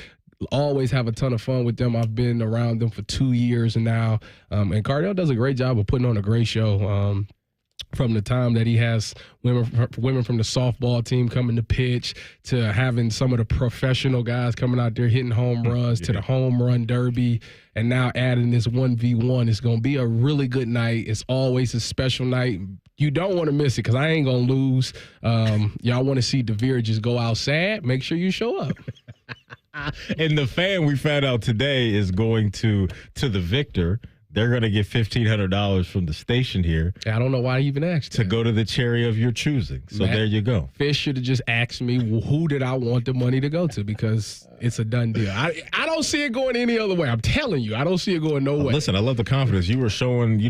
Always have a ton of fun with them. I've been around them for 2 years now, and Cardell does a great job of putting on a great show. From the time that he has women from the softball team coming to pitch, to having some of the professional guys coming out there hitting home runs, to the home run derby, and now adding this 1v1. It's going to be a really good night. It's always a special night. You don't want to miss it because I ain't going to lose. Y'all want to see DeVier just go out sad? Make sure you show up. And the Fan, we found out today, is going to the Victor they're going to get $1,500 from the station here. I don't know why I even asked to go to the cherry of your choosing. So there you go. Fish should have just asked me who did I want the money to go to, because it's a done deal. I don't see it going any other way. I'm telling you, I don't see it going no way. Listen, I love the confidence you were showing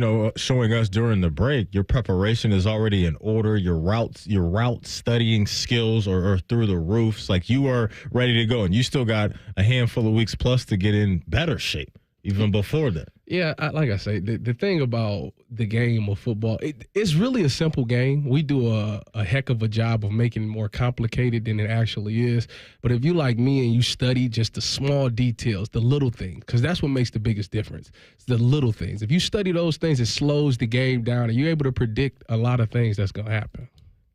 us during the break. Your preparation is already in order. Your route studying skills are through the roofs. Like, you are ready to go, and you still got a handful of weeks plus to get in better shape even before that. Yeah, like I say, the thing about the game of football, it's really a simple game. We do a heck of a job of making it more complicated than it actually is. But if you like me and you study just the small details, the little things, because that's what makes the biggest difference. It's the little things. If you study those things, it slows the game down, and you're able to predict a lot of things that's going to happen.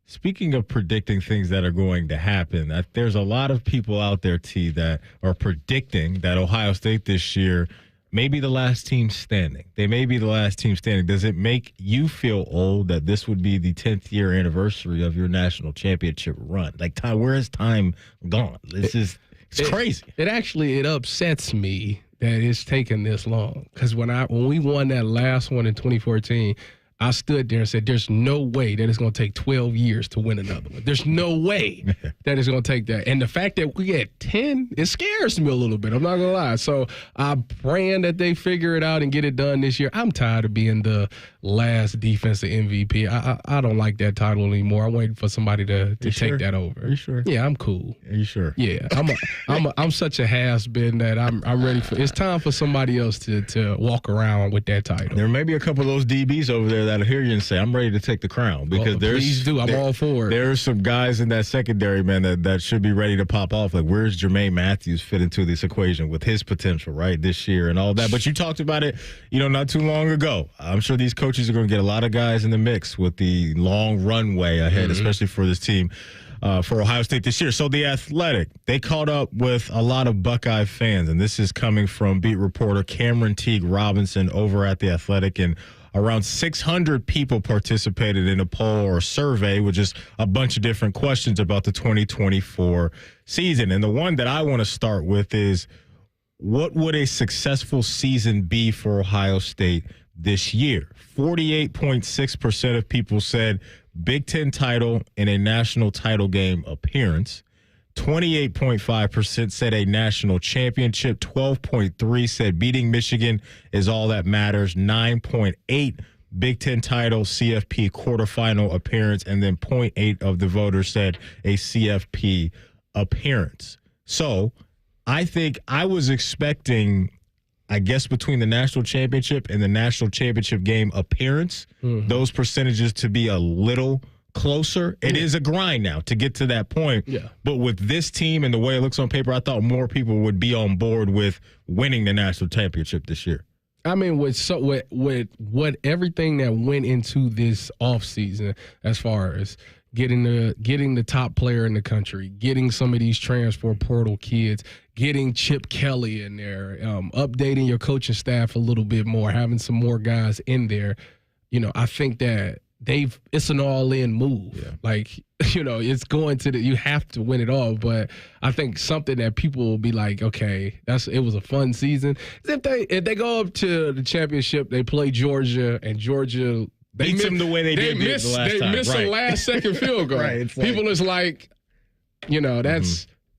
Speaking of predicting things that are going to happen, there's a lot of people out there, T, that are predicting that Ohio State this year may be the last team standing. They may be the last team standing. Does it make you feel old that this would be the 10th year anniversary of your national championship run? Like, where has time gone? It's crazy. It upsets me that it's taken this long, because when we won that last one in 2014, I stood there and said, there's no way that it's going to take 12 years to win another one. There's no way that it's going to take that. And the fact that we get 10, it scares me a little bit. I'm not going to lie. So I'm praying that they figure it out and get it done this year. I'm tired of being the last defensive MVP. I don't like that title anymore. I'm waiting for somebody to take that over. Are you sure? Yeah, I'm cool. Are you sure? Yeah, I'm such a has-been that I'm ready for. It's time for somebody else to walk around with that title. There may be a couple of those DBs over there that'll hear you and say, I'm ready to take the crown, because please do. I'm all for it. There's some guys in that secondary, man, that should be ready to pop off. Like, where's Jermaine Matthews fit into this equation with his potential, right, this year and all that? But you talked about it, not too long ago. I'm sure these coaches are going to get a lot of guys in the mix with the long runway ahead, especially for this team. For Ohio State this year. So The Athletic, they caught up with a lot of Buckeye fans, and this is coming from beat reporter Cameron Teague Robinson over at The Athletic, and around 600 people participated in a poll or survey with just a bunch of different questions about the 2024 season. And the one that I want to start with is, what would a successful season be for Ohio State this year? 48.6% of people said Big Ten title and a national title game appearance. 28.5% said a national championship. 12.3% said beating Michigan is all that matters. 9.8% Big Ten title, CFP quarterfinal appearance, and then 0.8% of the voters said a CFP appearance. So I think I was expecting, I guess, between the national championship and the national championship game appearance, those percentages to be a little closer. It is a grind now to get to that point. Yeah. But with this team and the way it looks on paper, I thought more people would be on board with winning the national championship this year. I mean, with what everything that went into this offseason, as far as getting the top player in the country, getting some of these transfer portal kids, getting Chip Kelly in there, updating your coaching staff a little bit more, having some more guys in there, I think that it's an all-in move. Yeah. Like, it's going to you have to win it all. But I think something that people will be like, okay, it was a fun season. If they go up to the championship, they play Georgia, and Georgia beats them the way they did the last time. They missed a last-second field goal. Right. People is like,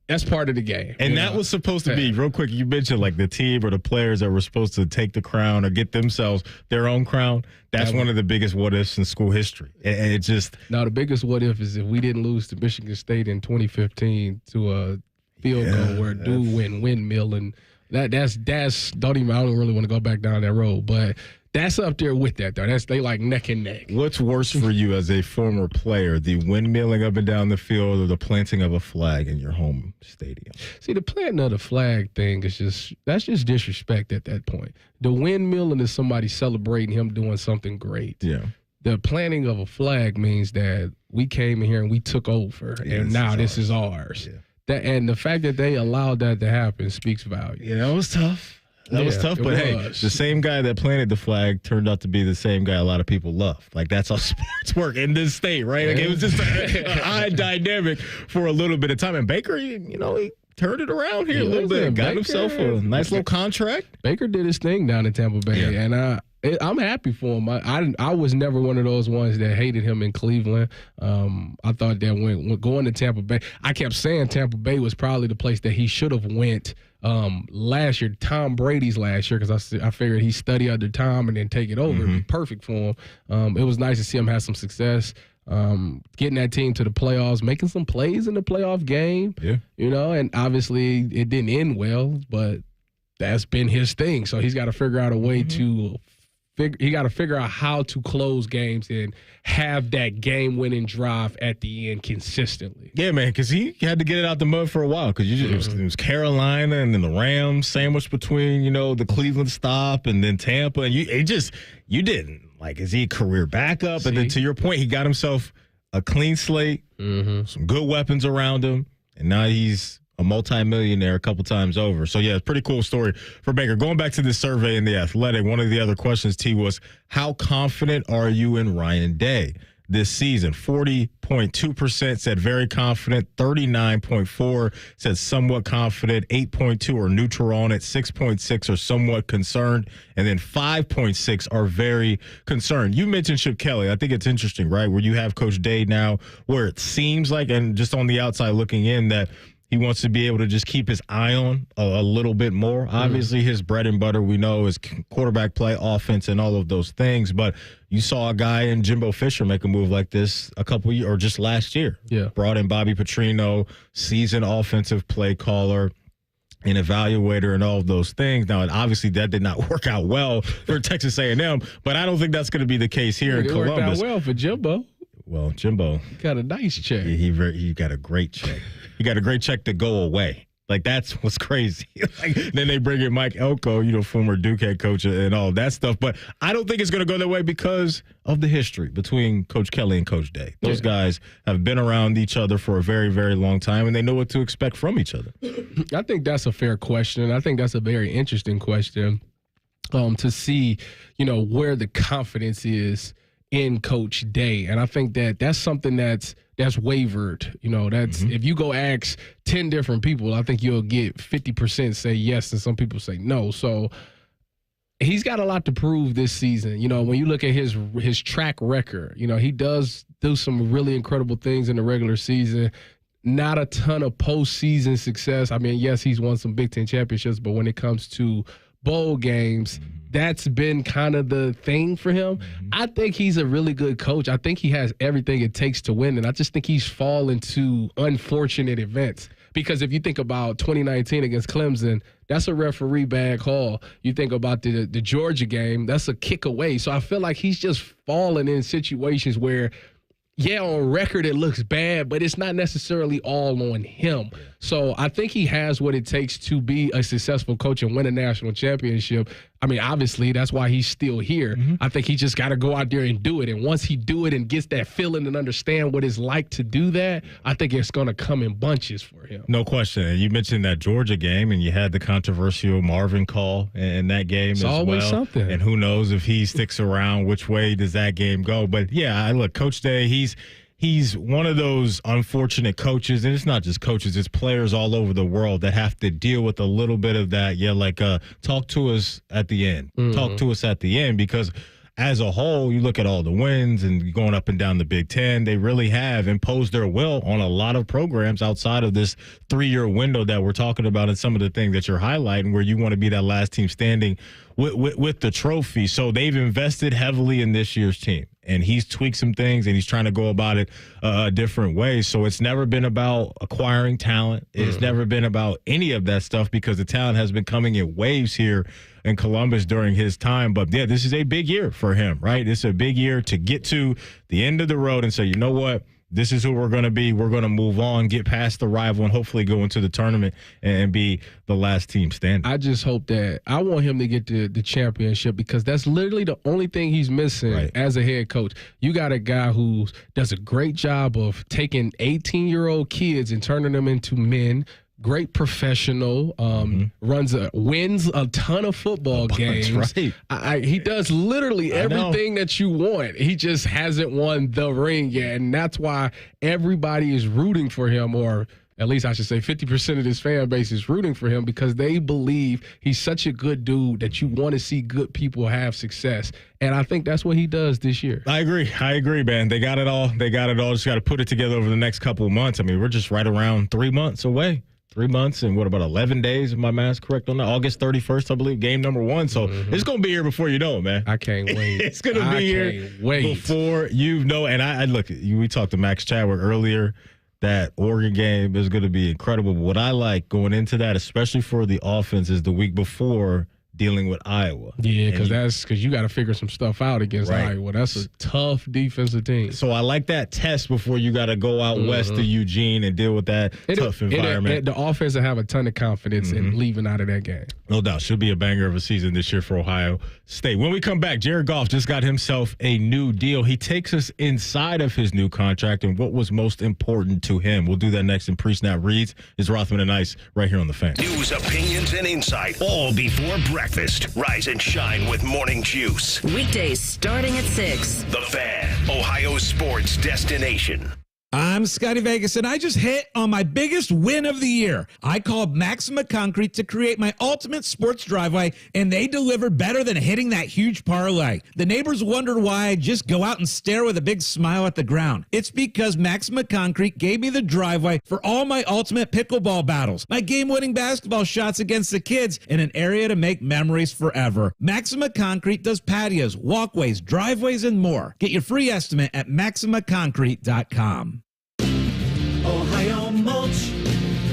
that's part of the game. And that was supposed to be, real quick, you mentioned like the team or the players that were supposed to take the crown or get themselves their own crown. That's one of the biggest what-ifs in school history. And it just... Now, the biggest what-if is if we didn't lose to Michigan State in 2015 to a field goal where dude went windmill, and that's I don't really want to go back down that road, but... That's up there with that, though. They like neck and neck. What's worse for you as a former player, the windmilling up and down the field or the planting of a flag in your home stadium? See, the planting of the flag thing is that's just disrespect at that point. The windmilling is somebody celebrating him doing something great. Yeah. The planting of a flag means that we came in here and we took over, and now this is ours. Yeah. And the fact that they allowed that to happen speaks value. Yeah, that was tough. That was tough, but hey, the same guy that planted the flag turned out to be the same guy a lot of people love. Like, that's how sports work in this state, right? Like, it was just an odd dynamic for a little bit of time. And Baker, he turned it around here a little bit. Got himself a nice little contract. Baker did his thing down in Tampa Bay, and I'm happy for him. I was never one of those ones that hated him in Cleveland. I thought that when going to Tampa Bay, I kept saying Tampa Bay was probably the place that he should have went last year, Tom Brady's last year, because I figured he'd study under Tom and then take it over. It'd be perfect for him. It was nice to see him have some success. Getting that team to the playoffs, making some plays in the playoff game. And obviously it didn't end well, but that's been his thing. So he's got to figure out a way to figure out how to close games and have that game-winning drive at the end consistently. Yeah, man, because he had to get it out the mud for a while because it was Carolina and then the Rams sandwiched between, the Cleveland stop and then Tampa. And you didn't. Like, is he a career backup? And then to your point, he got himself a clean slate, some good weapons around him, and now he's a multimillionaire a couple times over. So, yeah, it's a pretty cool story for Baker. Going back to this survey in The Athletic, one of the other questions, T, was how confident are you in Ryan Day this season? 40.2% said very confident, 39.4% said somewhat confident, 8.2% are neutral on it, 6.6% are somewhat concerned, and then 5.6% are very concerned. You mentioned Chip Kelly. I think it's interesting, right, where you have Coach Day now, where it seems like, and just on the outside looking in, that he wants to be able to just keep his eye on a little bit more. Obviously, his bread and butter, we know, is quarterback play, offense, and all of those things. But you saw a guy in Jimbo Fisher make a move like this a couple years, or just last year. Yeah. Brought in Bobby Petrino, seasoned offensive play caller, an evaluator, and all of those things. Now, obviously, that did not work out well for Texas A&M, but I don't think that's going to be the case here in Columbus. It worked out well for Jimbo. Well, Jimbo got a nice check. He got a great check. He got a great check to go away. Like, that's what's crazy. Then they bring in Mike Elko, former Duke head coach and all that stuff. But I don't think it's going to go that way because of the history between Coach Kelly and Coach Day. Those guys have been around each other for a very, very long time, and they know what to expect from each other. I think that's a fair question. I think that's a very interesting question to see, where the confidence is in Coach Day. And I think that's something that's wavered. That's if you go ask 10 different people, I think you'll get 50% say yes and some people say no. So he's got a lot to prove this season. When you look at his track record, he does do some really incredible things in the regular season. Not a ton of postseason success. I mean, yes, he's won some Big Ten championships, but when it comes to bowl games, that's been kind of the thing for him. I think he's a really good coach. I think he has everything it takes to win, and I just think he's fallen to unfortunate events. Because if you think about 2019 against Clemson, that's a referee bag call. You think about the Georgia game, that's a kick away. So I feel like he's just fallen in situations where, on record it looks bad, but it's not necessarily all on him. So I think he has what it takes to be a successful coach and win a national championship. I mean, obviously, that's why he's still here. I think he just got to go out there and do it. And once he do it and gets that feeling and understand what it's like to do that, I think it's going to come in bunches for him. No question. And you mentioned that Georgia game, and you had the controversial Marvin call in that game as well. It's always something. And who knows if he sticks around, which way does that game go? But, look, Coach Day, he's one of those unfortunate coaches, and it's not just coaches, it's players all over the world that have to deal with a little bit of that. Talk to us at the end. Talk to us at the end, because as a whole, you look at all the wins and going up and down the Big Ten, they really have imposed their will on a lot of programs outside of this 3-year window that we're talking about, and some of the things that you're highlighting where you want to be that last team standing with the trophy. So they've invested heavily in this year's team, and he's tweaked some things, and he's trying to go about it a different way. So it's never been about acquiring talent. It's never been about any of that stuff, because the talent has been coming in waves here in Columbus during his time. But, this is a big year for him, right? It's a big year to get to the end of the road and say, you know what? This is who we're going to be. We're going to move on, get past the rival, and hopefully go into the tournament and be the last team standing. I just hope that – I want him to get the championship, because that's literally the only thing he's missing as a head coach. You got a guy who does a great job of taking 18-year-old kids and turning them into men. Great professional, wins a ton of football games. Right. He does literally everything that you want. He just hasn't won the ring yet, and that's why everybody is rooting for him, or at least I should say 50% of this fan base is rooting for him because they believe he's such a good dude that you want to see good people have success. And I think that's what he does this year. I agree, man. They got it all. Just got to put it together over the next couple of months. I mean, we're just right around 3 months away. 3 months and about 11 days, if my math's correct on that? August 31st, I believe, game number 1. So it's going to be here before you know it, man. I can't wait. It's going to be here before you know. And I look, we talked to Max Chadwick earlier. That Oregon game is going to be incredible. But what I like going into that, especially for the offense, is the week before dealing with Iowa. Yeah, because you got to figure some stuff out against Iowa. That's a tough defensive team. So I like that test before you got to go out west to Eugene and deal with that tough environment. The offense will have a ton of confidence in leaving out of that game. No doubt. Should be a banger of a season this year for Ohio State. When we come back, Jared Goff just got himself a new deal. He takes us inside of his new contract and what was most important to him. We'll do that next in Pre-Snap Reads. It's Rothman and Ice right here on The Fan. News, opinions, and insight all before breakfast. Rise and shine with Morning Juice. Weekdays starting at 6. The Fan, Ohio's sports destination. I'm Scotty Vegas, and I just hit on my biggest win of the year. I called Maxima Concrete to create my ultimate sports driveway, and they delivered better than hitting that huge parlay. The neighbors wondered why I just go out and stare with a big smile at the ground. It's because Maxima Concrete gave me the driveway for all my ultimate pickleball battles, my game-winning basketball shots against the kids, and an area to make memories forever. Maxima Concrete does patios, walkways, driveways, and more. Get your free estimate at maximaconcrete.com. Ohio Mulch,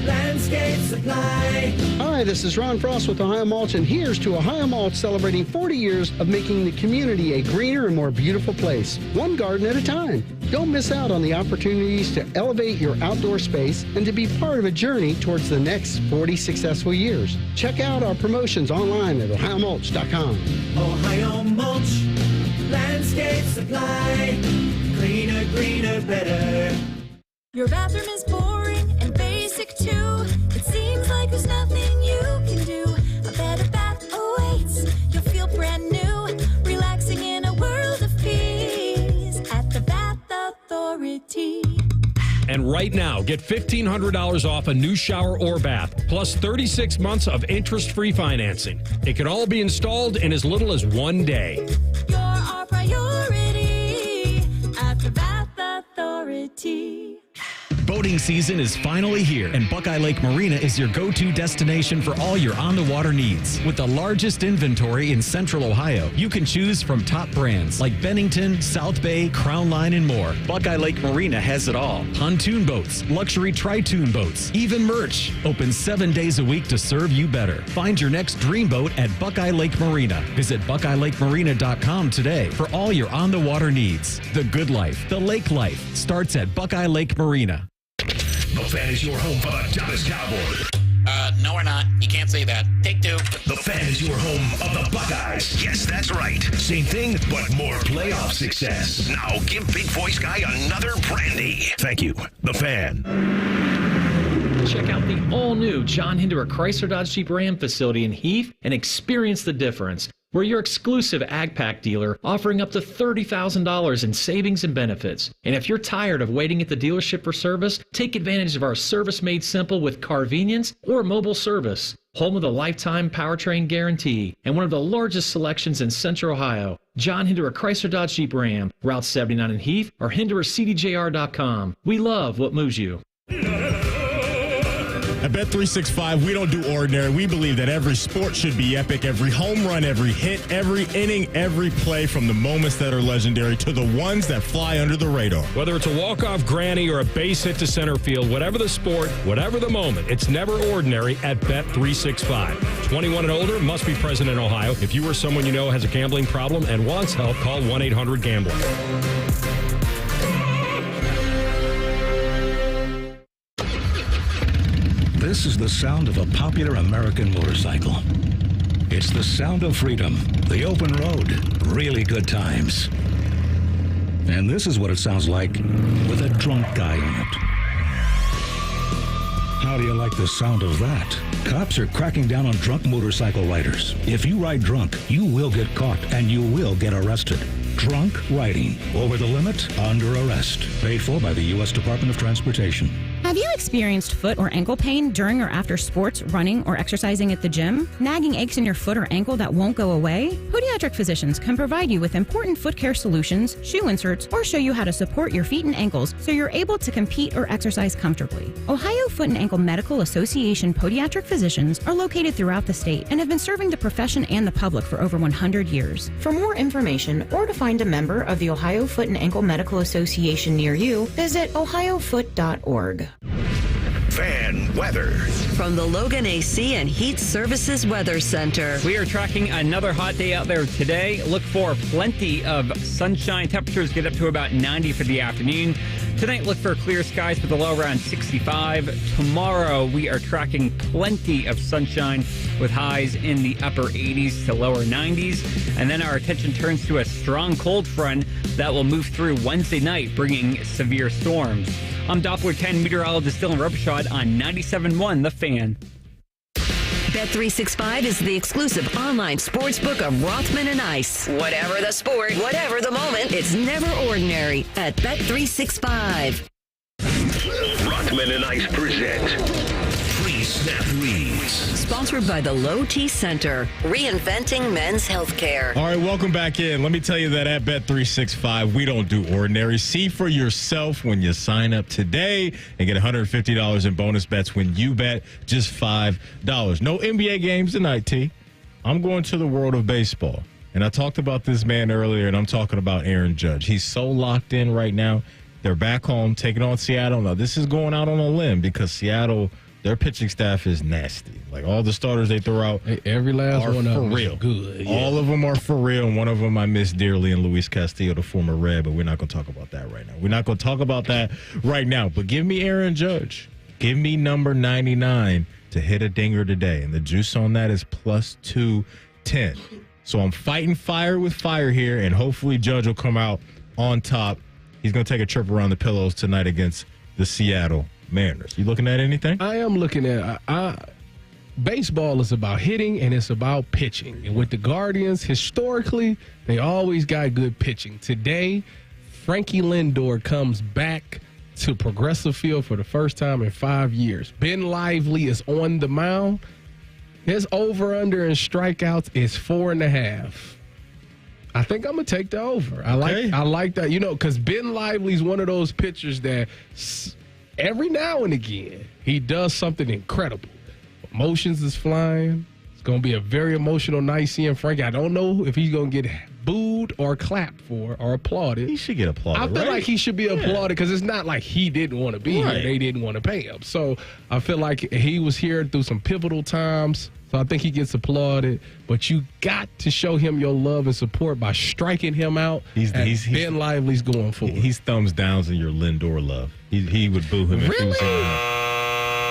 Landscape Supply. Hi, this is Ron Frost with Ohio Mulch, and here's to Ohio Mulch celebrating 40 years of making the community a greener and more beautiful place, one garden at a time. Don't miss out on the opportunities to elevate your outdoor space and to be part of a journey towards the next 40 successful years. Check out our promotions online at ohiomulch.com. Ohio Mulch, Landscape Supply. Greener, greener, better. Your bathroom is boring and basic too. It seems like there's nothing you can do. A better bath awaits. You'll feel brand new, relaxing in a world of peace at the Bath Authority. And right now, get $1,500 off a new shower or bath, plus 36 months of interest-free financing. It can all be installed in as little as 1 day. You're our priority at the Bath Authority. Boating season is finally here, and Buckeye Lake Marina is your go-to destination for all your on-the-water needs. With the largest inventory in Central Ohio, you can choose from top brands like Bennington, South Bay, Crown Line, and more. Buckeye Lake Marina has it all. Pontoon boats, luxury tri-toon boats, even merch. Open 7 days a week to serve you better. Find your next dream boat at Buckeye Lake Marina. Visit BuckeyeLakeMarina.com today for all your on-the-water needs. The good life, the lake life, starts at Buckeye Lake Marina. The Fan is your home for the Dallas Cowboys. No, we're not. You can't say that. Take two. The Fan is your home of the Buckeyes. Yes, that's right. Same thing, but more playoff success. Now give Big Voice Guy another brandy. Thank you. The Fan. Check out the all-new John Hinderer Chrysler Dodge Jeep Ram facility in Heath and experience the difference. We're your exclusive AgPack dealer, offering up to $30,000 in savings and benefits. And if you're tired of waiting at the dealership for service, take advantage of our service made simple with Carvenience or mobile service. Home with a lifetime powertrain guarantee and one of the largest selections in Central Ohio. John Hinderer Chrysler Dodge Jeep Ram, Route 79 in Heath, or HindererCDJR.com. We love what moves you. At Bet365, we don't do ordinary. We believe that every sport should be epic. Every home run, every hit, every inning, every play, from the moments that are legendary to the ones that fly under the radar. Whether it's a walk-off granny or a base hit to center field, whatever the sport, whatever the moment, it's never ordinary at Bet365. 21 and older, must be present in Ohio. If you or someone you know has a gambling problem and wants help, call 1-800-GAMBLER. This is the sound of a popular American motorcycle. It's the sound of freedom, the open road, really good times. And this is what it sounds like with a drunk guy in it. How do you like the sound of that? Cops are cracking down on drunk motorcycle riders. If you ride drunk, you will get caught and you will get arrested. Drunk riding, over the limit, under arrest. Paid for by the U.S. Department of Transportation. Have you experienced foot or ankle pain during or after sports, running, or exercising at the gym? Nagging aches in your foot or ankle that won't go away? Podiatric physicians can provide you with important foot care solutions, shoe inserts, or show you how to support your feet and ankles so you're able to compete or exercise comfortably. Ohio Foot and Ankle Medical Association podiatric physicians are located throughout the state and have been serving the profession and the public for over 100 years. For more information or to find a member of the Ohio Foot and Ankle Medical Association near you, visit ohiofoot.org. Fan weather. From the Logan AC and Heat Services Weather Center. We are tracking another hot day out there today. Look for plenty of sunshine. Temperatures get up to about 90 for the afternoon. Tonight, look for clear skies with a low around 65. Tomorrow, we are tracking plenty of sunshine with highs in the upper 80s to lower 90s. And then our attention turns to a strong cold front that will move through Wednesday night, bringing severe storms. I'm Doppler 10 meteorologist Dylan Robichaud on 97.1 The Fan. Bet365 is the exclusive online sportsbook of Rothman and Ice. Whatever the sport, whatever the moment, it's never ordinary at Bet365. Rothman and Ice present Pre-Snap Reads. Sponsored by the Low T Center, reinventing men's healthcare. All right, welcome back in. Let me tell you that at Bet365, we don't do ordinary. See for yourself when you sign up today and get $150 in bonus bets when you bet just $5. No NBA games tonight, T. I'm going to the world of baseball. And I talked about this man earlier, and I'm talking about Aaron Judge. He's so locked in right now. They're back home taking on Seattle. Now, this is going out on a limb because Seattle, their pitching staff is nasty. Like, all the starters they throw out every last are one of for them real. is good. Yeah. All of them are for real. And one of them I miss dearly, and Luis Castillo, the former Red, but we're not going to talk about that right now. We're not going to talk about that right now. But give me Aaron Judge. Give me number 99 to hit a dinger today. And the juice on that is plus 210. So I'm fighting fire with fire here, and hopefully Judge will come out on top. He's going to take a trip around the pillows tonight against the Seattle Mariners. You looking at anything? I am looking at baseball is about hitting and it's about pitching. And with the Guardians, historically, they always got good pitching. Today, Frankie Lindor comes back to Progressive Field for the first time in 5 years. Ben Lively is on the mound. His over-under in strikeouts is 4.5. I think I'm gonna take the over. I like that, because Ben Lively's one of those pitchers that every now and again he does something incredible. Emotions is flying. It's gonna be a very emotional night seeing Frankie. I don't know if he's gonna get booed or clapped for or applauded. He should get applauded. I feel like he should be applauded because it's not like he didn't want to be here. They didn't want to pay him. So I feel like he was here through some pivotal times. So I think he gets applauded, but you got to show him your love and support by striking him out. Ben Lively's going for it. He's thumbs downs in your Lindor love. He would boo him if he was in.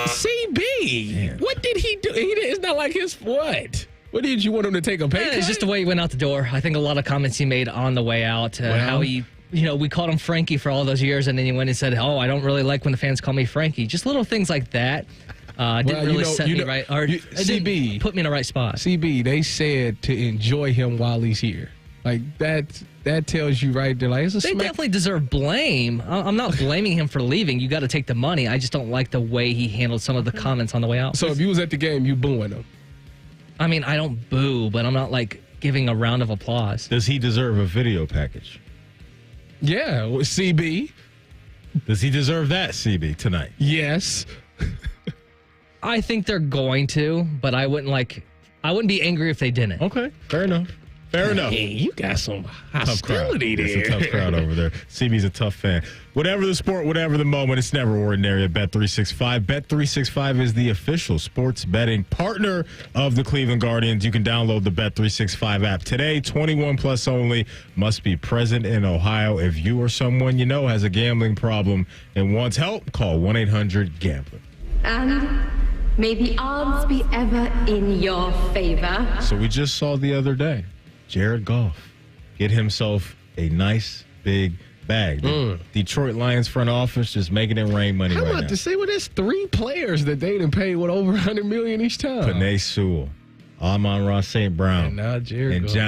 CB, man. What did he do? It's not like his what? What did you want him to take a pay cut? It's just the way he went out the door. I think a lot of comments he made on the way out, how he. We called him Frankie for all those years, and then he went and said, "Oh, I don't really like when the fans call me Frankie." Just little things like that. Didn't really set me right. Or CB put me in the right spot. CB, they said to enjoy him while he's here. Like that tells you right there. Like they definitely deserve blame. I'm not blaming him for leaving. You got to take the money. I just don't like the way he handled some of the comments on the way out. So if you was at the game, you booing him? I mean, I don't boo, but I'm not like giving a round of applause. Does he deserve a video package? Yeah, CB. Does he deserve that, CB, tonight? Yes. I think they're going to, but I wouldn't be angry if they didn't. Okay, fair enough. Fair enough. Hey, you got some hostility there. It's a tough crowd over there. CB's a tough fan. Whatever the sport, whatever the moment, it's never ordinary at Bet365. Bet365 is the official sports betting partner of the Cleveland Guardians. You can download the Bet365 app today. 21 plus only. Must be present in Ohio. If you or someone you know has a gambling problem and wants help, call 1-800-GAMBLER. And may the odds be ever in your favor. So we just saw the other day, Jarrett Goff get himself a nice big bag. The Detroit Lions front office just making it rain money right now. How about to say, there's 3 players that they done paid over $100 million each time. Penei Sewell, Amon-Ra St. Brown. And now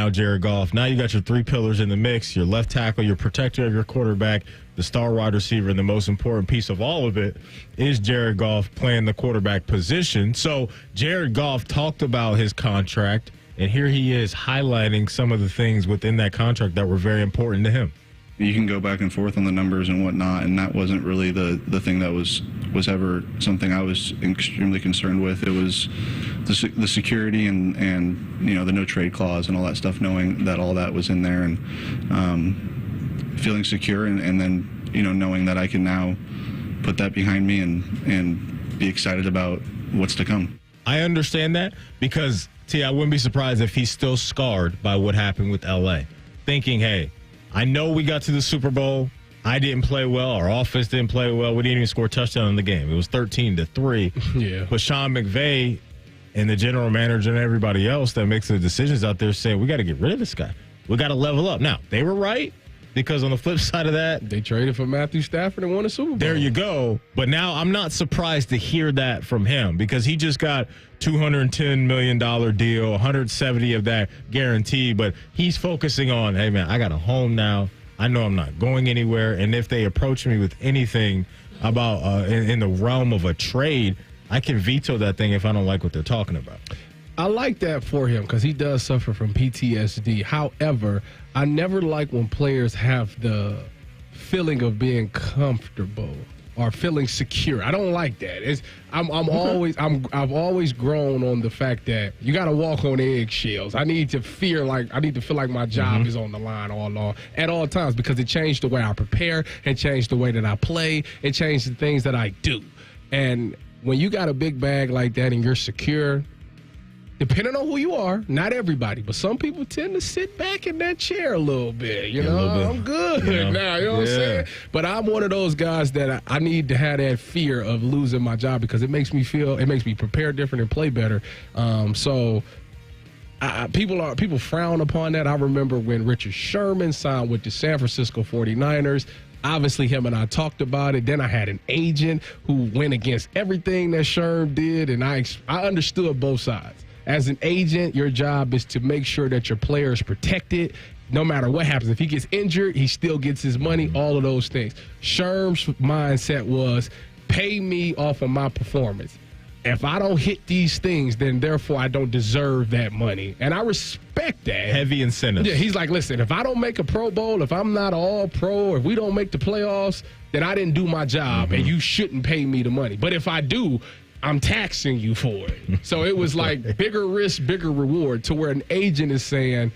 Jared Goff. Now you got your three pillars in the mix. Your left tackle, your protector of your quarterback, the star wide receiver, and the most important piece of all of it is Jared Goff playing the quarterback position. So Jared Goff talked about his contract, and here he is highlighting some of the things within that contract that were very important to him. You can go back and forth on the numbers and whatnot, and that wasn't really the thing that was ever something I was extremely concerned with. It was the security and the no trade clause and all that stuff, knowing that all that was in there and feeling secure, and then knowing that I can now put that behind me and be excited about what's to come. I understand that because, I wouldn't be surprised if he's still scarred by what happened with L.A., thinking, hey, I know we got to the Super Bowl. I didn't play well. Our offense didn't play well. We didn't even score a touchdown in the game. It was 13-3. Yeah. But Sean McVay and the general manager and everybody else that makes the decisions out there saying, we got to get rid of this guy. We got to level up. Now, they were right because on the flip side of that, they traded for Matthew Stafford and won a Super Bowl. There you go. But now I'm not surprised to hear that from him because he just got $210 million deal, 170 of that guaranteed. But he's focusing on, hey, man, I got a home now. I know I'm not going anywhere. And if they approach me with anything about in the realm of a trade, I can veto that thing if I don't like what they're talking about. I like that for him because he does suffer from PTSD. However, I never like when players have the feeling of being comfortable or feeling secure. I don't like that. I've always grown on the fact that you got to walk on eggshells. I need to feel like my job is on the line at all times because it changed the way I prepare, it changed the way that I play, it changed the things that I do. And when you got a big bag like that and you're secure, depending on who you are, not everybody, but some people tend to sit back in that chair a little bit. I'm good now. You know what I'm saying? But I'm one of those guys that I need to have that fear of losing my job because it makes me prepare different and play better. People frown upon that. I remember when Richard Sherman signed with the San Francisco 49ers. Obviously, him and I talked about it. Then I had an agent who went against everything that Sherm did, and I understood both sides. As an agent, your job is to make sure that your player is protected no matter what happens. If he gets injured, he still gets his money, all of those things. Sherm's mindset was pay me off of my performance. If I don't hit these things, then therefore I don't deserve that money. And I respect that. Heavy incentives. Yeah, he's like, listen, if I don't make a Pro Bowl, if I'm not an all-pro, if we don't make the playoffs, then I didn't do my job, and you shouldn't pay me the money. But if I do, I'm taxing you for it. So it was like bigger risk, bigger reward, to where an agent is saying,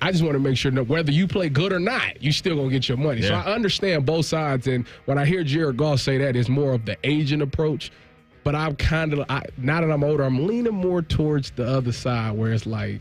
I just want to make sure that whether you play good or not, you still going to get your money. Yeah. So I understand both sides. And when I hear Jared Goff say that, it's more of the agent approach. But I'm now that I'm older, I'm leaning more towards the other side where it's like,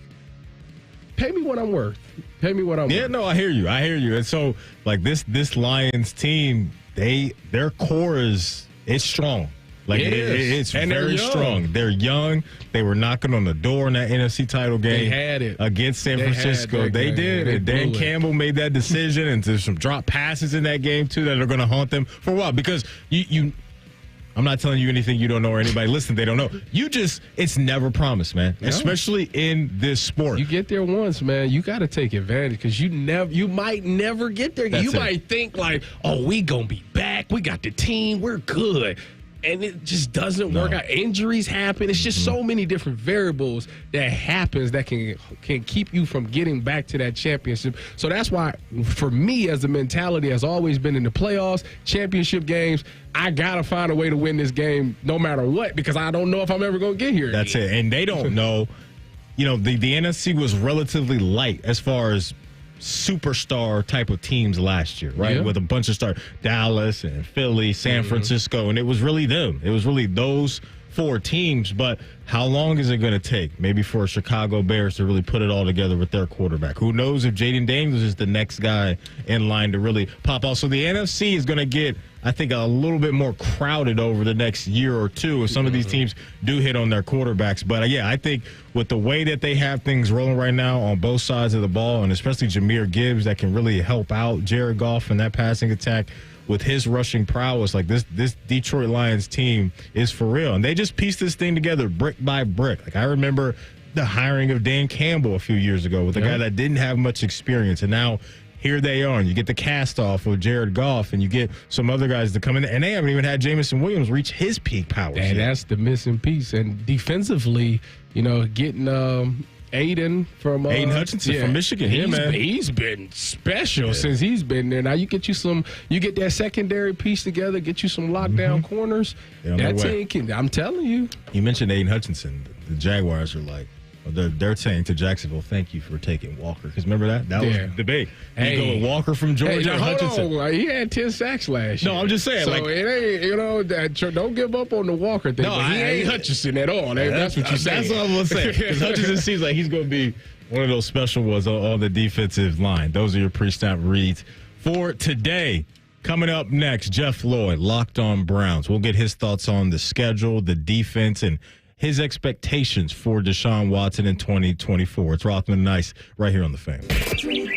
pay me what I'm worth. Pay me what I'm worth. Yeah, no, I hear you. And so, like, this Lions team, their core is strong. Like it's very strong. They're young. They were knocking on the door in that NFC title game. They had it against San Francisco. They did. And Dan Campbell made that decision, and there's some drop passes in that game too that are going to haunt them for a while. Because you, I'm not telling you anything you don't know or anybody listening they don't know. It's never promised, man. No. Especially in this sport. You get there once, man. You got to take advantage because you might never get there. You might think like, oh, we gonna be back. We got the team. We're good. And it just doesn't work out. Injuries happen. It's just so many different variables that happens that can keep you from getting back to that championship. So that's why, for me, as the mentality has always been in the playoffs, championship games, I got to find a way to win this game no matter what because I don't know if I'm ever going to get here. That's it. And they don't know. The NFC was relatively light as far as superstar type of teams last year, right? Yeah. With a bunch of stars, Dallas and Philly, San Francisco, and it was really them. It was really those four teams. But how long is it going to take? Maybe for Chicago Bears to really put it all together with their quarterback. Who knows if Jaden Daniels is the next guy in line to really pop off. So the NFC is going to get, I think, a little bit more crowded over the next year or two if some of these teams do hit on their quarterbacks. But, I think with the way that they have things rolling right now on both sides of the ball, and especially Jahmyr Gibbs that can really help out Jared Goff in that passing attack with his rushing prowess, like this Detroit Lions team is for real. And they just pieced this thing together brick by brick. Like I remember the hiring of Dan Campbell a few years ago with a guy that didn't have much experience, and now here they are, and you get the cast off of Jared Goff, and you get some other guys to come in, and they haven't even had Jamison Williams reach his peak powers. And that's the missing piece. And defensively, getting Aiden Hutchinson from Michigan. He's been special since he's been there. Now you get that secondary piece together, get you some lockdown corners. That team can, I'm telling you. You mentioned Aiden Hutchinson. The Jaguars are like, they're saying to Jacksonville, thank you for taking Walker. Because remember that? That was the debate. You go with Walker from Georgia or Hutchinson. On. He had 10 sacks last year. No, I'm just saying. So it ain't, don't give up on the Walker thing. No, he ain't Hutchinson at all. That's what you saying. That's all I'm going to say. Because Hutchinson seems like he's going to be one of those special ones on the defensive line. Those are your pre-snap reads for today. Coming up next, Jeff Lloyd, Locked On Browns. We'll get his thoughts on the schedule, the defense, and his expectations for Deshaun Watson in 2024. It's Rothman and Ice right here on The Fan.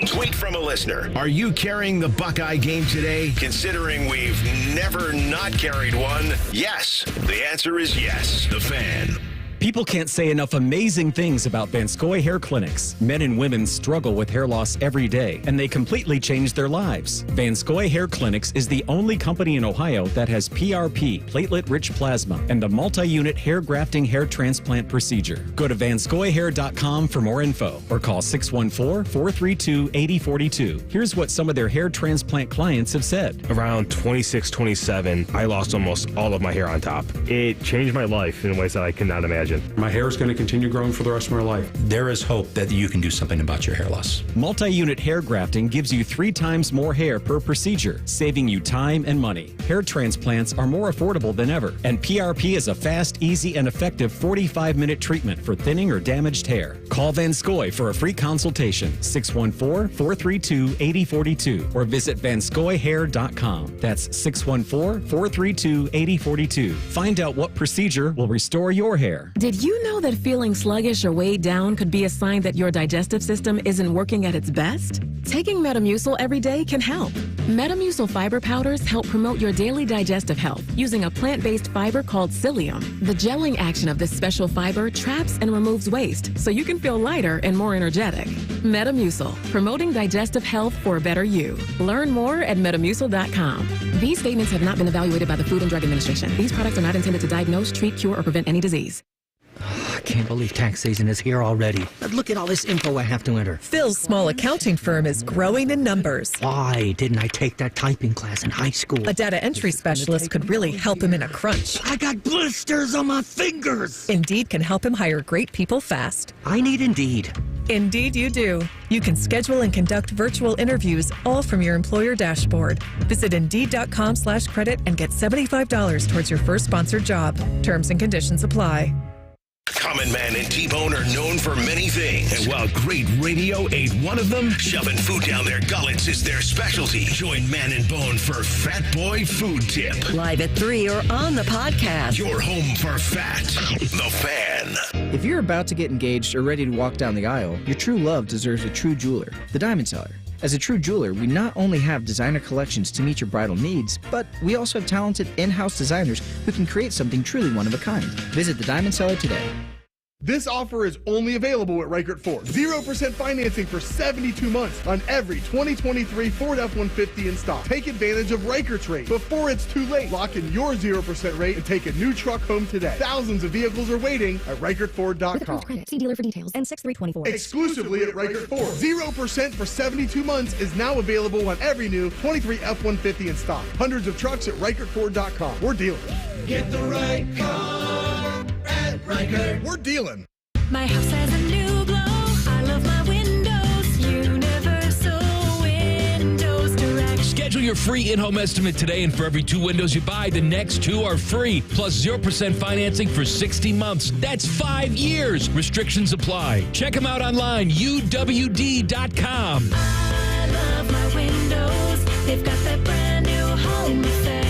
Tweet from a listener. Are you carrying the Buckeye game today? Considering we've never not carried one, yes. The answer is yes. The Fan. People can't say enough amazing things about Vanscoy Hair Clinics. Men and women struggle with hair loss every day, and they completely change their lives. Vanscoy Hair Clinics is the only company in Ohio that has PRP, platelet-rich plasma, and a multi-unit hair grafting hair transplant procedure. Go to vanscoyhair.com for more info, or call 614-432-8042. Here's what some of their hair transplant clients have said. Around 26, 27, I lost almost all of my hair on top. It changed my life in ways that I cannot imagine. My hair is going to continue growing for the rest of my life. There is hope that you can do something about your hair loss. Multi-unit hair grafting gives you 3 times more hair per procedure, saving you time and money. Hair transplants are more affordable than ever, and PRP is a fast, easy, and effective 45-minute treatment for thinning or damaged hair. Call Vanscoy for a free consultation, 614-432-8042, or visit vanscoyhair.com. That's 614-432-8042. Find out what procedure will restore your hair. Did you know that feeling sluggish or weighed down could be a sign that your digestive system isn't working at its best? Taking Metamucil every day can help. Metamucil fiber powders help promote your daily digestive health using a plant-based fiber called psyllium. The gelling action of this special fiber traps and removes waste so you can feel lighter and more energetic. Metamucil, promoting digestive health for a better you. Learn more at metamucil.com. These statements have not been evaluated by the Food and Drug Administration. These products are not intended to diagnose, treat, cure, or prevent any disease. I can't believe tax season is here already. Look at all this info I have to enter. Phil's small accounting firm is growing in numbers. Why didn't I take that typing class in high school? A data entry specialist could really help him in a crunch. I got blisters on my fingers. Indeed can help him hire great people fast. I need Indeed. Indeed you do. You can schedule and conduct virtual interviews all from your employer dashboard. Visit Indeed.com/credit and get $75 towards your first sponsored job. Terms and conditions apply. Common Man and T-Bone are known for many things. And while great radio ain't one of them, shoving food down their gullets is their specialty. Join Man and Bone for Fat Boy Food Tip. Live at 3 or on the podcast. Your home for fat. The Fan. If you're about to get engaged or ready to walk down the aisle, your true love deserves a true jeweler, the Diamond Seller. As a true jeweler, we not only have designer collections to meet your bridal needs, but we also have talented in-house designers who can create something truly one of a kind. Visit the Diamond Seller today. This offer is only available at Reichert Ford. 0% financing for 72 months on every 2023 Ford F-150 in stock. Take advantage of Reichert's rate before it's too late. Lock in your 0% rate and take a new truck home today. Thousands of vehicles are waiting at ReichertFord.com. See dealer for details. N6324. Exclusively at Reichert Ford. 0% for 72 months is now available on every new 23 F-150 in stock. Hundreds of trucks at ReichertFord.com. We're dealing. Get the right car at Reichert. We're dealing. My house has a new glow. I love my windows. Universal Windows Direct. Schedule your free in-home estimate today, and for every 2 windows you buy, the next 2 are free, plus 0% financing for 60 months. That's 5 years. Restrictions apply. Check them out online, uwd.com. I love my windows. They've got that brand new home effect.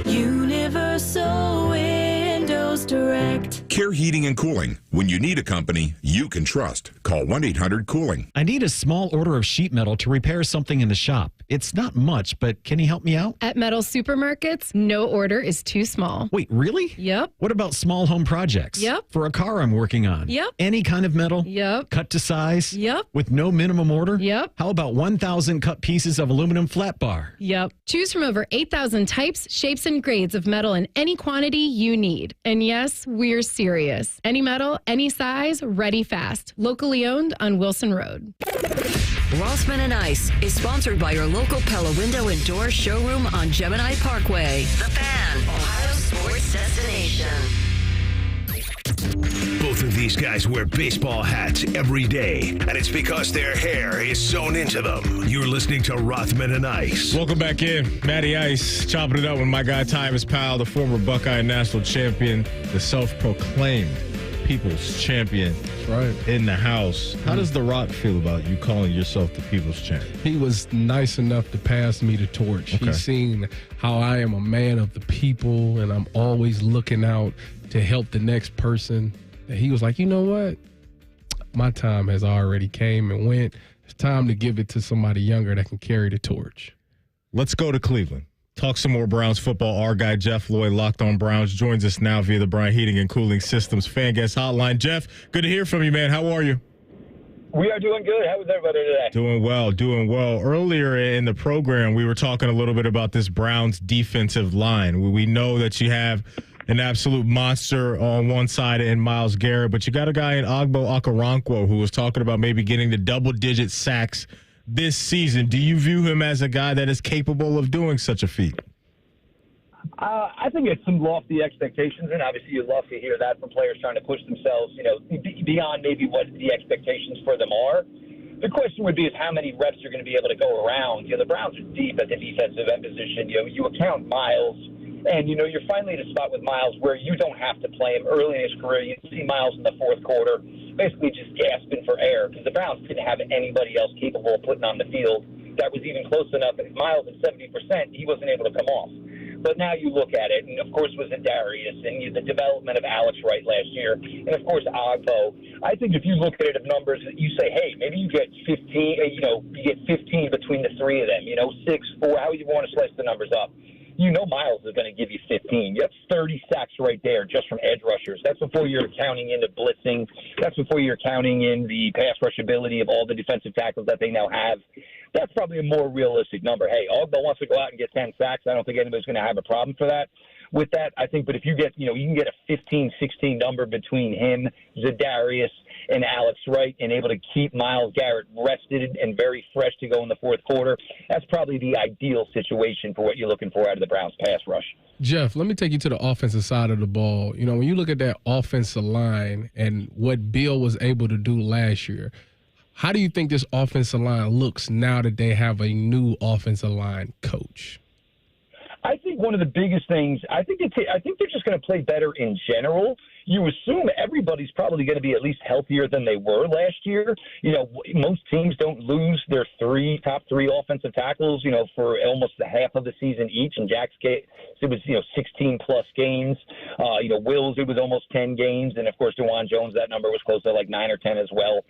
Universal Windows Direct. Care Heating and Cooling. When you need a company you can trust, call 1-800-COOLING. I need a small order of sheet metal to repair something in the shop. It's not much, but can you help me out? At Metal Supermarkets, no order is too small. Wait, really? Yep. What about small home projects? Yep. For a car I'm working on? Yep. Any kind of metal? Yep. Cut to size? Yep. With no minimum order? Yep. How about 1,000 cut pieces of aluminum flat bar? Yep. Choose from over 8,000 types, shapes, and grades of metal in any quantity you need. And yes, we're serious. Any metal, any size, ready fast. Locally owned on Wilson Road. Rothman and Ice is sponsored by your local Pella Window and Door showroom on Gemini Parkway. The Fan, Ohio's sports destination. Both of these guys wear baseball hats every day, and it's because their hair is sewn into them. You're listening to Rothman and Ice. Welcome back in. Matty Ice chopping it up with my guy Tyvis Powell, the former Buckeye national champion, the self-proclaimed people's champion. That's right. In the house. How does The Rock feel about you calling yourself the people's champion? He was nice enough to pass me the torch. Okay. He's seen how I am a man of the people, and I'm always looking out to help the next person. And he was like, you know what? My time has already came and went. It's time to give it to somebody younger that can carry the torch. Let's go to Cleveland. Talk some more Browns football. Our guy, Jeff Lloyd, Locked on Browns, joins us now via the Bryant Heating and Cooling Systems Fan Guest Hotline. Jeff, good to hear from you, man. How are you? We are doing good. How is everybody today? Doing well, doing well. Earlier in the program, we were talking a little bit about this Browns defensive line. We know that you have an absolute monster on one side in Myles Garrett, but you got a guy in Ogbo Okoronkwo who was talking about maybe getting the double-digit sacks this season. Do you view him as a guy that is capable of doing such a feat? I think it's some lofty expectations, and obviously you love to hear that from players trying to push themselves, beyond maybe what the expectations for them are. The question would be is how many reps you're going to be able to go around. The Browns are deep at the defensive end position. You account Myles, and you're finally at a spot with Myles where you don't have to play him early in his career. You see Myles in the fourth quarter basically just gasping for air because the Browns didn't have anybody else capable of putting on the field that was even close enough. And Myles at 70%, he wasn't able to come off. But now you look at it, and of course was Darius, and the development of Alex Wright last year, and of course Ogbo. I think if you look at it of numbers, you say, hey, maybe you get 15. You get 15 between the three of them. 6, 4, how you want to slice the numbers up. Myles is going to give you 15. You have 30 sacks right there just from edge rushers. That's before you're counting in the blitzing. That's before you're counting in the pass rush ability of all the defensive tackles that they now have. That's probably a more realistic number. Hey, Ogbo wants to go out and get 10 sacks. I don't think anybody's going to have a problem for that. With that, I think, but if you get, you can get a 15, 16 number between him, Za'Darius, and Alex Wright, and able to keep Myles Garrett rested and very fresh to go in the fourth quarter, that's probably the ideal situation for what you're looking for out of the Browns pass rush. Jeff, let me take you to the offensive side of the ball. When you look at that offensive line and what Bill was able to do last year, how do you think this offensive line looks now that they have a new offensive line coach? I think one of the biggest things, I think they're just going to play better in general. You assume everybody's probably going to be at least healthier than they were last year. Most teams don't lose their top three offensive tackles, for almost the half of the season each. In Jack's case, it was, 16-plus games. Will's, it was almost 10 games. And, of course, DeJuan Jones, that number was close to like 9 or 10 as well.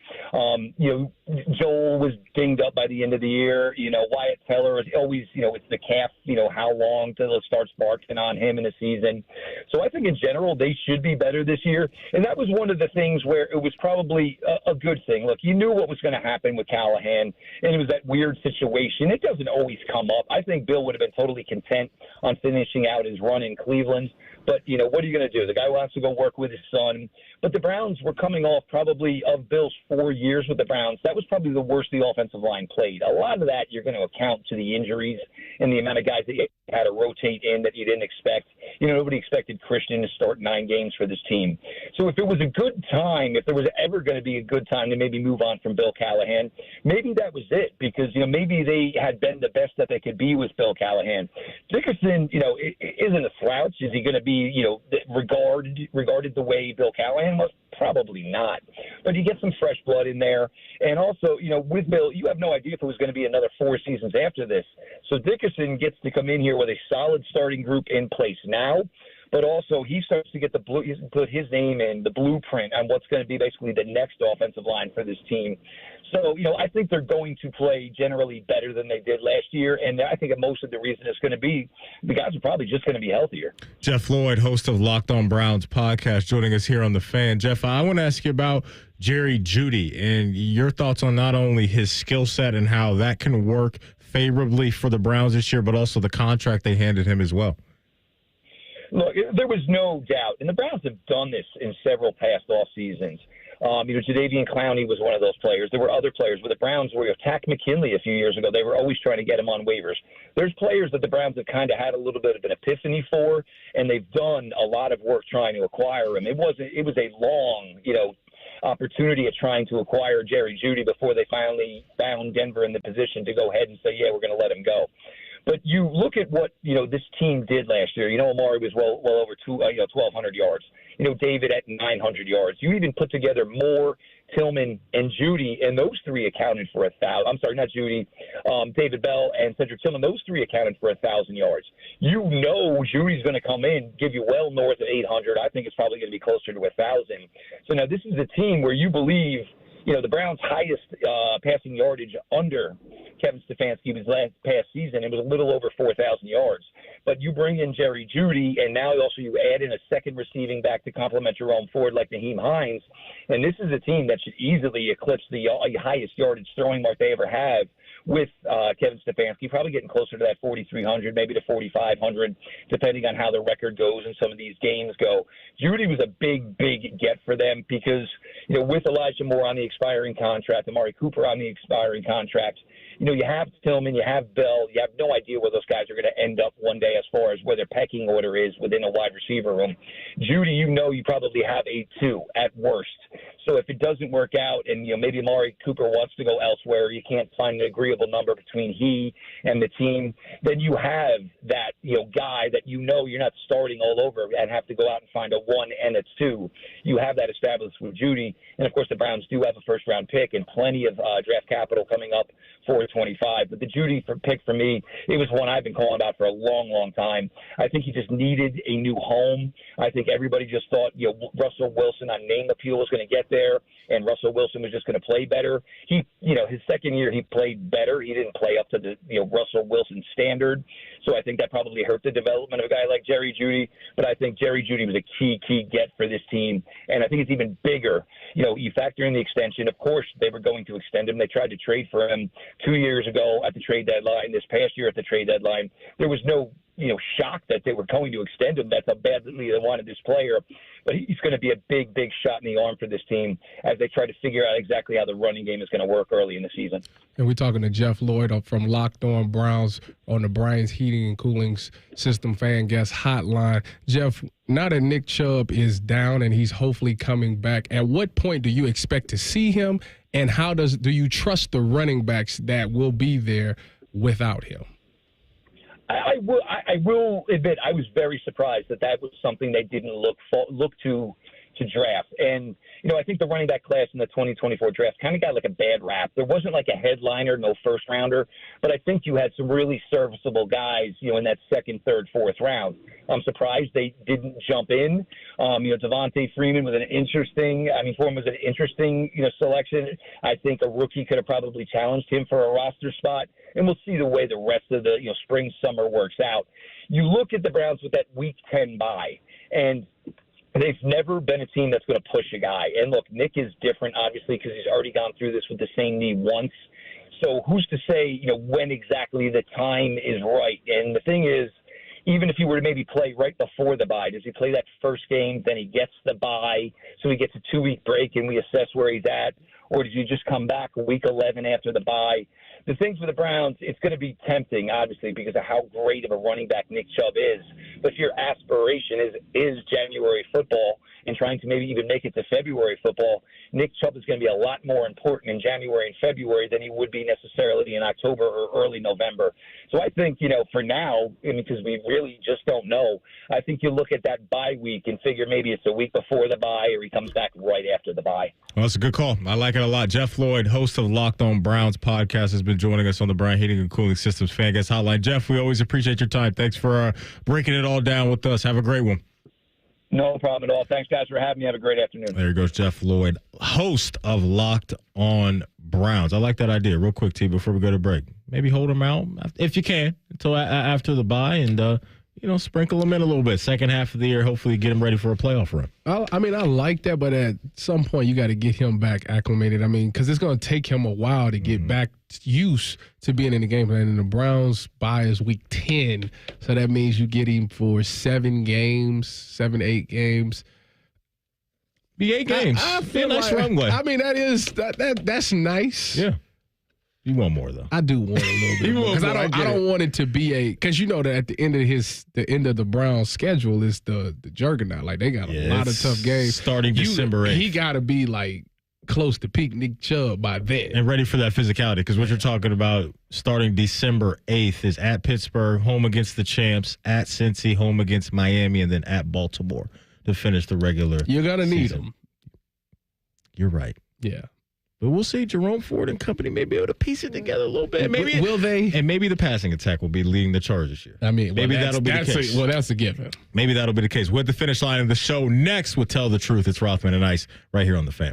Joel was dinged up by the end of the year. Wyatt Teller is always, it's the calf, how long till it starts barking on him in the season. So I think in general they should be better this year. And that was one of the things where it was probably a good thing. Look, you knew what was going to happen with Callahan, and it was that weird situation. It doesn't always come up. I think Bill would have been totally content on finishing out his run in Cleveland. But, what are you going to do? The guy wants to go work with his son. But the Browns were coming off probably of Bill's 4 years with the Browns. That was probably the worst the offensive line played. A lot of that you're going to account to the injuries and the amount of guys that you had to rotate in that you didn't expect. Nobody expected Christian to start 9 games for this team. So if it was a good time, if there was ever going to be a good time to maybe move on from Bill Callahan, maybe that was it because, maybe they had been the best that they could be with Bill Callahan. Dickerson, isn't a slouch. Is he going to be, regarded the way Bill Callahan was? Probably not. But you get some fresh blood in there. And also, with Bill, you have no idea if it was going to be another 4 seasons after this. So Dickerson gets to come in here with a solid starting group in place now. but also he starts to get he's put his name in the blueprint on what's going to be basically the next offensive line for this team. So, I think they're going to play generally better than they did last year, and I think most of the reason is going to be the guys are probably just going to be healthier. Jeff Lloyd, host of Locked On Browns podcast, joining us here on The Fan. Jeff, I want to ask you about Jerry Jeudy and your thoughts on not only his skill set and how that can work favorably for the Browns this year, but also the contract they handed him as well. Look, there was no doubt, and the Browns have done this in several past off seasons. Jadeveon Clowney was one of those players. There were other players with the Browns where Tack McKinley a few years ago. They were always trying to get him on waivers. There's players that the Browns have kind of had a little bit of an epiphany for, and they've done a lot of work trying to acquire him. It was a long, opportunity at trying to acquire Jerry Jeudy before they finally found Denver in the position to go ahead and say, yeah, we're going to let him go. But you look at what, this team did last year. Amari was well over 1,200 yards. David at 900 yards. You even put together Moore, Tillman, and Jeudy, and those three accounted for 1,000. I'm sorry, not Jeudy. David Bell and Cedric Tillman, those three accounted for 1,000 yards. Jeudy's going to come in, give you well north of 800. I think it's probably going to be closer to 1,000. So now this is a team where you believe, the Browns' highest passing yardage under Kevin Stefanski was last past season. It was a little over 4,000 yards. But you bring in Jerry Jeudy, and now also you add in a second receiving back to complement Jerome Ford like Naheem Hines. And this is a team that should easily eclipse the highest yardage throwing mark they ever have with Kevin Stefanski, probably getting closer to that 4,300, maybe to 4,500, depending on how the record goes and some of these games go. Jeudy was a big, big get for them because, with Elijah Moore on the expiring contract, Amari Cooper on the expiring contract, you have Tillman, you have Bell, you have no idea where those guys are going to end up one day as far as where their pecking order is within a wide receiver room. Jeudy, you probably have a 2 at worst. So if it doesn't work out and, maybe Amari Cooper wants to go elsewhere, you can't find an agreeable number between he and the team, then you have that, guy that you're not starting all over and have to go out and find a 1 and a 2. You have that established with Jeudy. And, of course, the Browns do have a first-round pick and plenty of draft capital coming up for 25. But the Jeudy pick for me, it was one I've been calling about for a long, long time. I think he just needed a new home. I think everybody just thought, Russell Wilson on name appeal was going to get there, and Russell Wilson was just going to play better. He, his second year he played better. He didn't play up to the Russell Wilson standard. So I think that probably hurt the development of a guy like Jerry Jeudy. But I think Jerry Jeudy was a key get for this team, and I think it's even bigger. You factor in the extension. Of course, they were going to extend him. They tried to trade for him 2 years ago at the trade deadline. This past year at the trade deadline, there was no shock that they were going to extend him. That's how badly they wanted this player. But he's going to be a big, big shot in the arm for this team as they try to figure out exactly how the running game is going to work early in the season. And we're talking to Jeff Lloyd from Locked On Browns on the Bryan's Heating and Cooling System Fan Guest Hotline. Jeff, now that Nick Chubb is down and he's hopefully coming back, at what point do you expect to see him, and how do you trust the running backs that will be there without him? I will admit I was very surprised that was something they didn't look to draft. And, I think the running back class in the 2024 draft kind of got like a bad rap. There wasn't like a headliner, no first rounder, but I think you had some really serviceable guys, in that second, third, fourth round. I'm surprised they didn't jump in. Devontae Freeman was an interesting selection. I think a rookie could have probably challenged him for a roster spot, and we'll see the way the rest of the, spring, summer works out. You look at the Browns with that week 10 bye, and they've never been a team that's going to push a guy. And look, Nick is different, obviously, because he's already gone through this with the same knee once. So who's to say, when exactly the time is right? And the thing is, even if he were to maybe play right before the bye, does he play that first game, then he gets the bye, so he gets a 2-week break and we assess where he's at? Or does he just come back week 11 after the bye? The thing for the Browns, it's going to be tempting, obviously, because of how great of a running back Nick Chubb is. But if your aspiration is January football and trying to maybe even make it to February football, Nick Chubb is going to be a lot more important in January and February than he would be necessarily in October or early November. So I think, for now, because we really just don't know, I think you look at that bye week and figure maybe it's a week before the bye or he comes back right after the bye. Well, that's a good call. I like it a lot. Jeff Lloyd, host of Locked On Browns podcast, has been joining us on the Bryan Heating and Cooling Systems Fan Guest Hotline. Jeff, we always appreciate your time. Thanks for breaking it all down with us. Have a great one. No problem at all. Thanks, guys, for having me. Have a great afternoon. There goes Jeff Lloyd, host of Locked on Browns. I like that idea. Real quick, T, before we go to break. Maybe hold them out, if you can, until after the bye and, sprinkle them in a little bit. Second half of the year, hopefully get them ready for a playoff run. I like that, but at some point you got to get him back acclimated. Because it's going to take him a while to get back used to being in the game plan. And the Browns bye is week 10, so that means you get him for 7 games, 8 games. Be 8 games. I feel nice runway. That's nice. Yeah. You want more though. I do want a little bit more because I don't want it to be because that at the end of the Browns schedule is the juggernaut. Like they got a lot of tough games starting December 8th. He got to be like close to peak Nick Chubb by then and ready for that physicality because what you're talking about starting December 8th is at Pittsburgh, home against the champs, at Cincy, home against Miami, and then at Baltimore to finish the regular. You're gonna need season. him. You're right. Yeah. But we'll see. Jerome Ford and company may be able to piece it together a little bit. Maybe will they? And maybe the passing attack will be leading the charge this year. Maybe that'll be the case. That's a given. Maybe that'll be the case. We're at the finish line of the show next. We'll tell the truth. It's Rothman and Ice right here on The Fan.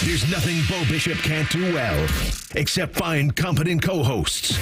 There's nothing Bo Bishop can't do well, except find competent co-hosts.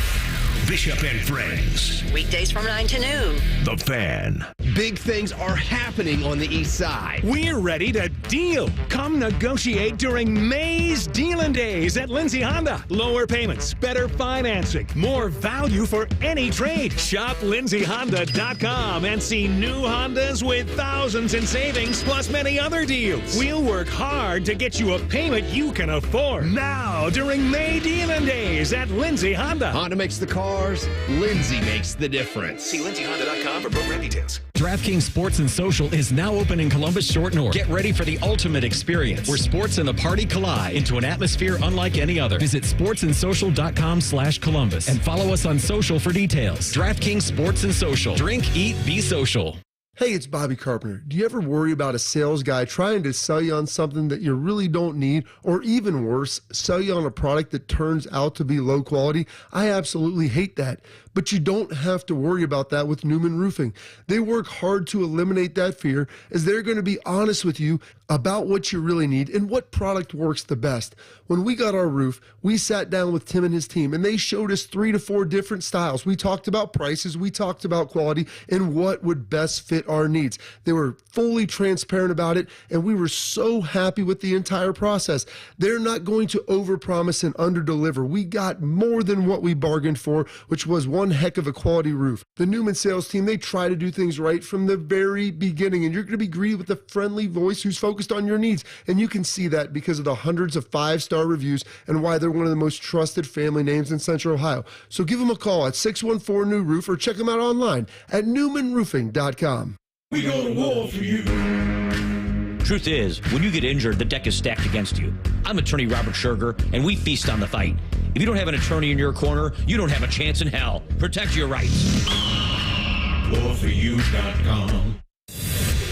Bishop and Friends. Weekdays from 9 to noon. The Fan. Big things are happening on the east side. We're ready to deal. Come negotiate during May's Dealin' Days at Lindsay Honda. Lower payments, better financing, more value for any trade. Shop lindsayhonda.com and see new Hondas with thousands in savings plus many other deals. We'll work hard to get you a payment you can afford. Now during May Dealin' Days at Lindsay Honda. Honda makes the cars. Lindsay makes the difference. See lindsayhonda.com for program details. DraftKings Sports and Social is now open in Columbus Short North. Get ready for the ultimate experience where sports and the party collide into an atmosphere unlike any other. Visit sportsandsocial.com/Columbus and follow us on social for details. DraftKings Sports and Social. Drink, eat, be social. Hey, it's Bobby Carpenter. Do you ever worry about a sales guy trying to sell you on something that you really don't need, or even worse, sell you on a product that turns out to be low quality? I absolutely hate that. But you don't have to worry about that with Newman Roofing. They work hard to eliminate that fear as they're going to be honest with you about what you really need and what product works the best. When we got our roof, we sat down with Tim and his team and they showed us 3 to 4 different styles. We talked about prices, we talked about quality, and what would best fit our needs. They were fully transparent about it, and we were so happy with the entire process. They're not going to overpromise and underdeliver. We got more than what we bargained for, which was one heck of a quality roof. The Newman sales team, they try to do things right from the very beginning, and you're going to be greeted with a friendly voice who's focused on your needs. And you can see that because of the hundreds of 5-star reviews and why they're one of the most trusted family names in Central Ohio. So give them a call at 614-NEW-ROOF or check them out online at newmanroofing.com. We go to war for you. Truth is, when you get injured, the deck is stacked against you. I'm attorney Robert Scherger, and we feast on the fight. If you don't have an attorney in your corner, you don't have a chance in hell. Protect your rights. WarForYou.com.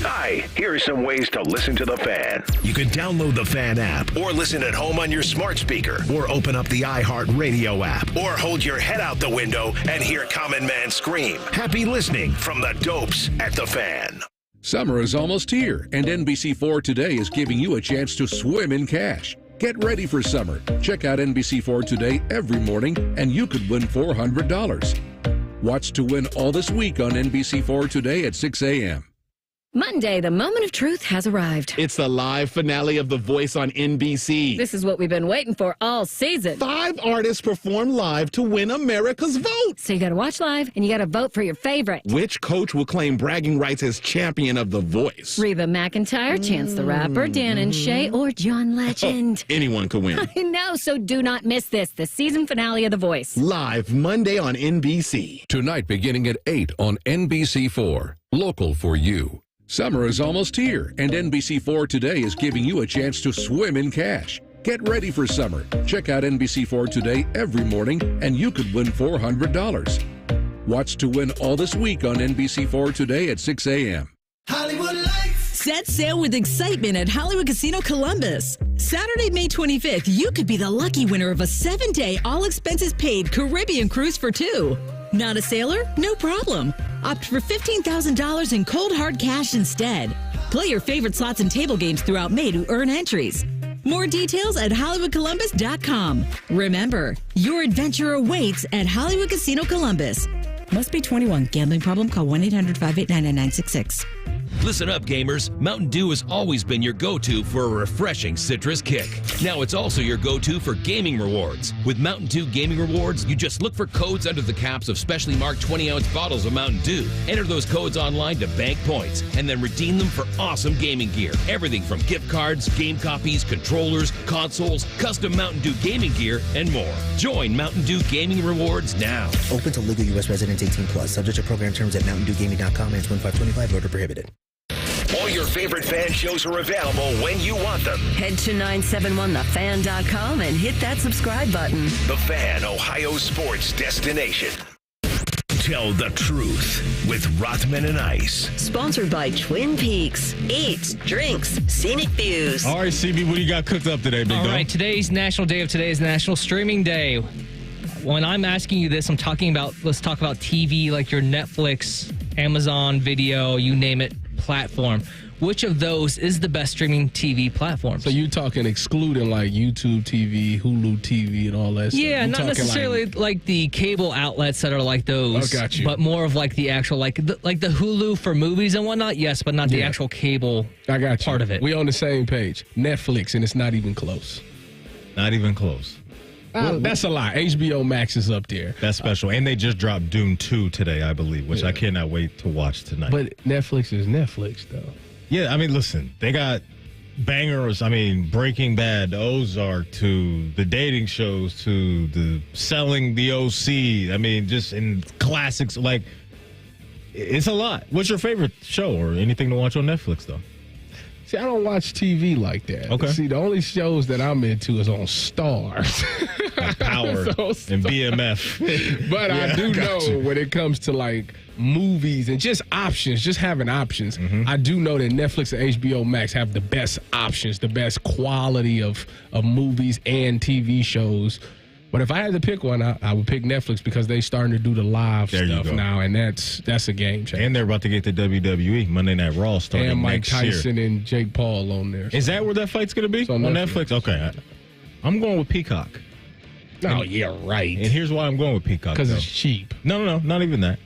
Hi, here are some ways to listen to The Fan. You can download the Fan app or listen at home on your smart speaker or open up the iHeartRadio app or hold your head out the window and hear Common Man scream. Happy listening from the dopes at The Fan. Summer is almost here, and NBC4 Today is giving you a chance to swim in cash. Get ready for summer. Check out NBC4 Today every morning, and you could win $400. Watch to win all this week on NBC4 Today at 6 a.m. Monday, the moment of truth has arrived. It's the live finale of The Voice on NBC. This is what we've been waiting for all season. 5 artists perform live to win America's vote. So you got to watch live and you got to vote for your favorite. Which coach will claim bragging rights as champion of The Voice? Reba McEntire, Chance the Rapper, Dan and Shay, or John Legend. Anyone could win. I know, so do not miss this, the season finale of The Voice. Live Monday on NBC. Tonight beginning at 8 on NBC4. Local for you. Summer is almost here, and NBC4 Today is giving you a chance to swim in cash. Get ready for summer. Check out NBC4 Today every morning, and you could win $400. Watch to win all this week on NBC4 Today at 6 a.m. Hollywood Lights. Set sail with excitement at Hollywood Casino Columbus. Saturday, May 25th, you could be the lucky winner of a 7-day, all-expenses-paid Caribbean cruise for 2. Not a sailor? No problem. Opt for $15,000 in cold hard cash instead. Play your favorite slots and table games throughout May to earn entries. More details at HollywoodColumbus.com. Remember, your adventure awaits at Hollywood Casino Columbus. Must be 21. Gambling problem? Call 1-800-589-9966. Listen up, gamers. Mountain Dew has always been your go-to for a refreshing citrus kick. Now it's also your go-to for gaming rewards. With Mountain Dew Gaming Rewards, you just look for codes under the caps of specially marked 20-ounce bottles of Mountain Dew. Enter those codes online to bank points, and then redeem them for awesome gaming gear. Everything from gift cards, game copies, controllers, consoles, custom Mountain Dew gaming gear, and more. Join Mountain Dew Gaming Rewards now. Open to legal U.S. residents 18+. Subject to program terms at mountaindewgaming.com and 2525. Voter prohibited. All your favorite fan shows are available when you want them. Head to 971thefan.com and hit that subscribe button. The Fan, Ohio sports destination. Tell the truth with Rothman and Ice. Sponsored by Twin Peaks. Eats, drinks, scenic views. All right, CB, what do you got cooked up today, big dog? All right, today's National Day of Today is National Streaming Day. When I'm asking you this, I'm talking about, let's talk about TV, like your Netflix, Amazon Video, you name it, platform. Which of those is the best streaming TV platform? So you're talking excluding like YouTube TV, Hulu TV, and all that stuff? Yeah, not necessarily like the cable outlets that are like those. I got you. But more of like the actual, like the Hulu for movies and whatnot, yes, but not the actual cable I got you. part of it. We on the same page. Netflix, and it's not even close. Not even close. That's a lie. HBO Max is up there. That's special. And they just dropped Dune 2 today, I believe, which I cannot wait to watch tonight. But Netflix is Netflix, though. Yeah, I mean, listen, they got bangers. I mean, Breaking Bad, Ozark, to the dating shows, to the selling the OC. I mean, just in classics. Like, it's a lot. What's your favorite show or anything to watch on Netflix, though? See, I don't watch TV like that. Okay. See, the only shows that I'm into is on Stars. Like Power and BMF. But I do know when it comes to like movies and just options, just having options, I do know that Netflix and HBO Max have the best options, the best quality of movies and TV shows. But if I had to pick one, I would pick Netflix because they starting to do the live stuff now, and that's a game changer. And they're about to get the WWE Monday Night Raw starting and Mike next Tyson year. and Jake Paul on there. Is that where that fight's going to be? On Netflix? Okay. I'm going with Peacock. Oh, yeah, right. And here's why I'm going with Peacock. Because it's cheap. No, not even that.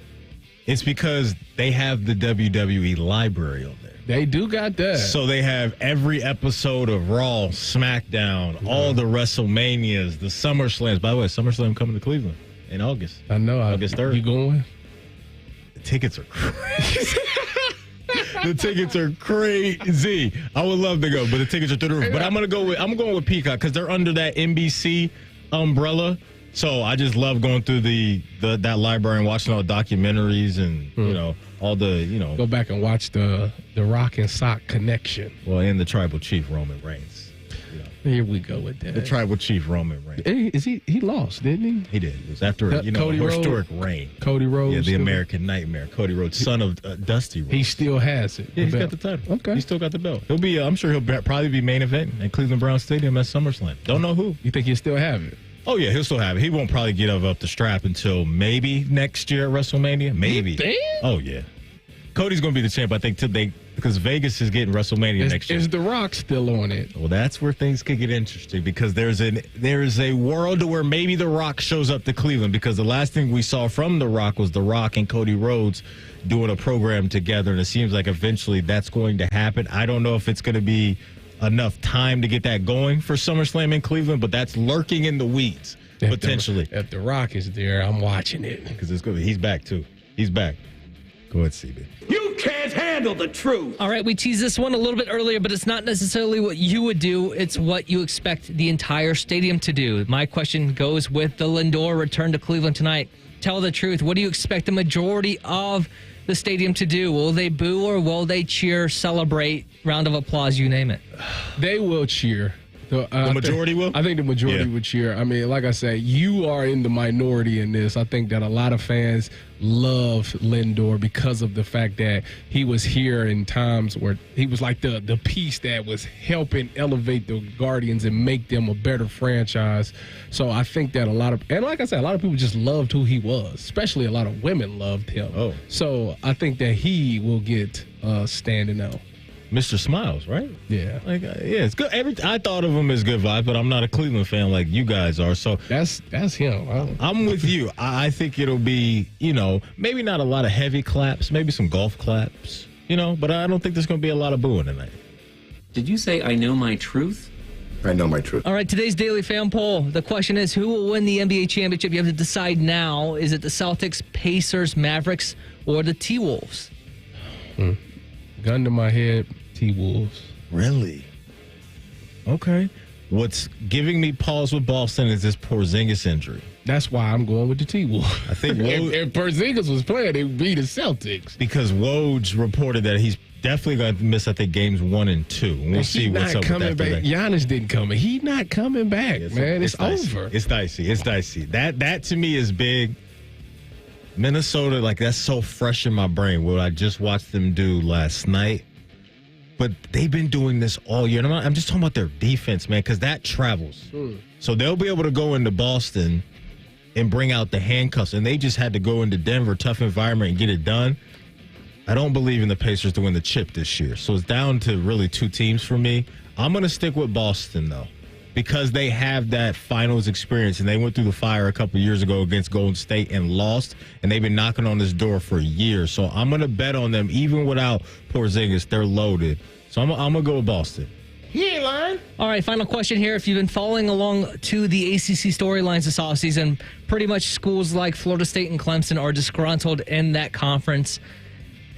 It's because they have the WWE library on there. They do got that. So they have every episode of Raw, SmackDown, all the WrestleManias, the SummerSlams. By the way, SummerSlam coming to Cleveland in August. I know. August 3rd. You going? The tickets are crazy. The tickets are crazy. I would love to go, but the tickets are through the roof. But I'm going with Peacock because they're under that NBC umbrella. So I just love going through that library and watching all the documentaries and you know all the go back and watch the Rock and Sock Connection. Well, and the Tribal Chief Roman Reigns. Here we go with that. The Tribal Chief Roman Reigns. Is he lost, didn't he? He did. It was after a historic reign. Cody Rhodes. Yeah, the American Nightmare. Cody Rhodes, son of Dusty Rhodes. He still has it. Yeah, he's got the title. Okay. He still got the belt. He'll be. I'm sure he'll probably be main event at Cleveland Browns Stadium at SummerSlam. Don't know who. You think he'll still have it? Oh, yeah, he'll still have it. He won't probably get up the strap until maybe next year at WrestleMania. Maybe. Damn. Oh, yeah. Cody's going to be the champ, I think, because Vegas is getting WrestleMania next year. Is The Rock still on it? Well, that's where things could get interesting because there is a world where maybe The Rock shows up to Cleveland because the last thing we saw from The Rock was The Rock and Cody Rhodes doing a program together, and it seems like eventually that's going to happen. I don't know if it's going to be enough time to get that going for SummerSlam in Cleveland, but that's lurking in the weeds, potentially. If The Rock is there, I'm watching it. Because it's good. He's back, too. He's back. Go ahead, CB. You can't handle the truth. All right, we teased this one a little bit earlier, but it's not necessarily what you would do. It's what you expect the entire stadium to do. My question goes with the Lindor return to Cleveland tonight. Tell the truth. What do you expect the majority of the stadium to do? Will they boo or will they cheer, celebrate, round of applause, you name it? They will cheer. The majority will? I think the majority would cheer. I mean, like I said, you are in the minority in this. I think that a lot of fans love Lindor because of the fact that he was here in times where he was like the piece that was helping elevate the Guardians and make them a better franchise. So I think that and like I said, a lot of people just loved who he was, especially a lot of women loved him. Oh. So I think that he will get standing out. Mr. Smiles, right? Yeah. It's good. I thought of him as good vibes, but I'm not a Cleveland fan like you guys are. So that's him. I'm with you. I think it'll be, maybe not a lot of heavy claps, maybe some golf claps, but I don't think there's going to be a lot of booing tonight. Did you say I know my truth? I know my truth. All right, today's daily fan poll. The question is, who will win the NBA championship? You have to decide now. Is it the Celtics, Pacers, Mavericks, or the T-Wolves? Gun to my head, T-Wolves. Really? Okay. What's giving me pause with Boston is this Porzingis injury. That's why I'm going with the T-Wolves. I think if Porzingis was playing, it would be the Celtics. Because Woj reported that he's definitely going to miss, I think, games 1 and 2. And we'll see what's up with that. Back. Giannis didn't come in. He's not coming back, man. It's over. It's dicey. That to me is big. Minnesota, that's so fresh in my brain. What I just watched them do last night. But they've been doing this all year. And I'm just talking about their defense, man, because that travels. So they'll be able to go into Boston and bring out the handcuffs. And they just had to go into Denver, tough environment, and get it done. I don't believe in the Pacers to win the chip this year. So it's down to really 2 teams for me. I'm going to stick with Boston, though, because they have that finals experience. And they went through the fire a couple years ago against Golden State and lost. And they've been knocking on this door for years. So I'm going to bet on them. Even without Porzingis, they're loaded. So I'm going to go with Boston. He ain't lying. All right, final question here. If you've been following along to the ACC storylines this offseason, pretty much schools like Florida State and Clemson are disgruntled in that conference.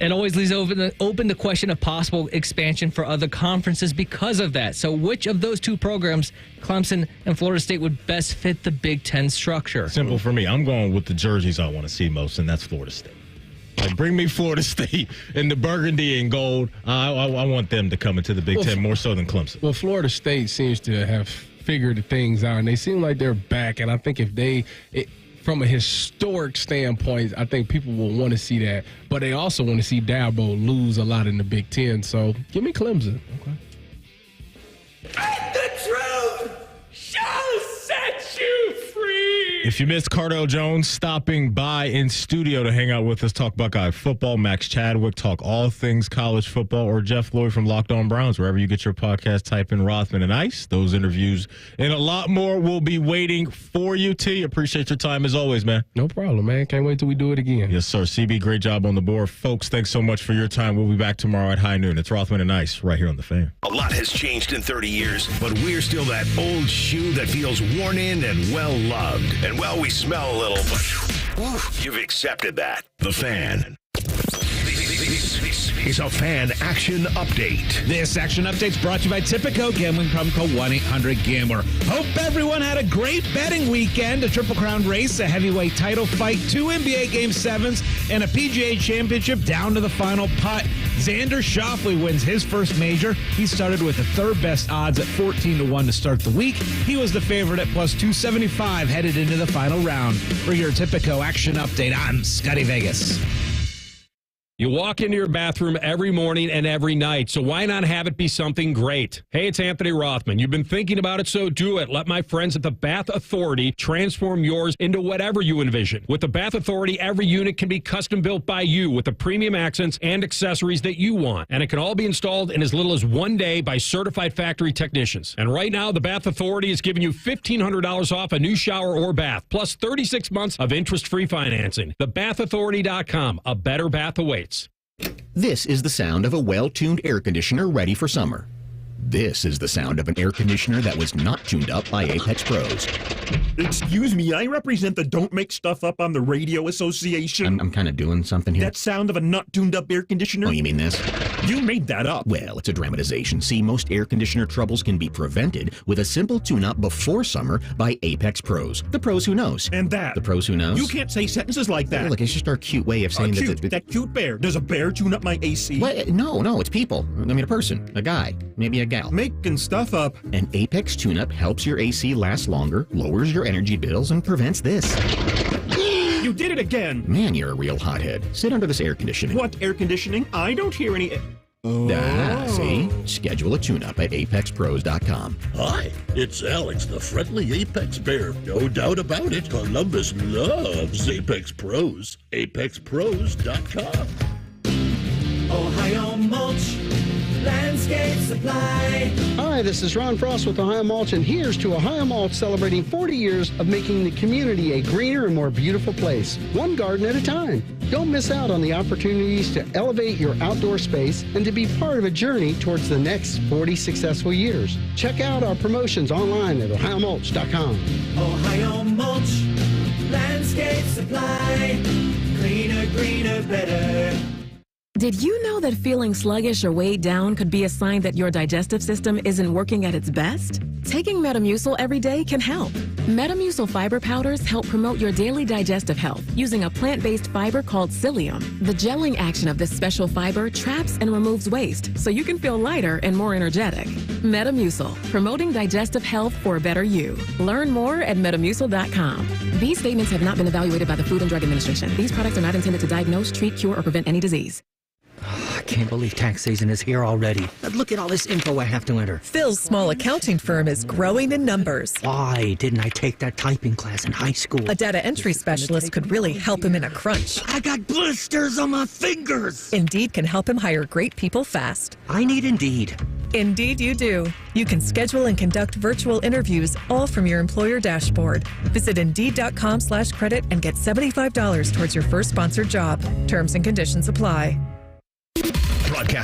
It always leaves open the question of possible expansion for other conferences because of that. So which of those 2 programs, Clemson and Florida State, would best fit the Big Ten structure? Simple for me. I'm going with the jerseys I want to see most, and that's Florida State. Bring me Florida State in the burgundy and gold. I want them to come into the Big Ten more so than Clemson. Well, Florida State seems to have figured things out, and they seem like they're back. And I think from a historic standpoint, I think people will want to see that. But they also want to see Dabo lose a lot in the Big Ten. So give me Clemson. Okay. The truth shall set you free. If you missed Cardell Jones stopping by in studio to hang out with us, talk Buckeye football, Max Chadwick, talk all things college football, or Jeff Lloyd from Locked On Browns, wherever you get your podcast, type in Rothman and Ice. Those interviews and a lot more will be waiting for you, T. Appreciate your time as always, man. No problem, man. Can't wait till we do it again. Yes, sir. CB, great job on the board. Folks, thanks so much for your time. We'll be back tomorrow at high noon. It's Rothman and Ice right here on The Fan. A lot has changed in 30 years, but we're still that old shoe that feels worn in and well-loved. And, well, we smell a little, but you've accepted that. The Fan. This is a Fan Action Update. This Action Update's brought to you by Tipico. Gambling problem, call 1-800-GAMBLER. Hope everyone had a great betting weekend. A Triple Crown race, a heavyweight title fight, 2 NBA Game 7s, and a PGA Championship down to the final putt. Xander Schauffele wins his first major. He started with the 3rd best odds at 14-1 to start the week. He was the favorite at plus 275 headed into the final round. For your Tipico Action Update, I'm Scotty Vegas. You walk into your bathroom every morning and every night, so why not have it be something great? Hey, it's Anthony Rothman. You've been thinking about it, so do it. Let my friends at the Bath Authority transform yours into whatever you envision. With the Bath Authority, every unit can be custom built by you with the premium accents and accessories that you want. And it can all be installed in as little as 1 day by certified factory technicians. And right now, the Bath Authority is giving you $1,500 off a new shower or bath, plus 36 months of interest-free financing. TheBathAuthority.com. A better bath awaits. This is the sound of a well-tuned air conditioner ready for summer. This is the sound of an air conditioner that was not tuned up by Apex Pros. Excuse me, I represent the Don't Make Stuff Up on the Radio Association. I'm kind of doing something here. That sound of a not tuned up air conditioner? Oh, you mean this? You made that up. Well, it's a dramatization. See, most air conditioner troubles can be prevented with a simple tune-up before summer by Apex Pros. The pros who knows. And that. The pros who knows. You can't say sentences like that. Hey, look, it's just our cute way of saying that cute bear. Does a bear tune up my AC? What? No, it's people. I mean, a person, a guy, maybe a gal. Making stuff up. An Apex tune-up helps your AC last longer, lowers your energy bills, and prevents this. You did it again. Man, you're a real hothead. Sit under this air conditioning. What air conditioning? I don't hear any... See? Schedule a tune-up at apexpros.com. Hi, it's Alex, the friendly Apex Bear. No doubt about it, Columbus loves Apex Pros. apexpros.com. Ohio Mulch, Landscape Supply. Hi, this is Ron Frost with Ohio Mulch, and here's to Ohio Mulch celebrating 40 years of making the community a greener and more beautiful place, one garden at a time. Don't miss out on the opportunities to elevate your outdoor space and to be part of a journey towards the next 40 successful years. Check out our promotions online at ohiomulch.com. Ohio Mulch, Landscape Supply. Greener, greener, better. Did you know that feeling sluggish or weighed down could be a sign that your digestive system isn't working at its best? Taking Metamucil every day can help. Metamucil fiber powders help promote your daily digestive health using a plant-based fiber called psyllium. The gelling action of this special fiber traps and removes waste so you can feel lighter and more energetic. Metamucil, promoting digestive health for a better you. Learn more at metamucil.com. These statements have not been evaluated by the Food and Drug Administration. These products are not intended to diagnose, treat, cure, or prevent any disease. I can't believe tax season is here already. But look at all this info I have to enter. Phil's small accounting firm is growing in numbers. Why didn't I take that typing class in high school? A data entry specialist could really help him in a crunch. I got blisters on my fingers. Indeed can help him hire great people fast. I need Indeed. Indeed you do. You can schedule and conduct virtual interviews all from your employer dashboard. Visit Indeed.com/credit and get $75 towards your first sponsored job. Terms and conditions apply. Broadcast